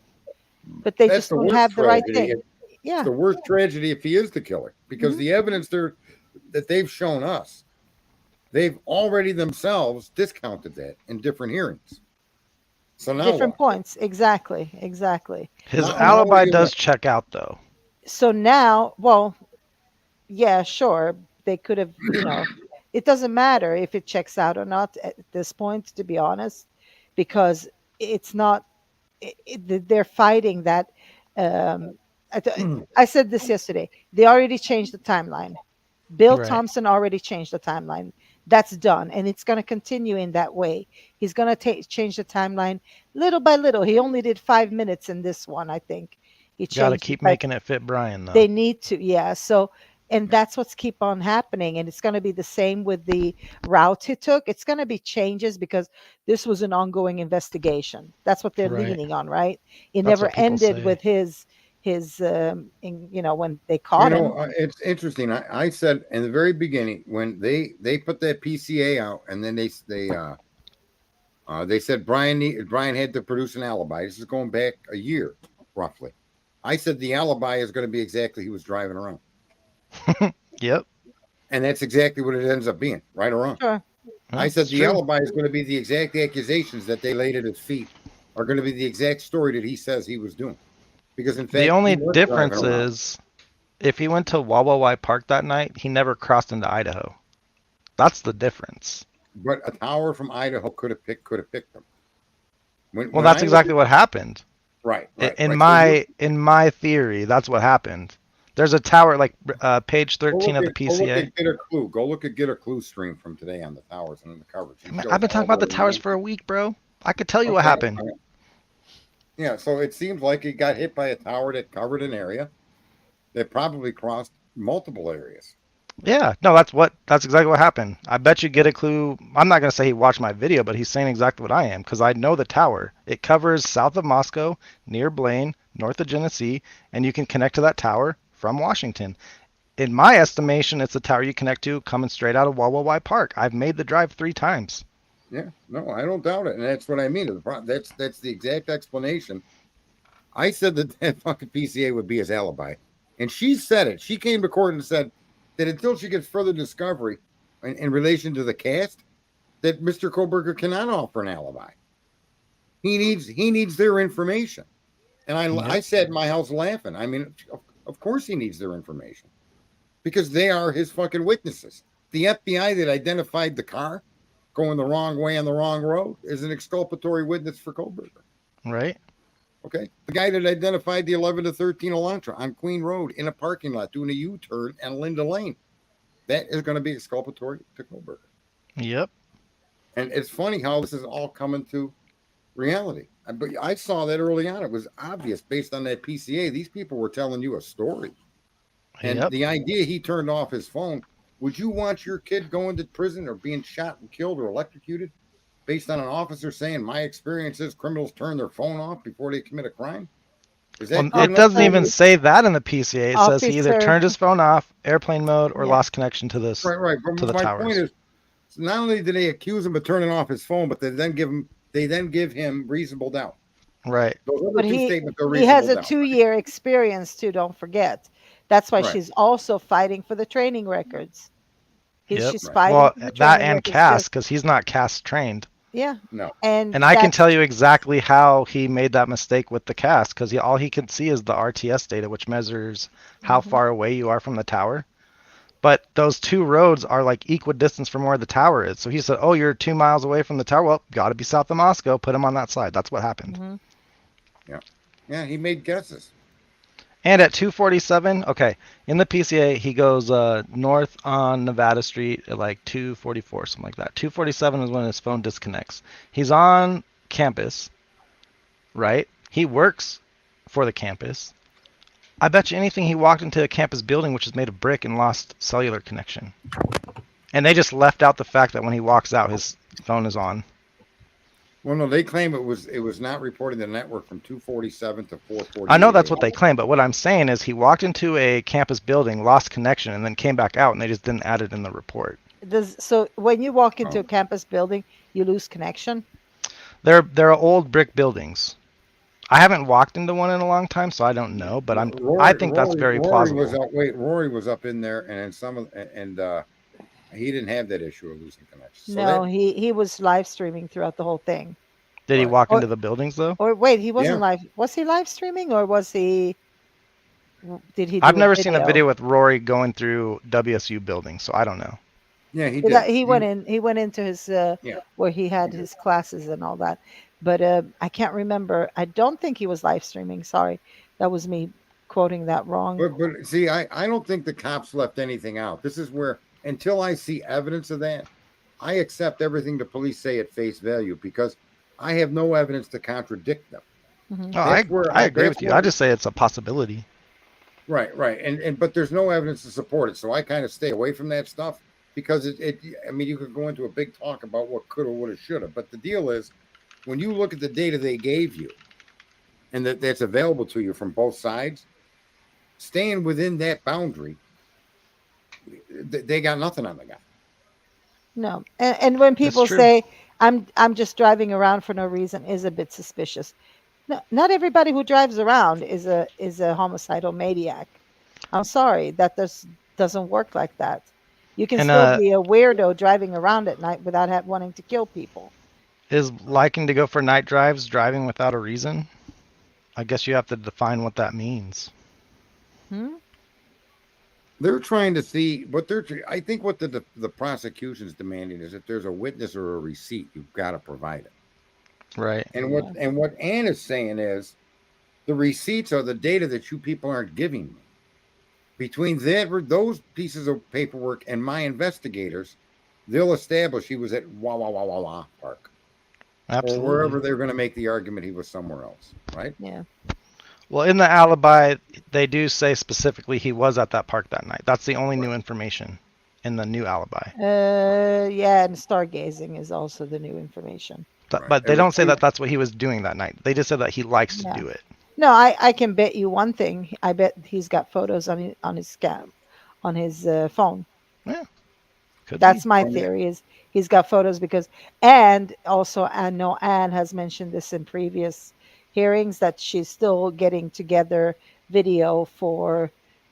But they That's just the don't worst have the right tragedy. thing. Yeah. It's the worst tragedy if he is the killer, because the evidence that they've shown us, they've already themselves discounted that in different hearings. So now Different what? points. Exactly. His Now alibi you does what? check out, though. So now, well, yeah, sure. They could have, it doesn't matter if it checks out or not at this point, to be honest, because it's not, they're fighting that. Um, I said this yesterday. They already changed the timeline. Bill Right. Thompson already changed the timeline. That's done, and it's going to continue in that way. He's going to change the timeline little by little. He only did 5 minutes in this one, I think. He Got to changed keep it by making it fit Brian, though. they need to, yeah. So, and that's what's keep on happening, and it's going to be the same with the route he took. It's going to be changes because this was an ongoing investigation. That's what they're Right. leaning on, right? It That's never what people ended say. with his when they caught him. It's interesting. I said in the very beginning when they put that PCA out, and then they said Brian had to produce an alibi. This is going back a year, roughly. I said the alibi is going to be exactly he was driving around. Yep. And that's exactly what it ends up being, right or wrong. Sure. I said That's the true. alibi is going to be the exact accusations that they laid at his feet are going to be the exact story that he says he was doing. Because in fact, The only he was difference driving around. is if he went to Wawa Park that night, he never crossed into Idaho. That's the difference. But a tower from Idaho could have picked them. Well, that's exactly what happened. Right. In right. my theory, that's what happened. There's a tower like page 13 of the PCA. Go look at Get a Clue stream from today on the towers and in the coverage. Man, I've been talking about the towers for a week, bro. I could tell you what happened. Yeah, so it seems like he got hit by a tower that covered an area that probably crossed multiple areas. Yeah, no, that's exactly what happened. I bet you Get a Clue. I'm not gonna say he watched my video, but he's saying exactly what I am because I know the tower. It covers south of Moscow, near Blaine, north of Genesee, and you can connect to that tower from Washington. In my estimation, it's the tower you connect to coming straight out of Wawa Park. I've made the drive 3 times. Yeah, no, I don't doubt it, and that's what I mean. That's the exact explanation. I said that fucking PCA would be his alibi, and she said it. She came to court and said that until she gets further discovery in relation to the cast, that Mr. Koberger cannot offer an alibi. He needs their information, and I sat in my house laughing. I mean, of course he needs their information because they are his fucking witnesses. The FBI that identified the car going the wrong way on the wrong road is an exculpatory witness for Koberger. Right. Okay. The guy that identified the 11 to 13 Elantra on Queen Road in a parking lot doing a U-turn and Linda Lane. That is going to be exculpatory to Koberger. Yep. And it's funny how this is all coming to reality. But I saw that early on. It was obvious based on that PCA. These people were telling you a story. And the idea he turned off his phone, would you want your kid going to prison or being shot and killed or electrocuted based on an officer saying, my experience is criminals turn their phone off before they commit a crime? It doesn't even say that in the PCA. It says he either turned his phone off, airplane mode, or lost connection to this. Right. But to the my towers. point is, not only did they accuse him of turning off his phone, but they then give him reasonable doubt. Right. But he has a 2-year experience too. Don't forget. That's why she's also fighting for the training records. She's fighting for the that and CAS because he's not CAS trained. Yeah. No. And I can tell you exactly how he made that mistake with the CAS because all he can see is the RTS data, which measures how far away you are from the tower. But those two roads are like equidistant from where the tower is. So he said, "Oh, you're 2 miles away from the tower. Well, got to be south of Moscow. Put him on that side." That's what happened. Mm-hmm. Yeah, he made guesses. And at 247, okay, in the PCA, he goes north on Nevada Street at like 244, something like that. 247 is when his phone disconnects. He's on campus, right? He works for the campus. I bet you anything he walked into a campus building which is made of brick and lost cellular connection. And they just left out the fact that when he walks out, his phone is on. Well, no, they claim it was not reporting the network from 247 to 448. I know that's what they claim, but what I'm saying is he walked into a campus building, lost connection, and then came back out, and they just didn't add it in the report. So when you walk into a campus building, you lose connection? They're old brick buildings. I haven't walked into one in a long time, so I don't know, but I think that's very plausible. Rory was up in there, and he didn't have that issue of losing connection. So no, he was live streaming throughout the whole thing. Did he walk into the buildings though? Or wait, he wasn't live. Was he live streaming, or was he? Did he? I've never seen a video with Rory going through WSU buildings, so I don't know. Yeah, he did. He went in. He went into his where he had his classes and all that. But I can't remember. I don't think he was live streaming. Sorry, that was me quoting that wrong. But see, I don't think the cops left anything out. This is where, until I see evidence of that, I accept everything the police say at face value because I have no evidence to contradict them. Mm-hmm. I agree with you. I just say it's a possibility. Right. And but there's no evidence to support it. So I kind of stay away from that stuff because I mean, you could go into a big talk about what could have, would have, should have. But the deal is, when you look at the data they gave you and that's available to you from both sides, staying within that boundary, they got nothing on the guy. No. And when people say, I'm just driving around for no reason, is a bit suspicious. No, not everybody who drives around is a homicidal maniac. I'm sorry, that doesn't work like that. You can still be a weirdo driving around at night without wanting to kill people. Is liking to go for night drives driving without a reason? I guess you have to define what that means. They're trying to see what I think what the prosecution's demanding is if there's a witness or a receipt, you've got to provide it. Right. And what Ann is saying is the receipts are the data that you people aren't giving me. Between those pieces of paperwork and my investigators, they'll establish he was at Wah Wah Wah Wah Wah Park. Absolutely. Or wherever they're going to make the argument he was somewhere else, right? Yeah. Well, in the alibi, they do say specifically he was at that park that night. That's the only new information in the new alibi. Yeah, and stargazing is also the new information. But they don't say that that's what he was doing that night. They just said that he likes to do it. No, I can bet you one thing. I bet he's got photos on his phone. Yeah. That's my theory, is he's got photos and also I know Anne has mentioned this in previous hearings that she's still getting together video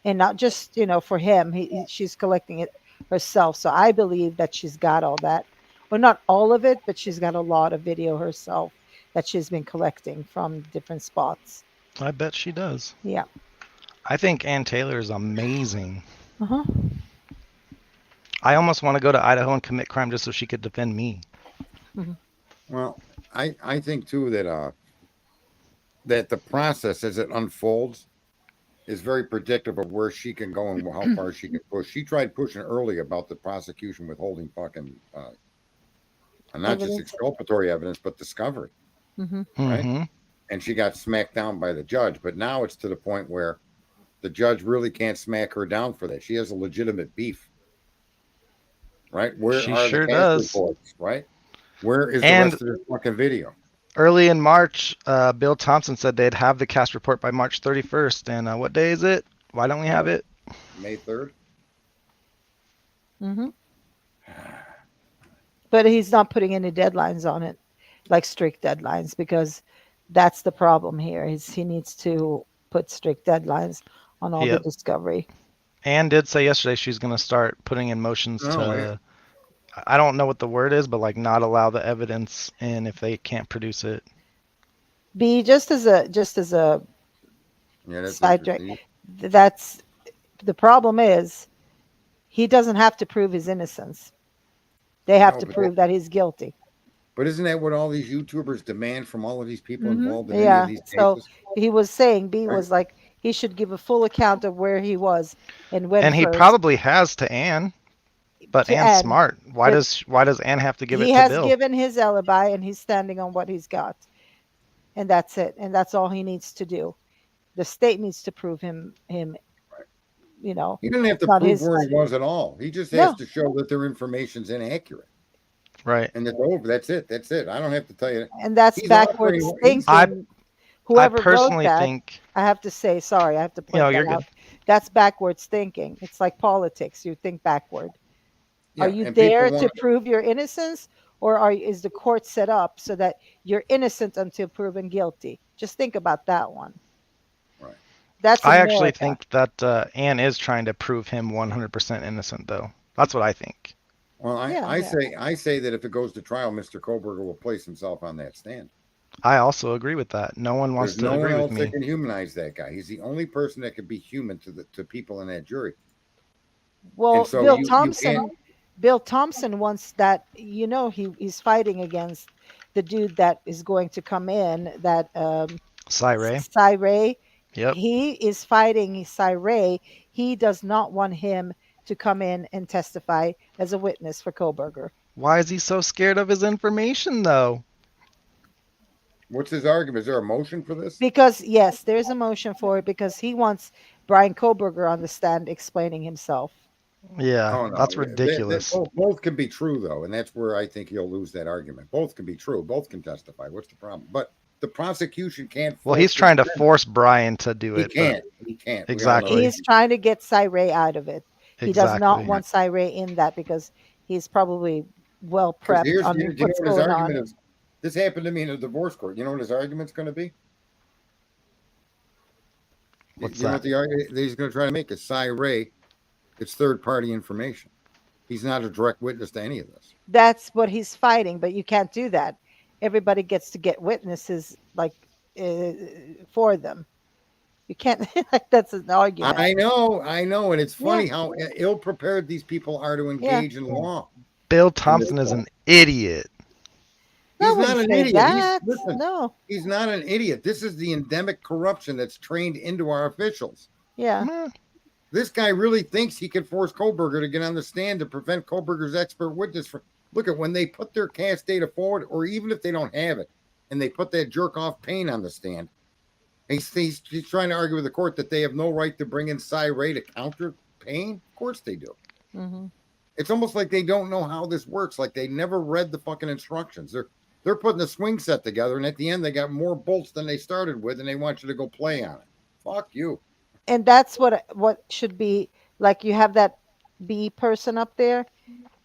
and not just, for him. She's collecting it herself. So I believe that she's got all that. Well, not all of it, but she's got a lot of video herself that she's been collecting from different spots. I bet she does. Yeah. I think Ann Taylor is amazing. Uh-huh. I almost want to go to Idaho and commit crime just so she could defend me. Mm-hmm. Well, I think too that the process as it unfolds is very predictive of where she can go and how far she can push. She tried pushing early about the prosecution withholding fucking not just exculpatory evidence, but discovery. Mm-hmm. Right? Mm-hmm. And she got smacked down by the judge. But now it's to the point where the judge really can't smack her down for that. She has a legitimate beef. Right? Where She are sure the cast reports? Right? Where is the rest of the fucking video? Early in March, Bill Thompson said they'd have the cast report by March 31st. And what day is it? Why don't we have it? May 3rd. Mm-hmm. But he's not putting any deadlines on it, like strict deadlines, because that's the problem here. He needs to put strict deadlines on all the discovery. Anne did say yesterday she's going to start putting in motions I don't know what the word is, but like not allow the evidence in if they can't produce it. Just as a side track, that's the problem is He doesn't have to prove his innocence. They have No, to but prove that he's guilty. But isn't that what all these YouTubers demand from all of these people involved in any Yeah. of these So cases? he was saying, B Right. was like, he should give a full account of where he was and when And he first. probably has to Anne, but To Anne's Anne, smart. Why but does Anne have to give he it to has Bill? given his alibi and he's standing on what he's got. And that's it. And that's all he needs to do. The state needs to prove him, you know, He didn't have to not prove his. where he was at all. He just has No. to show that their information's inaccurate. Right. And it's over. That's it. That's it. I don't have to tell you. And that's He's backwards operating- thinking. Whoever wrote personally that, think, I have to say, sorry, I have to point you're that out. good. That's backwards thinking. It's like politics. You think backward. Yeah, Are you and people there want to prove your innocence, or is the court set up so that you're innocent until proven guilty? Just think about that one. Right. That's I actually America. think that Anne is trying to prove him 100% innocent, though. That's what I think. Well, I say that if it goes to trial, Mr. Koberger will place himself on that stand. I also agree with that. No one wants There's to no one agree else with that me. can humanize that guy. He's the only person that can be human to people in that jury. Well, And so Bill you Thompson. can't- Bill Thompson wants that. He's fighting against the dude that is going to come in. That Ray. Yep. He is fighting Ray. He does not want him to come in and testify as a witness for Koberger. Why is he so scared of his information, though? What's his argument? Is there a motion for this? Because, yes, there's a motion for it because he wants Brian Koberger on the stand explaining himself. Yeah, Oh, no. that's ridiculous. Both can be true, though, and that's where I think he'll lose that argument. Both can be true. Both can testify. What's the problem? But the prosecution can't. Well, he's trying to force Brian to do He it. can't. He can't. Exactly. He's trying to get Ray out of it. He does not want Ray in that because he's probably well prepped on what's going on. Is? This happened to me in a divorce court. You know what his argument's going to be? What's you know that? what the argument that he's going to try to make is Ray. It's third-party information. He's not a direct witness to any of this. That's what he's fighting, but you can't do that. Everybody gets to get witnesses for them. You can't. That's an argument. I know, and it's funny how ill-prepared these people are to engage in law. Bill Thompson is an idiot. He's not an idiot. He's not an idiot. This is the endemic corruption that's trained into our officials. Yeah. This guy really thinks he can force Koberger to get on the stand to prevent Koberger's expert witness. Look at when they put their cast data forward, or even if they don't have it, and they put that jerk off Payne on the stand. He's trying to argue with the court that they have no right to bring in Ray to counter Payne. Of course they do. Mm-hmm. It's almost like they don't know how this works. Like they never read the fucking instructions. They're putting a swing set together, and at the end they got more bolts than they started with, and they want you to go play on it. Fuck you. And that's what should be like. You have that B person up there.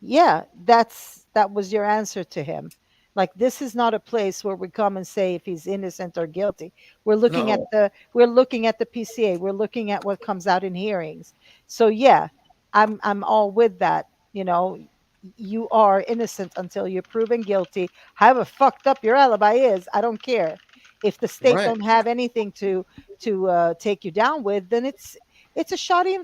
Yeah, that was your answer to him. Like, this is not a place where we come and say if he's innocent or guilty. We're looking at the PCA. We're looking at what comes out in hearings. So yeah, I'm all with that. You are innocent until you're proven guilty. However fucked up your alibi is, I don't care. If the state don't have anything to take you down with, then it's a shoddy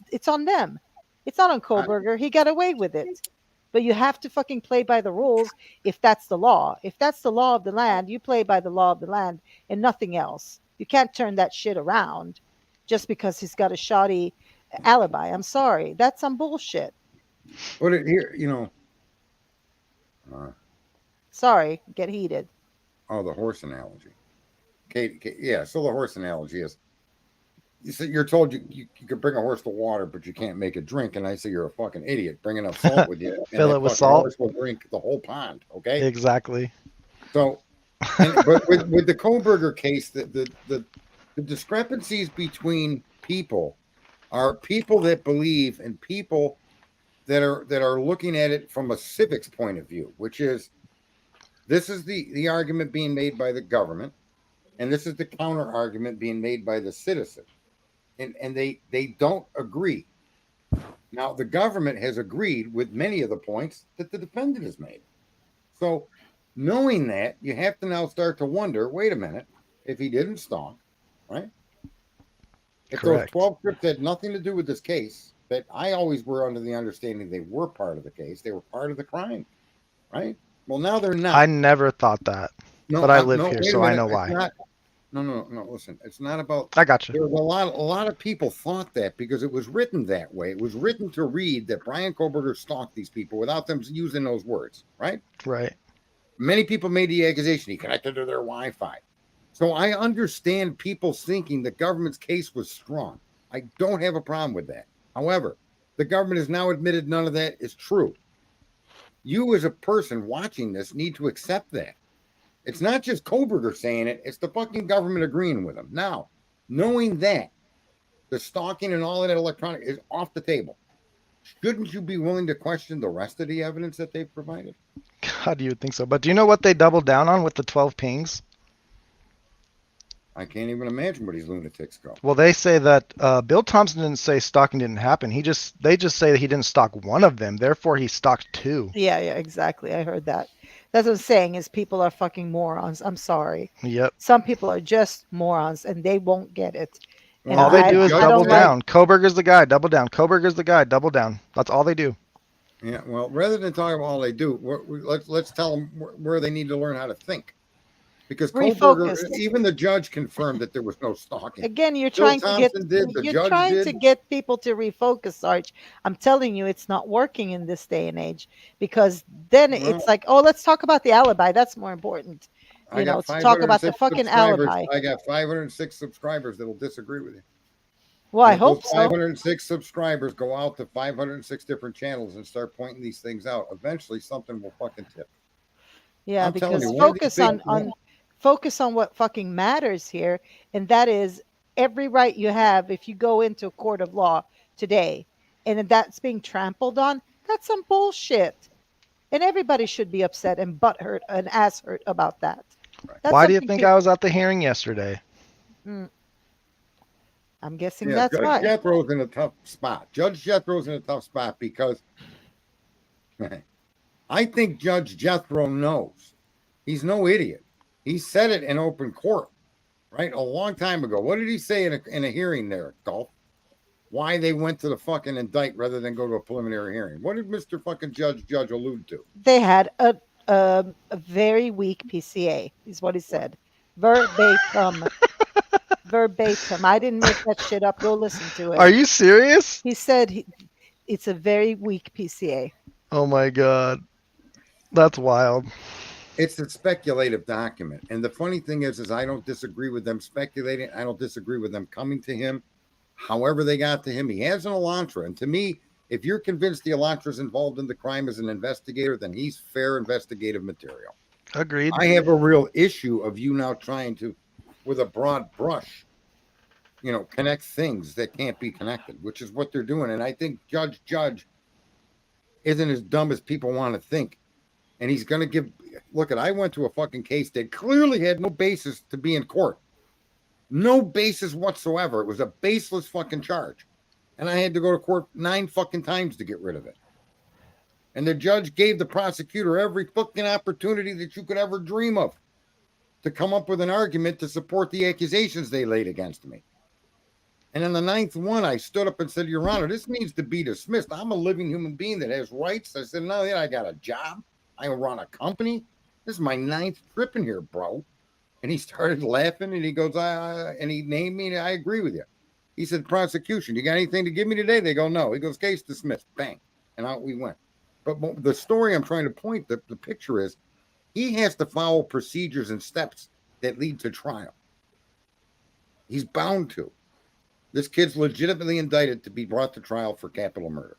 it's on them. It's not on Koberger. He got away with it. But you have to fucking play by the rules if that's the law. If that's the law of the land, you play by the law of the land and nothing else. You can't turn that shit around just because he's got a shoddy alibi. I'm sorry. That's some bullshit. But here, sorry, get heated. Oh, the horse analogy. Kate, yeah, so the horse analogy is, you're told you can bring a horse to water, but you can't make it drink. And I say you're a fucking idiot. Bring enough salt with you. Fill it with salt. Horse will drink the whole pond. Okay. Exactly. So, but with the Koberger case, the discrepancies between people are people that believe and people that are looking at it from a civics point of view, which is, this is the argument being made by the government, and this is the counter argument being made by the citizen. And they don't agree. Now, the government has agreed with many of the points that the defendant has made. So, knowing that, you have to now start to wonder, wait a minute, if he didn't stalk, right? If Correct. those 12 trips had nothing to do with this case, that I always were under the understanding they were part of the case. They were part of the crime, right? Well, now they're not. I never thought that, No, but I live no, here, wait a so I minute. know It's why. not. No. Listen, it's not about. I got you. There was a lot of people thought that because it was written that way. It was written to read that Brian Koberger stalked these people without them using those words, right? Right. Many people made the accusation he connected to their Wi-Fi. So I understand people thinking the government's case was strong. I don't have a problem with that. However, the government has now admitted none of that is true. You as a person watching this need to accept that. It's not just Koberger saying it, it's the fucking government agreeing with him. Now, knowing that the stalking and all of that electronic is off the table, shouldn't you be willing to question the rest of the evidence that they've provided? God, you would think so. But do you know what they doubled down on with the 12 pings? I can't even imagine where these lunatics go. Well, they say that Bill Thompson didn't say stalking didn't happen. They just say that he didn't stalk one of them. Therefore, he stalked two. Yeah, exactly. I heard that. That's what I'm saying is people are fucking morons. I'm sorry. Yep. Some people are just morons and they won't get it. And All they do is I double don't like- down. Koberger's the guy. Double down. Koberger's the guy. Double down. That's all they do. Yeah, well, rather than talking about all they do, let's tell them where they need to learn how to think. Because Koberger, even the judge confirmed that there was no stalking. Again, you're Bill trying Thompson to get people to refocus, Sarge. I'm telling you, it's not working in this day and age because then it's like, oh, let's talk about the alibi. That's more important. You know, to talk about the fucking alibi. I got 506 subscribers that will disagree with you. Well, I hope so. 506 subscribers go out to 506 different channels and start pointing these things out. Eventually, something will fucking tip. Yeah, I'm because focus on what fucking matters here, and that is every right you have if you go into a court of law today, and that's being trampled on. That's some bullshit, and everybody should be upset and butthurt and ass hurt about that. Right. Why do you think I was at the hearing yesterday? I'm guessing that's Judge right. Jethro's in a tough spot. Judge Jethro's in a tough spot because I think Judge Jethro knows. He's no idiot. He said it in open court, right? A long time ago. What did he say in a hearing there, Golf? Why they went to the fucking indict rather than go to a preliminary hearing? What did Mr. fucking Judge allude to? They had a very weak PCA, is what he said. Verbatim. Verbatim. I didn't make that shit up. Go listen to it. Are you serious? He said it's a very weak PCA. Oh my God. That's wild. It's a speculative document. And the funny thing is I don't disagree with them speculating. I don't disagree with them coming to him. However they got to him, he has an Elantra. And to me, if you're convinced the Elantra's involved in the crime as an investigator, then he's fair investigative material. Agreed. I have a real issue of you now trying to, with a broad brush, connect things that can't be connected, which is what they're doing. And I think Judge isn't as dumb as people want to think. And he's going to I went to a fucking case that clearly had no basis to be in court. No basis whatsoever. It was a baseless fucking charge. And I had to go to court 9 fucking times to get rid of it. And the judge gave the prosecutor every fucking opportunity that you could ever dream of to come up with an argument to support the accusations they laid against me. And in the 9th one, I stood up and said, Your Honor, this needs to be dismissed. I'm a living human being that has rights. I said, no, I got a job. I run a company. This is my 9th trip in here, bro. And he started laughing and he goes, and he named me and I agree with you. He said, prosecution, you got anything to give me today? They go, no. He goes, case dismissed. Bang. And out we went. But the story I'm trying to point, the picture is, he has to follow procedures and steps that lead to trial. He's bound to. This kid's legitimately indicted to be brought to trial for capital murder.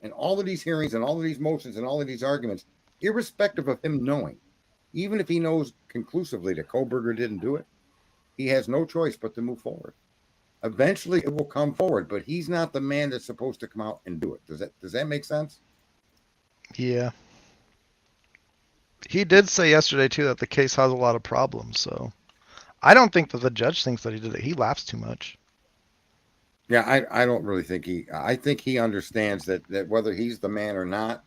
And all of these hearings and all of these motions and all of these arguments, irrespective of him knowing, even if he knows conclusively that Koberger didn't do it, he has no choice but to move forward. Eventually it will come forward, but he's not the man that's supposed to come out and do it. Does that make sense? Yeah. He did say yesterday too that the case has a lot of problems, so I don't think that the judge thinks that he did it. He laughs too much. Yeah, I don't really think I think he understands that whether he's the man or not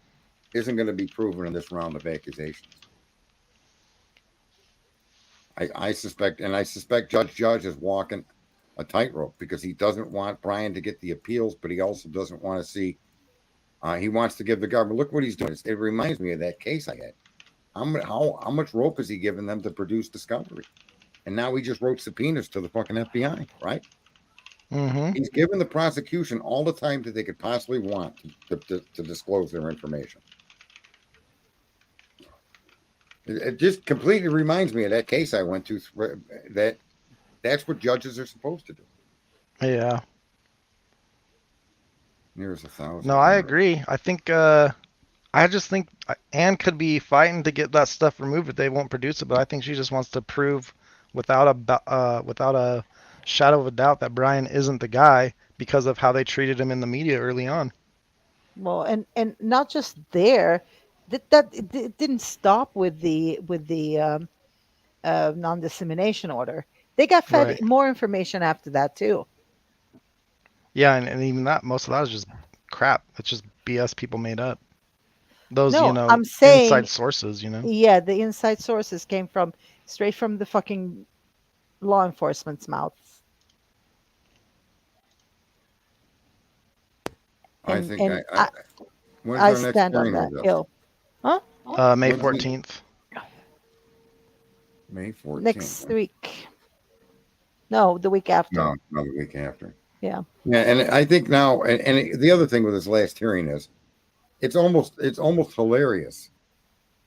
isn't going to be proven in this round of accusations. I suspect Judge is walking. a tightrope because he doesn't want Brian to get the appeals, but he also doesn't want to see. He wants to give the government. Look what he's doing. It reminds me of that case I had. How much rope is he giving them to produce discovery? And now he just wrote subpoenas to the fucking FBI, right? Mm-hmm. He's given the prosecution all the time that they could possibly want to disclose their information. It just completely reminds me of that case I went to. That's what judges are supposed to do. Yeah. There's 1,000. No, I agree. I think I just think Anne could be fighting to get that stuff removed if they won't produce it, but I think she just wants to prove without a shadow of a doubt that Brian isn't the guy because of how they treated him in the media early on. Well, and not just there, that it didn't stop with the non-dissemination order. They got fed Right. more information after that too. Yeah, and even that, most of that is just crap. It's just BS people made up. Those, No, you know, I'm saying, inside sources, you know. yeah, the inside sources came from straight from the fucking law enforcement's mouths. I And, think and when's I our next stand on hearing that of this? hill. Huh? May When's the- 14th. May 14th. Next week. No, the week after. No, the week after. Yeah. Yeah, and I think now, and the other thing with this last hearing is, it's almost hilarious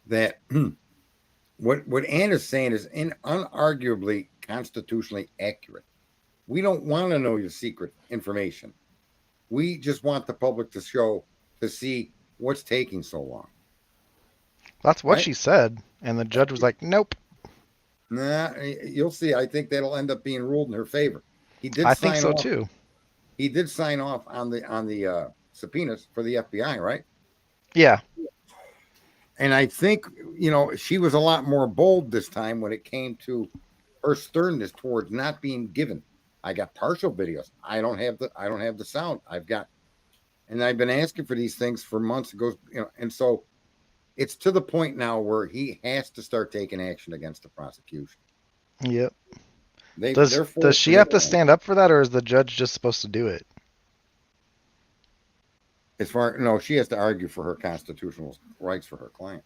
that what Ann is saying is unarguably constitutionally accurate. We don't want to know your secret information. We just want the public to see what's taking so long. That's what Right? she said, and the judge was like, "Nope." Nah, you'll see. I think that'll end up being ruled in her favor. He did. I think sign so off. too. He did sign off on the subpoenas for the FBI, right? Yeah. And I think, she was a lot more bold this time when it came to her sternness towards not being given. I got partial videos. I don't have the sound. I've been asking for these things for months ago, and so it's to the point now where he has to start taking action against the prosecution. Yep. Does she have to stand up for that, or is the judge just supposed to do it? No, she has to argue for her constitutional rights for her client.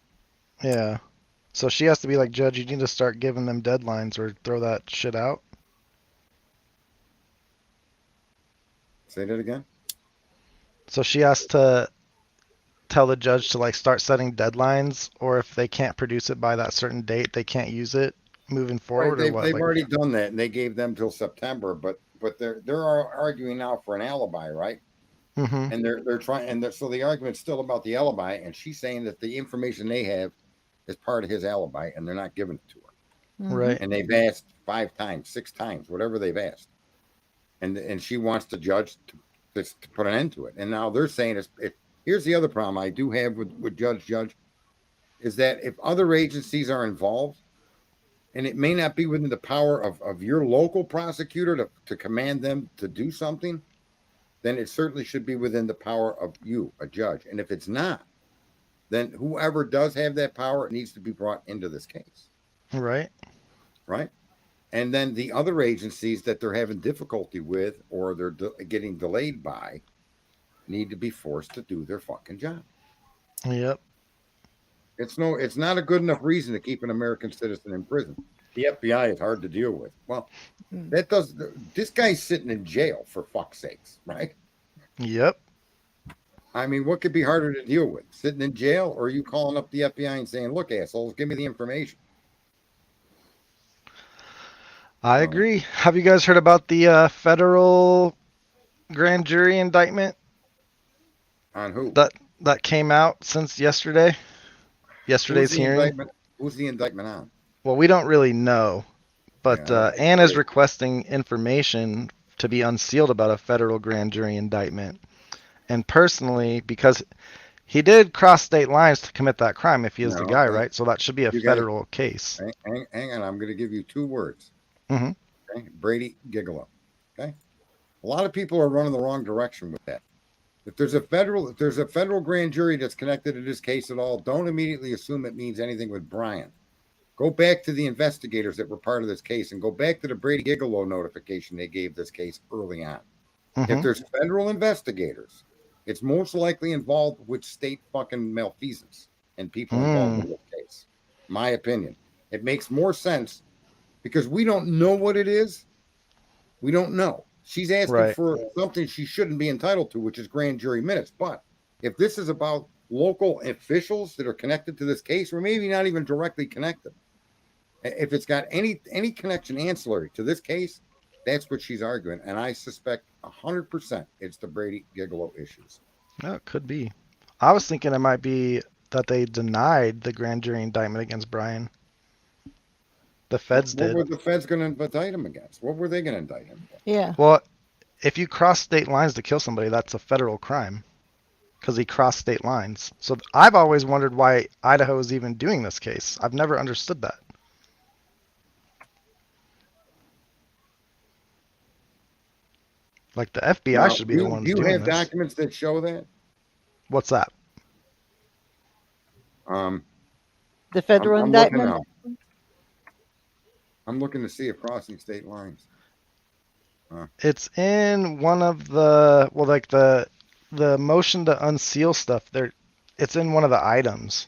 Yeah. So she has to be like, "Judge, you need to start giving them deadlines or throw that shit out." Say that again. So she has to tell the judge to start setting deadlines, or if they can't produce it by that certain date, they can't use it moving forward. Right, or what? They've already done that, and they gave them till September. But they're arguing now for an alibi, right? Mm-hmm. And they're trying, and so the argument's still about the alibi, and she's saying that the information they have is part of his alibi, and they're not giving it to her. Mm-hmm. Right. And they've asked 5 times, 6 times, whatever they've asked, and she wants the judge to put an end to it. And now they're saying here's the other problem I do have with Judge, is that if other agencies are involved, and it may not be within the power of your local prosecutor to command them to do something, then it certainly should be within the power of you, a judge. And if it's not, then whoever does have that power needs to be brought into this case. Right. Right. And then the other agencies that they're having difficulty with or they're getting delayed by need to be forced to do their fucking job. Yep. It's not a good enough reason to keep an American citizen in prison. The FBI is hard to deal with. Well, this guy's sitting in jail, for fuck's sakes, right? Yep. I mean, what could be harder to deal with? Sitting in jail, or you calling up the FBI and saying, "Look, assholes, give me the information"? I agree. Have you guys heard about the federal grand jury indictment? On who? That came out since yesterday. Yesterday's hearing. Who's the indictment on? Well, we don't really know, but Ann is great. requesting information to be unsealed about a federal grand jury indictment. And personally, because he did cross state lines to commit that crime if he is the guy, right? So that should be a federal case. Hang on, I'm going to give you 2 words. Mm-hmm. Okay? Brady Gigolo. Okay? A lot of people are running the wrong direction with that. If there's a federal grand jury that's connected to this case at all, don't immediately assume it means anything with Brian. Go back to the investigators that were part of this case and go back to the Brady Gigolo notification they gave this case early on. If there's federal investigators, it's most likely involved with state fucking malfeasance and people involved in this case. My opinion. It makes more sense because we don't know what it is. We don't know. She's asking for something she shouldn't be entitled to, which is grand jury minutes. But if this is about local officials that are connected to this case, or maybe not even directly connected, if it's got any connection ancillary to this case, that's what she's arguing. And I suspect 100% it's the Brady Gigolo issues. No, it could be. I was thinking it might be that they denied the grand jury indictment against Brian. The feds did. What were the feds going to indict him against? What were they going to indict him for? Yeah. Well, if you cross state lines to kill somebody, that's a federal crime because he crossed state lines. So I've always wondered why Idaho is even doing this case. I've never understood that. Like the FBI should be the ones doing this. Do you have documents that show that? What's that? The federal indictment? I'm looking to see if crossing state lines. It's in one of the, well, like the motion to unseal stuff there. It's in one of the items.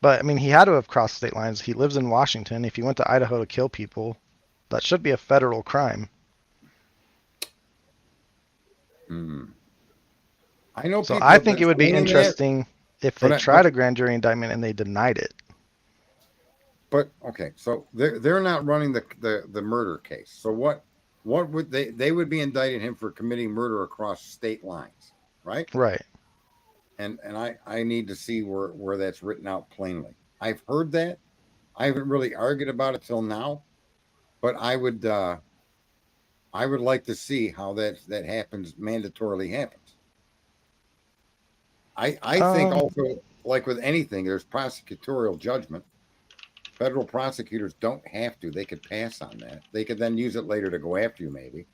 But I mean, he had to have crossed state lines. He lives in Washington. If he went to Idaho to kill people, that should be a federal crime. I know. So I think it would be interesting if they tried a grand jury indictment and they denied it. But okay, so they're not running the murder case. So what would they would be indicting him for committing murder across state lines, right? Right. And I need to see where that's written out plainly. I've heard that. I haven't really argued about it till now, but I would like to see how that happens, mandatorily happens. I think also, like with anything, there's prosecutorial judgment. Federal prosecutors don't have to. They could pass on that. They could then use it later to go after you, maybe.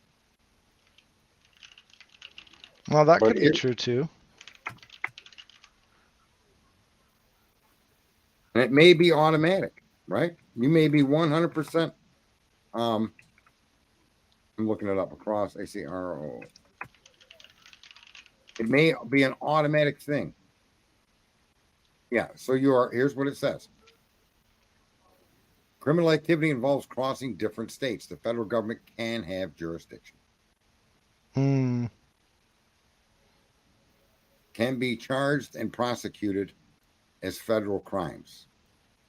Well, that could be true too. And it may be automatic, right? You may be 100%. I'm looking it up across ACRO. It may be an automatic thing. Yeah, so here's what it says. Criminal activity involves crossing different states. The federal government can have jurisdiction. Can be charged and prosecuted as federal crimes.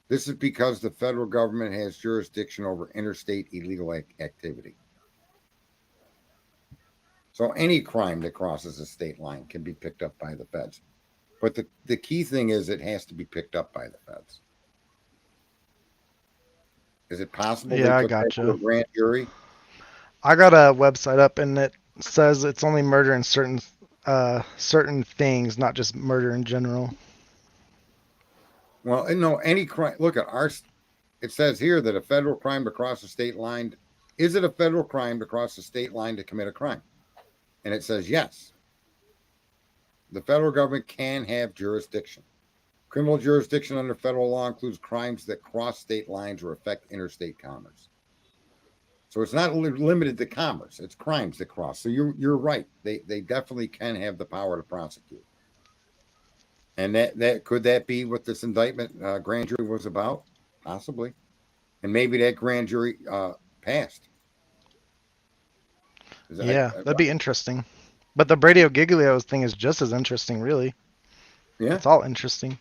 This is because the federal government has jurisdiction over interstate illegal activity. So any crime that crosses a state line can be picked up by the feds. But the key thing is it has to be picked up by the feds. Is it possible? Yeah, I gotcha. A grand jury? I got a website up and it says it's only murder in certain things, not just murder in general. Well, no, any crime. Look at it says here that a federal crime to cross a state line. Is it a federal crime to cross a state line to commit a crime? And it says yes. The federal government can have jurisdiction. Criminal jurisdiction under federal law includes crimes that cross state lines or affect interstate commerce. So it's not limited to commerce. It's crimes that cross. So you're right. They definitely can have the power to prosecute. And that could that be what this indictment grand jury was about? Possibly. And maybe that grand jury passed. That'd be interesting. But the Brady Giglio thing is just as interesting, really. Yeah. It's all interesting.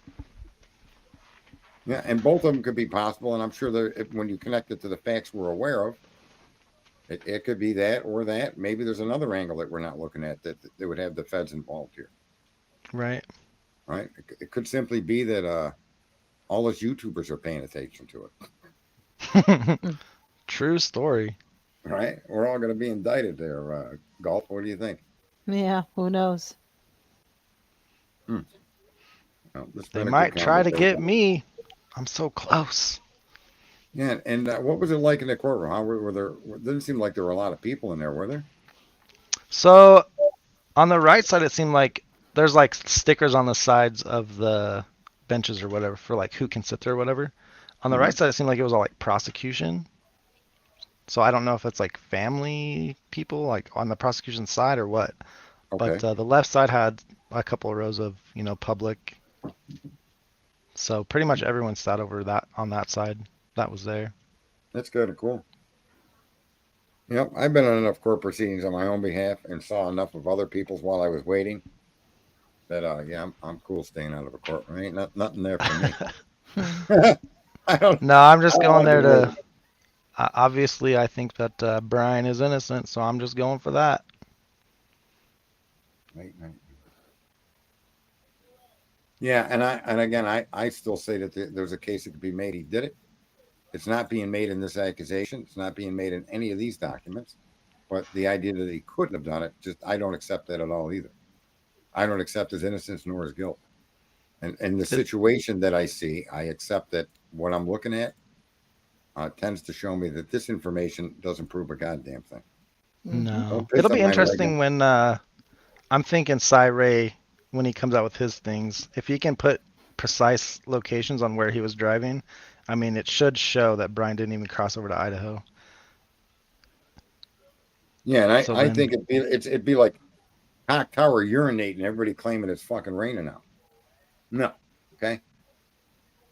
Yeah, and both of them could be possible. And I'm sure that when you connect it to the facts we're aware of, it could be that or that. Maybe there's another angle that we're not looking at that would have the feds involved here. Right. Right. It could simply be that all us YouTubers are paying attention to it. True story. Right. We're all going to be indicted there. Golf. What do you think? Yeah. Who knows? Well, they might try to get me. I'm so close. Yeah. And what was it like in the courtroom? How were there? Didn't seem like there were a lot of people in there, were there? So on the right side, it seemed like there's like stickers on the sides of the benches or whatever for like who can sit there or whatever. On the Mhm. right side, it seemed like it was all like prosecution. So I don't know if it's like family people like on the prosecution side or what. Okay. But the left side had a couple of rows of, public. So pretty much everyone sat over that on that side that was there. That's kind of cool. Yep, I've been on enough court proceedings on my own behalf and saw enough of other people's while I was waiting that yeah, I'm cool staying out of a courtroom. Ain't nothing there for me. I don't. No, I'm just I don't going like there the to. way- Obviously, I think that Brian is innocent, so I'm just going for that. Wait. Yeah, and again, I still say that there's a case that could be made. He did it. It's not being made in this accusation. It's not being made in any of these documents. But the idea that he couldn't have done it, I don't accept that at all either. I don't accept his innocence nor his guilt. And the situation that I see, I accept that what I'm looking at tends to show me that this information doesn't prove a goddamn thing. No. Don't piss It'll up be my leg interesting when I'm thinking Cy Ray, when he comes out with his things, if he can put precise locations on where he was driving, I mean, it should show that Brian didn't even cross over to Idaho. Yeah, and So I then- think it'd be like Cock Tower urinating, everybody claiming it's fucking raining out. No, okay,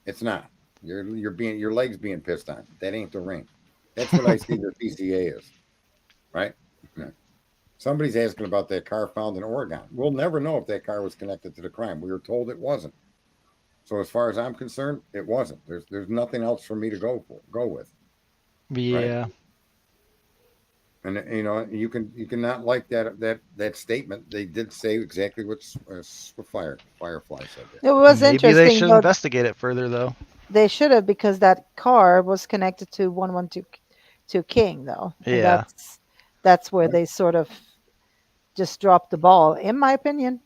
it's not. Your legs being pissed on. That ain't the rain. That's what I see the PCA is, right? Yeah. Somebody's asking about that car found in Oregon. We'll never know if that car was connected to the crime. We were told it wasn't. So as far as I'm concerned, it wasn't. There's nothing else for me to go with. Yeah. Right? And you cannot like that statement. They did say exactly what Firefly said there. It was Maybe they interesting, should though. investigate it further, though. They should have, because that car was connected to 112 King, though. And Yeah. that's where they sort of just dropped the ball, in my opinion.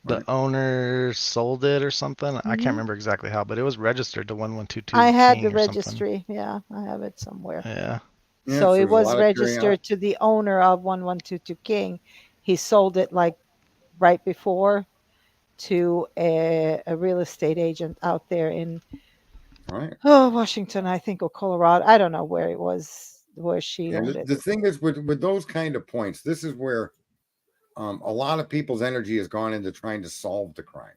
The owner sold it or something. I Mhm. can't remember exactly how, but it was registered to 1122 I had King the or something. registry. Yeah, I have it somewhere. Yeah. Yeah, So it there's a was lot of registered to the owner of 1122 King. He sold it like right before to a real estate agent out there in Right. Washington, I think, or Colorado. I don't know where it was, where she And owned it. the thing is with those kind of points, this is where a lot of people's energy has gone into trying to solve the crime.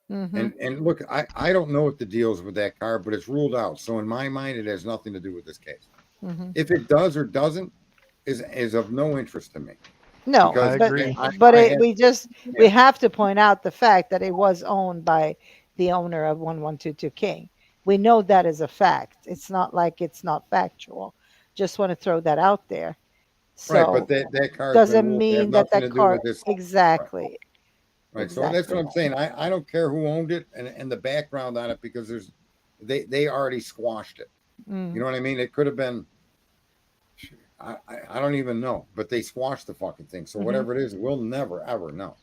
Mhm. And look, I don't know what the deal is with that car, but it's ruled out. So in my mind, it has nothing to do with this case. Mhm. If it does or doesn't, is of no interest to me. No, Because I but agree. we have to point out the fact that it was owned by the owner of 1122 King. We know that is a fact. It's not like it's not factual. Just want to throw that out there. Right, but So that car's been doesn't ruled to have mean that nothing to that do car with this. exactly. Right. So that's what Exactly. I'm saying. I don't care who owned it and the background on it, because they already squashed it. Mm. You know what I mean? It could have been I don't even know, but they squashed the fucking thing. So Mhm. whatever it is, we'll never ever know.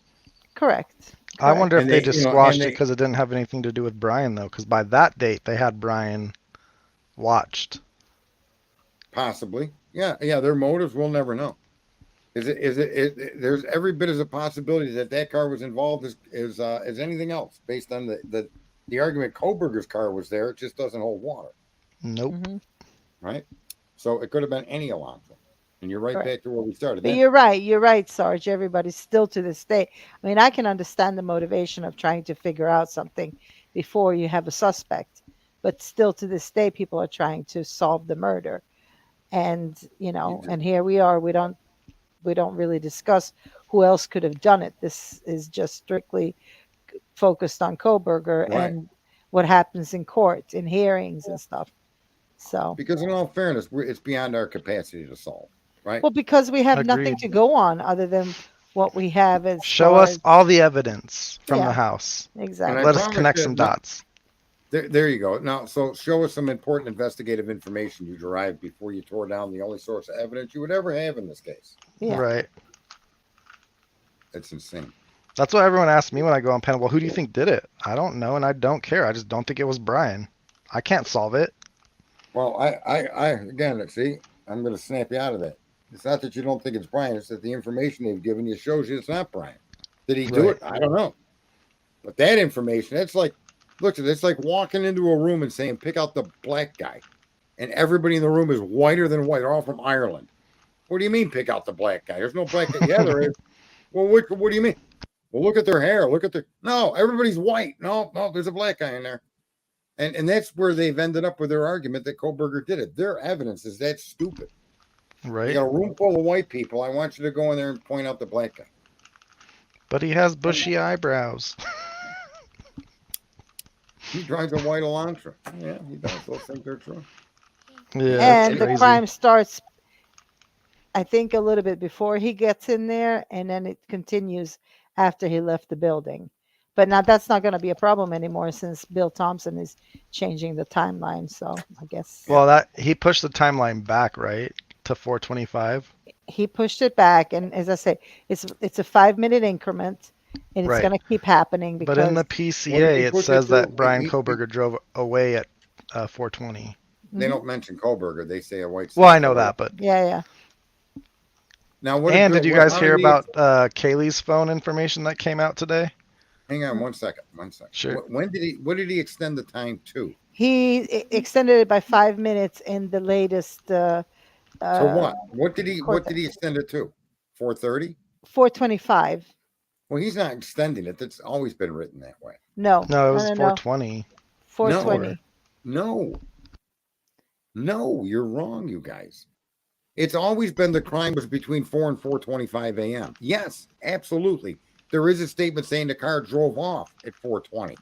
Correct. I wonder if And they they- just you know, squashed and it they- because it didn't have anything to do with Brian, though. Because by that date, they had Brian watched. Possibly. Yeah. Their motives, we'll never know. There's every bit as a possibility that car was involved as anything else, based on the argument Koberger's car was there. It just doesn't hold water. Nope. Mhm. Right. So it could have been any Alonzo. And you're right Correct. back to where we started. But you're right, Sarge. Everybody's still to this day. I mean, I can understand the motivation of trying to figure out something before you have a suspect, but still to this day, people are trying to solve the murder. And and here we are. We don't really discuss who else could have done it. This is just strictly focused on Koberger Right. and what happens in court, in hearings and stuff. So Because in all fairness, it's beyond our capacity to solve. Right. well, because we have nothing Agreed. to go on other than what we have as Show far us as- all the evidence from Yeah. the house. exactly. And I Let us promise connect you, some no- dots. There you go. Now, so show us some important investigative information you derived before you tore down the only source of evidence you would ever have in this case. Yeah. Right. It's insane. That's what everyone asks me when I go on panel. Well, who do you think did it? I don't know, and I don't care. I just don't think it was Brian. I can't solve it. Well, I again, see, I'm going to snap you out of that. It's not that you don't think it's Brian. It's that the information they've given you shows you it's not Brian. Did he do Right. it? I don't know. But that information, that's like Look, it's like walking into a room and saying, pick out the black guy. And everybody in the room is whiter than white. They're all from Ireland. What do you mean, pick out the black guy? There's no black guy. Yeah, there is. Well, what do you mean? Well, look at their hair. Look at their. No, everybody's white. No, there's a black guy in there. And that's where they've ended up with their argument that Kohlberger did it. Their evidence is that stupid. Right. You got a room full of white people. I want you to go in there and point out the black guy. But he has bushy eyebrows. He drives a white Elantra. Yeah, he does. Those things are true. Yeah, And the crime starts, I think, a little bit before he gets in there, and then it continues after he left the building. But now that's not going to be a problem anymore since Bill Thompson is changing the timeline. So I guess. Well, that he pushed the timeline back, right, to 425. He pushed it back, and as I say, it's a 5-minute increment, and it's going to keep happening. Because but in the PCA, it says that Brian Kohlberger drove away at 420. They don't mention Kohlberger. They say a white. Well, I know that, but yeah. Now, what? And did you guys hear about Kaylee's phone information that came out today? Hang on 1 second. Sure. What did he extend the time to? He extended it by 5 minutes in the latest. So what? What did he extend it to? 4:30? 425. Well, he's not extending it. That's always been written that way. No, it was 420. 420. No, you're wrong, you guys. It's always been the crime was between 4 and 4:25 a.m. Yes, absolutely. There is a statement saying the car drove off at 4:20.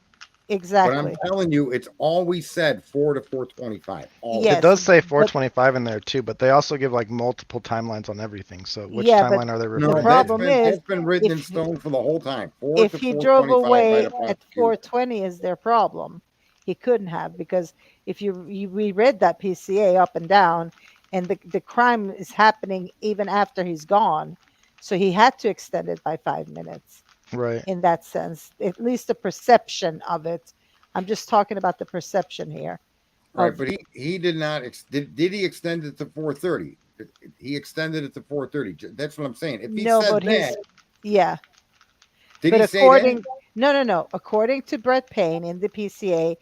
Exactly. But I'm telling you, it's always said 4 to 4:25. Yes, it does say 425 in there too, but they also give like multiple timelines on everything. So which timeline are they referring to? The problem is that's been written in stone for the whole time. If he drove away at 4:20 is their problem. He couldn't have, because if you reread that PCA up and down, and the crime is happening even after he's gone, so he had to extend it by 5 minutes. Right. In that sense, at least the perception of it. I'm just talking about the perception here. Right, but he did not. Did he extend it to 4:30? He extended it to 4:30. That's what I'm saying. If he said that, yeah. Did but he say that? No. According to Brett Payne in the PCA,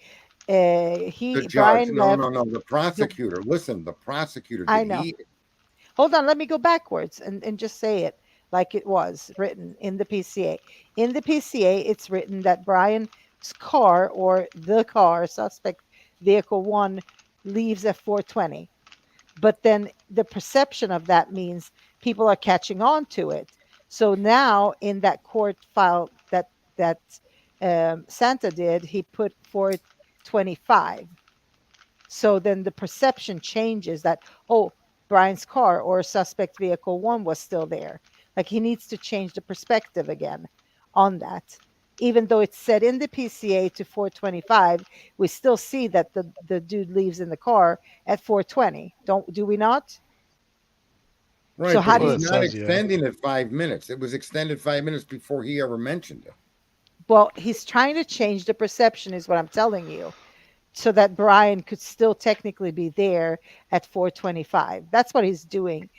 the judge. Brian No. The prosecutor. Listen, the prosecutor. I know. Hold on. Let me go backwards and just say it like it was written in the PCA. In the PCA, it's written that Brian's car, or the car, suspect vehicle 1, leaves at 4:20. But then the perception of that means people are catching on to it. So now in that court file that Santa did, he put 4:25. So then the perception changes that, Brian's car or suspect vehicle 1 was still there. Like, he needs to change the perspective again on that. Even though it's set in the PCA to 4:25, we still see that the dude leaves in the car at 4:20. Do we not? Right. So how do you not extending it 5 minutes? It was extended 5 minutes before he ever mentioned it. Well, he's trying to change the perception, is what I'm telling you, so that Brian could still technically be there at 4:25. That's what he's doing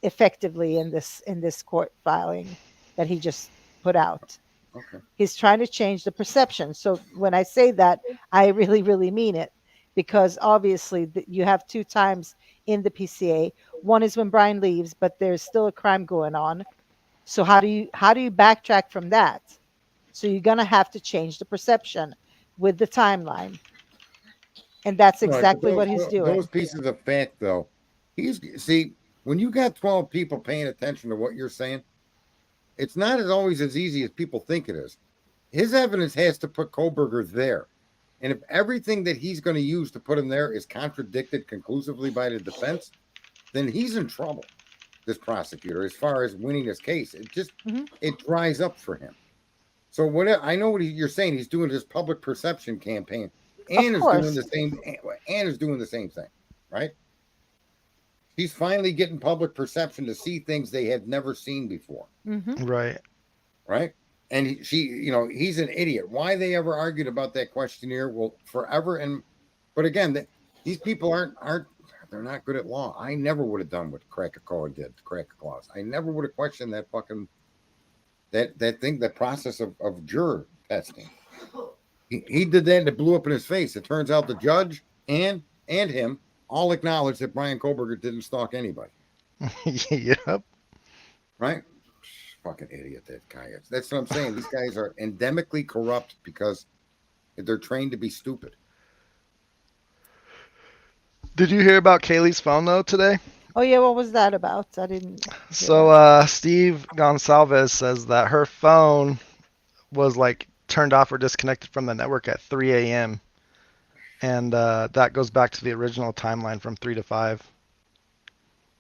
effectively in this court filing that he just put out. Okay. He's trying to change the perception. So when I say that, I really, really mean it, because obviously you have 2 times in the PCA. One is when Brian leaves, but there's still a crime going on. So how do you backtrack from that? So you're going to have to change the perception with the timeline. And that's exactly what he's doing. Those pieces of fact, though, when you got 12 people paying attention to what you're saying, it's not always as easy as people think it is. His evidence has to put Kohlberger there. And if everything that he's going to use to put him there is contradicted conclusively by the defense, then he's in trouble, this prosecutor, as far as winning his case. It just, it dries up for him. So I know what you're saying. He's doing his public perception campaign. And is doing the same thing, right? He's finally getting public perception to see things they have never seen before. Right. And he's an idiot. Why they ever argued about that questionnaire will forever. But again, these people they're not good at law. I never would have done what Krakauer did, Claus. I never would have questioned that fucking that thing, the process of juror testing. He did that and it blew up in his face. It turns out the judge and him all acknowledged that Brian Koberger didn't stalk anybody. Yep. Right? Fucking idiot that guy is. That's what I'm saying. These guys are endemically corrupt because they're trained to be stupid. Did you hear about Kaylee's phone though today? Oh yeah, what was that about? I didn't. So Steve Gonsalves says that her phone was like turned off or disconnected from the network at 3 a.m. And that goes back to the original timeline from 3 to 5.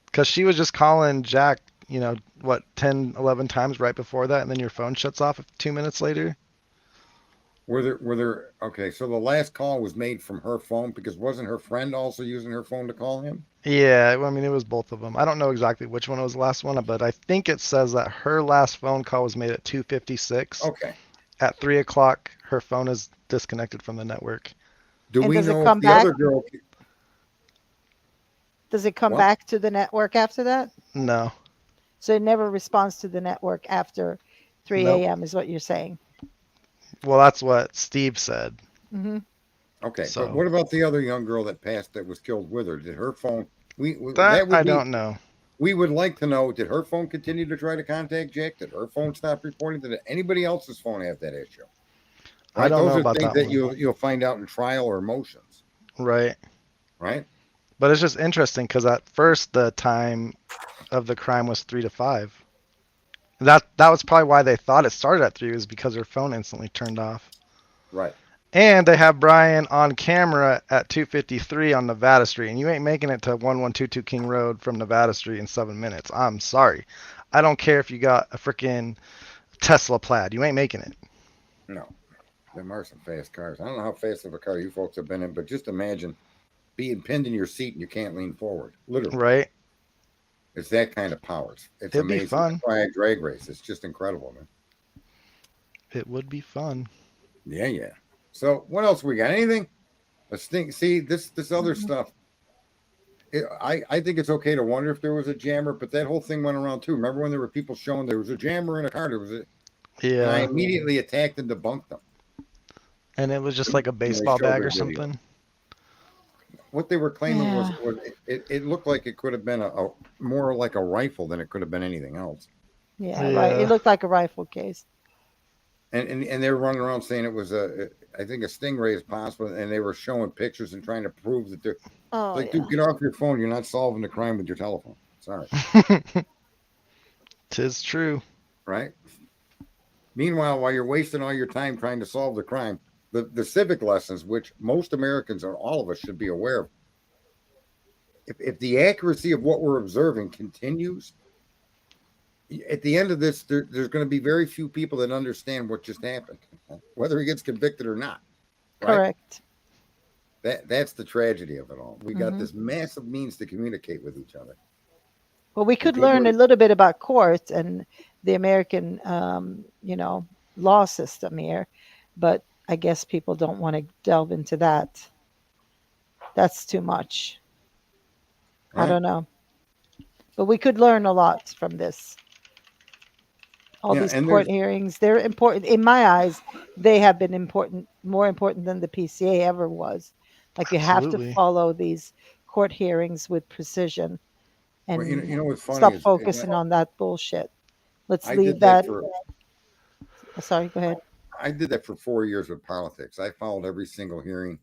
Because she was just calling Jack, 10, 11 times right before that, and then your phone shuts off 2 minutes later. Were there okay, so the last call was made from her phone because wasn't her friend also using her phone to call him? Yeah, I mean, it was both of them. I don't know exactly which one was the last one, but I think it says that her last phone call was made at 2:56. Okay. At 3 o'clock, her phone is disconnected from the network. Do And we does it know come if the back? other girl? Does it come What? back to the network after that? No. So it never responds to the network after 3 Nope. a.m. is what you're saying. Well, that's what Steve said. Mm-hmm. Okay, So- but what about the other young girl that passed that was killed with her? Did her phone? That I don't know. We would like to know: did her phone continue to try to contact Jack? Did her phone stop reporting? Did anybody else's phone have that issue? Right? I don't Those know are about things that that you'll find out in trial or motions. Right. Right. But it's just interesting because at first the time of the crime was 3 to 5. That was probably why they thought it started at 3 was because her phone instantly turned off. Right. And they have Brian on camera at 2:53 on Nevada Street, and you ain't making it to 1122 King Road from Nevada Street in 7 minutes. I'm sorry. I don't care if you got a freaking Tesla Plaid. You ain't making it. No. Them are some fast cars. I don't know how fast of a car you folks have been in, but just imagine being pinned in your seat and you can't lean forward. Literally. Right. It's that kind of power. It's It'd amazing. be fun. That's why I drag race. It's just incredible, man. It would be fun. Yeah. So what else we got? Anything? Let's think. See this other stuff. I think it's okay to wonder if there was a jammer, but that whole thing went around too. Remember when there were people showing there was a jammer in a car? And I Yeah. immediately attacked and debunked them. And it was just like a baseball bag or something. What they were claiming was it looked like it could have been a more like a rifle than it could have been anything else. Yeah, right. It looked like a rifle case. And they were running around saying it was I think a Stingray is possible, and they were showing pictures and trying to prove that they're dude, get off your phone. You're not solving the crime with your telephone. Sorry. 'Tis true. Right? Meanwhile, while you're wasting all your time trying to solve the crime, the civic lessons, which most Americans or all of us should be aware of, if the accuracy of what we're observing continues, at the end of this, there's going to be very few people that understand what just happened, whether he gets convicted or not. Right? Correct. That's the tragedy of it all. We got this massive means to communicate with each other. Well, we could learn a little bit about courts and the American, law system here, but I guess people don't want to delve into that. That's too much. Right. I don't know. But we could learn a lot from this. All these court hearings, they're important. In my eyes, they have been more important than the PCA ever was. Like you have to follow these court hearings with precision and what's funny stop is, focusing on that bullshit. Let's I leave did that. Sorry, go ahead. I did that for 4 years with politics. I followed every single hearing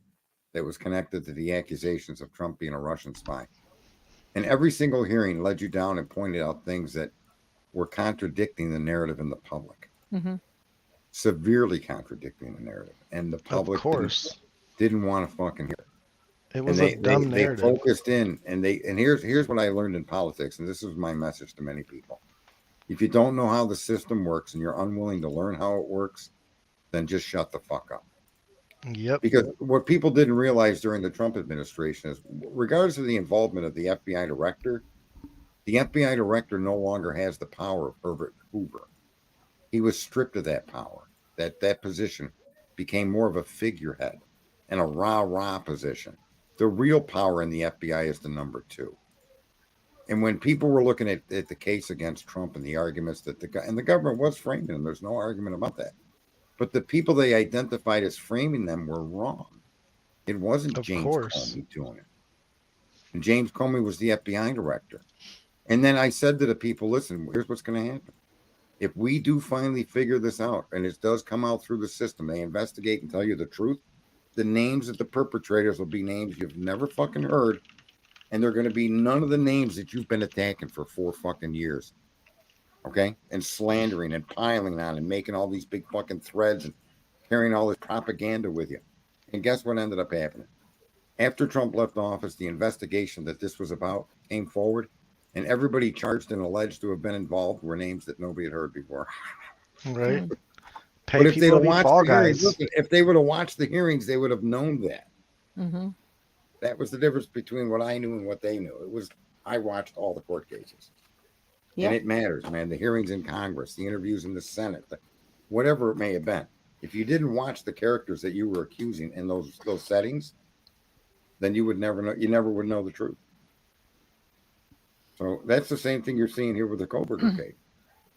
that was connected to the accusations of Trump being a Russian spy. And every single hearing led you down and pointed out things that were contradicting the narrative in the public. Severely contradicting the narrative. And the public didn't want to fucking hear it. It was a dumb narrative. They focused in, and here's what I learned in politics, and this is my message to many people. If you don't know how the system works and you're unwilling to learn how it works, then just shut the fuck up. Yep. Because what people didn't realize during the Trump administration is, regardless of the involvement of the FBI director no longer has the power of Herbert Hoover. He was stripped of that power. That position became more of a figurehead and a rah-rah position. The real power in the FBI is the number 2. And when people were looking at the case against Trump and the arguments that the government was framing him, there's no argument about that. But the people they identified as framing them were wrong. It wasn't Of James course. Comey doing it. And James Comey was the FBI director. And then I said to the people, listen, here's what's going to happen. If we do finally figure this out, and it does come out through the system, they investigate and tell you the truth, the names of the perpetrators will be names you've never fucking heard. And they're going to be none of the names that you've been attacking for 4 fucking years. Okay? And slandering and piling on and making all these big fucking threads and carrying all this propaganda with you. And guess what ended up happening? After Trump left office, the investigation that this was about came forward, and everybody charged and alleged to have been involved were names that nobody had heard before. Right. Mm. Pay But if they'd people have to be watched fall the hearings, guys. listen, if they would have watched the hearings, they would have known that. Mm-hmm. That was the difference between what I knew and what they knew. It was I watched all the court cases. Yep. And it matters, man. The hearings in Congress, the interviews in the Senate, whatever it may have been. If you didn't watch the characters that you were accusing in those settings, then you would never know. You never would know the truth. So that's the same thing you're seeing here with the Koberger case.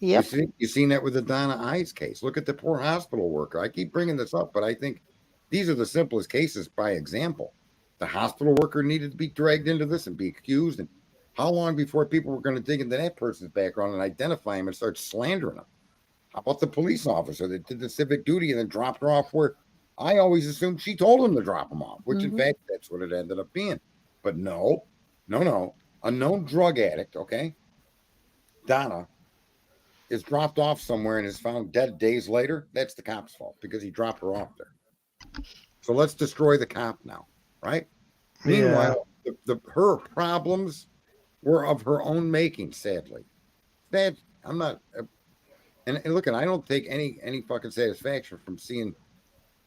Yep. You've seen that with the Donna Ives case. Look at the poor hospital worker. I keep bringing this up, but I think these are the simplest cases by example. The hospital worker needed to be dragged into this and be accused. And how long before people were going to dig into that person's background and identify him and start slandering him? How about the police officer that did the civic duty and then dropped her off where I always assumed she told him to drop him off, which in fact, that's what it ended up being. But no. A known drug addict, okay? Donna is dropped off somewhere and is found dead days later. That's the cop's fault because he dropped her off there. So let's destroy the cop now, right? Yeah. Meanwhile, her problems were of her own making, sadly. That I'm not, and look, I don't take any fucking satisfaction from seeing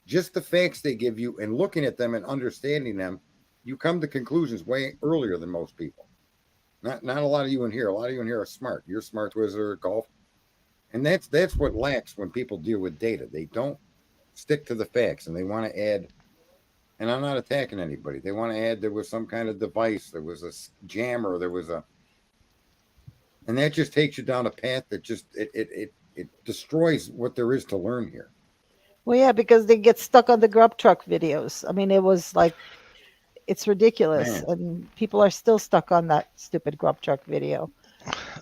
just the facts they give you and looking at them and understanding them. You come to conclusions way earlier than most people. Not a lot of you in here. A lot of you in here are smart. You're smart wizard at golf. And that's what lacks when people deal with data. They don't stick to the facts and they want to add, and I'm not attacking anybody. They want to add there was some kind of device, there was a jammer, there was and that just takes you down a path that just it destroys what there is to learn here. Well, yeah, because they get stuck on the grub truck videos. I mean, it was like, it's ridiculous. Man. And people are still stuck on that stupid grub truck video.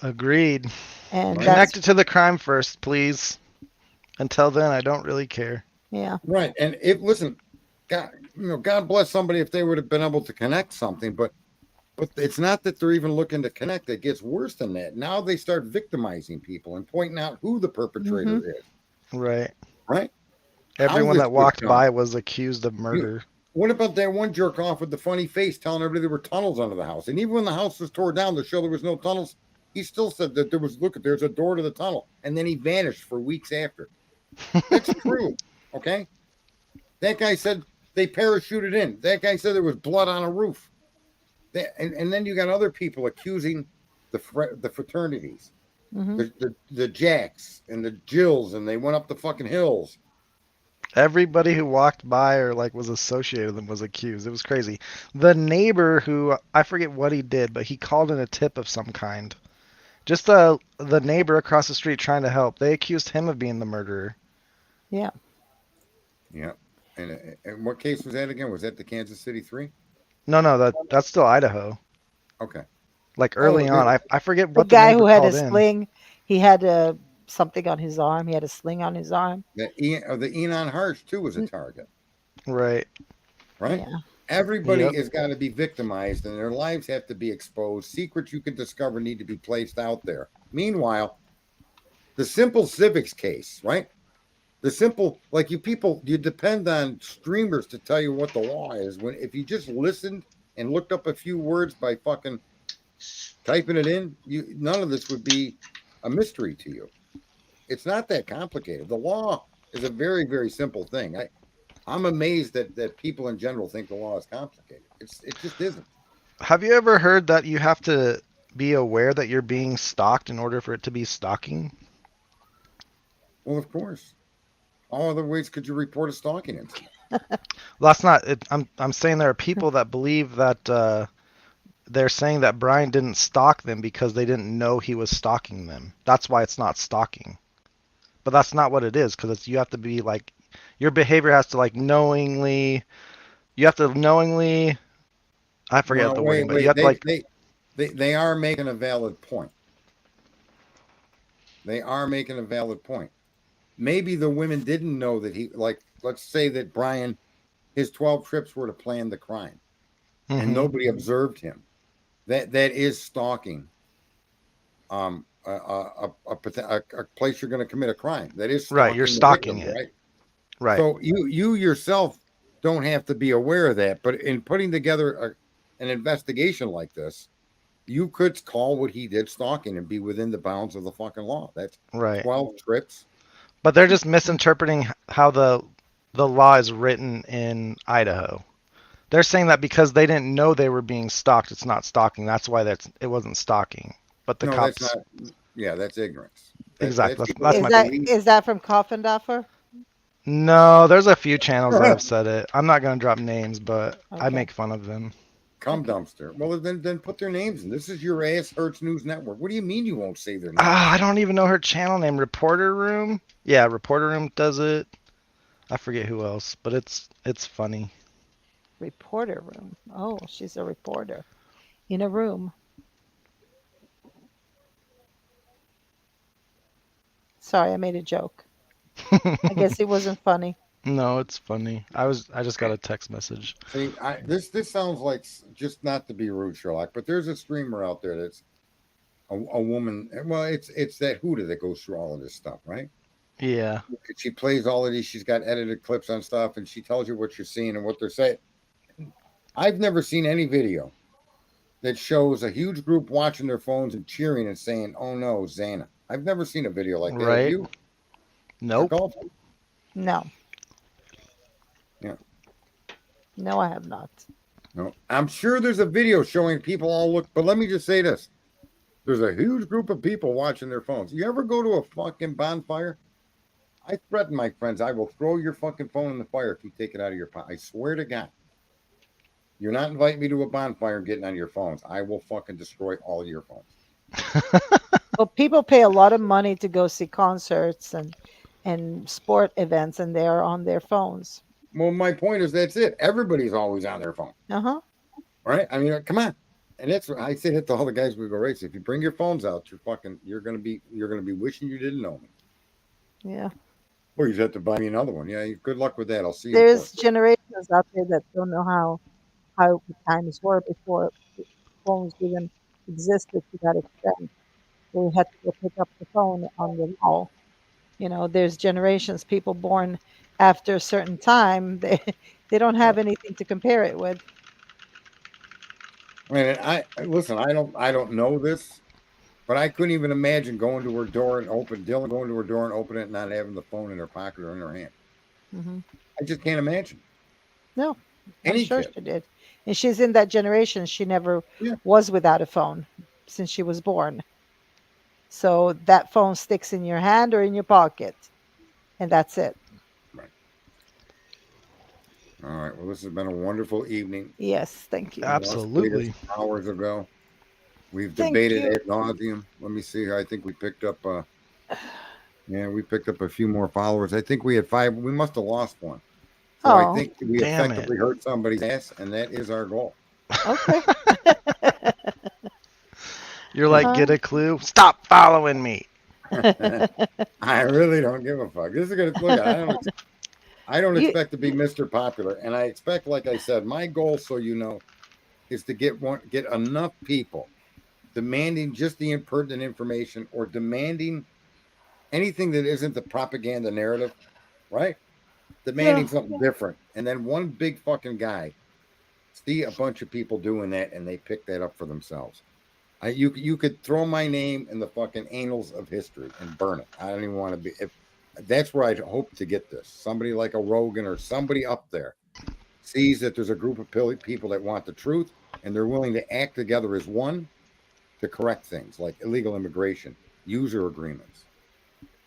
Agreed. And Connect it to the crime first, please. Until then, I don't really care. Yeah. Right. And listen, God bless somebody if they would have been able to connect something, but it's not that they're even looking to connect. It gets worse than that. Now they start victimizing people and pointing out who the perpetrator is. Right. Right. Everyone that walked by was accused of murder. What about that one jerk off with the funny face telling everybody there were tunnels under the house? And even when the house was torn down to show there was no tunnels, he still said that there's a door to the tunnel. And then he vanished for weeks after. That's true. Okay. That guy said they parachuted in. That guy said there was blood on a roof. And then you got other people accusing the fraternities, the Jacks and the Jills, and they went up the fucking hills. Everybody who walked by or was associated with them was accused. It was crazy. The neighbor who, I forget what he did, but he called in a tip of some kind. Just the neighbor across the street trying to help. They accused him of being the murderer. Yeah. Yeah. And what case was that again? Was that the Kansas City 3? No, that's still Idaho. Okay. Early on, I forget what the guy who had a in. sling. He had something on his arm. He had a sling on his arm. The Enon Harsh too was a target. Right. Right. Yeah. Everybody has got to be victimized, and their lives have to be exposed. Secrets you can discover need to be placed out there. Meanwhile, the simple civics case, right? The simple, you depend on streamers to tell you what the law is. If you just listened and looked up a few words by fucking typing it in, none of this would be a mystery to you. It's not that complicated. The law is a very, very simple thing. I'm amazed that people in general think the law is complicated. It just isn't. Have you ever heard that you have to be aware that you're being stalked in order for it to be stalking? Well, of course. All other ways could you report a stalking incident? Well, that's not it. I'm saying there are people that believe that they're saying that Brian didn't stalk them because they didn't know he was stalking them. That's why it's not stalking. but that's not what it is, because you have to be like, your behavior has to like knowingly, you have to knowingly, I forget the wording, but you have to like, they are making a valid point. They are making a valid point. Maybe the women didn't know that he, like, let's say that Brian, his 12 trips were to plan the crime, and nobody observed him. That is stalking. A place you're going to commit a crime. That is stalking. Right, you're stalking it. Right. Right. So you yourself don't have to be aware of that, but in putting together an investigation like this, you could call what he did stalking and be within the bounds of the fucking law. That's right. 12 trips. But they're just misinterpreting how the law is written in Idaho. They're saying that because they didn't know they were being stalked, it's not stalking. That's why it wasn't stalking. But the cops. That's not. Yeah, that's ignorance. Exactly. Is that from Coffindoffer? No, there's a few channels that have said it. I'm not going to drop names, but I make fun of them. Cum dumpster. Well, then put their names in. This is your ass hurts news network. What do you mean you won't say their names? I don't even know her channel name. Reporter Room. Yeah, Reporter Room does it. I forget who else, but it's funny. Reporter Room. Oh, she's a reporter in a room. Sorry, I made a joke. I guess it wasn't funny. No, it's funny. I just got a text message. See, this sounds like, just not to be rude, Sherlock, but there's a streamer out there that's a woman. Well, it's that Huda that goes through all of this stuff, right? Yeah. She plays all of these. She's got edited clips on stuff, and she tells you what you're seeing and what they're saying. I've never seen any video that shows a huge group watching their phones and cheering and saying, "Oh no, Xana." I've never seen a video like that. Right. Have you? Nope. No. Yeah. No, I have not. No. I'm sure there's a video showing people all look, but let me just say this. There's a huge group of people watching their phones. You ever go to a fucking bonfire? I threaten my friends, I will throw your fucking phone in the fire if you take it out of your pocket. I swear to God. You're not inviting me to a bonfire and getting on your phones. I will fucking destroy all your phones. Well, people pay a lot of money to go see concerts and sport events, and they're on their phones. Well, my point is that's it. Everybody's always on their phone. Right? I mean, come on. And that's what I say it to all the guys we go race. If you bring your phones out, you're gonna be wishing you didn't know me. Yeah. Or you have to buy me another one. Yeah, good luck with that. I'll see you. There's generations out there that don't know how times were before phones even existed to that extent. They had to go pick up the phone on the wall. You know, there's generations, people born after a certain time, they don't have anything to compare it with. I mean, listen, I don't know this, but I couldn't even imagine going to her door and Dylan going to her door and opening it and not having the phone in her pocket or in her hand. Mm-hmm. I just can't imagine. No, I'm sure she did. And she's in that generation. She never was without a phone since she was born. So that phone sticks in your hand or in your pocket, and that's it. Right. All right. Well, this has been a wonderful evening. Yes, thank you. Absolutely. Hours ago, we've debated ad nauseum. Let me see. I think we picked up. We picked up a few more followers. I think we had 5. We must have lost one. So I think we effectively hurt somebody's ass, and that is our goal. Okay. You're like, get a clue? Stop following me. I really don't give a fuck. This is gonna look. I don't expect to be Mr. Popular, and I expect, like I said, my goal, so you know, is to get enough people demanding just the impertinent information or demanding anything that isn't the propaganda narrative, right? Demanding something different, and then one big fucking guy see a bunch of people doing that, and they pick that up for themselves. You could throw my name in the fucking annals of history and burn it. I don't even want to be. If that's where I'd hope to get this. Somebody like a Rogan or somebody up there sees that there's a group of people that want the truth, and they're willing to act together as one to correct things like illegal immigration, user agreements.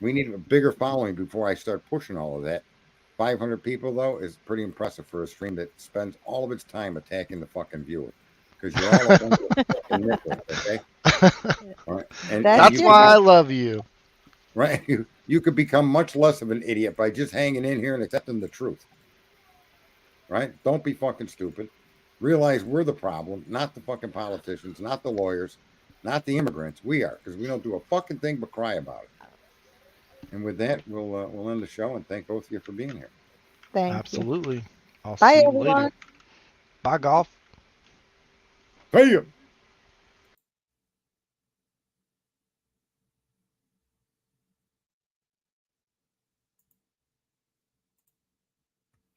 We need a bigger following before I start pushing all of that. 500 people, though, is pretty impressive for a stream that spends all of its time attacking the fucking viewer. Because you're all a bunch of fucking nipples, okay? All right. That's why I love you. right? You could become much less of an idiot by just hanging in here and accepting the truth, right? Don't be fucking stupid. Realize we're the problem, not the fucking politicians, not the lawyers, not the immigrants. We are, because we don't do a fucking thing but cry about it. And with that, we'll end the show and thank both of you for being here. Thank you. Absolutely. I'll Bye, see you everyone. later. Bye, golf. See ya.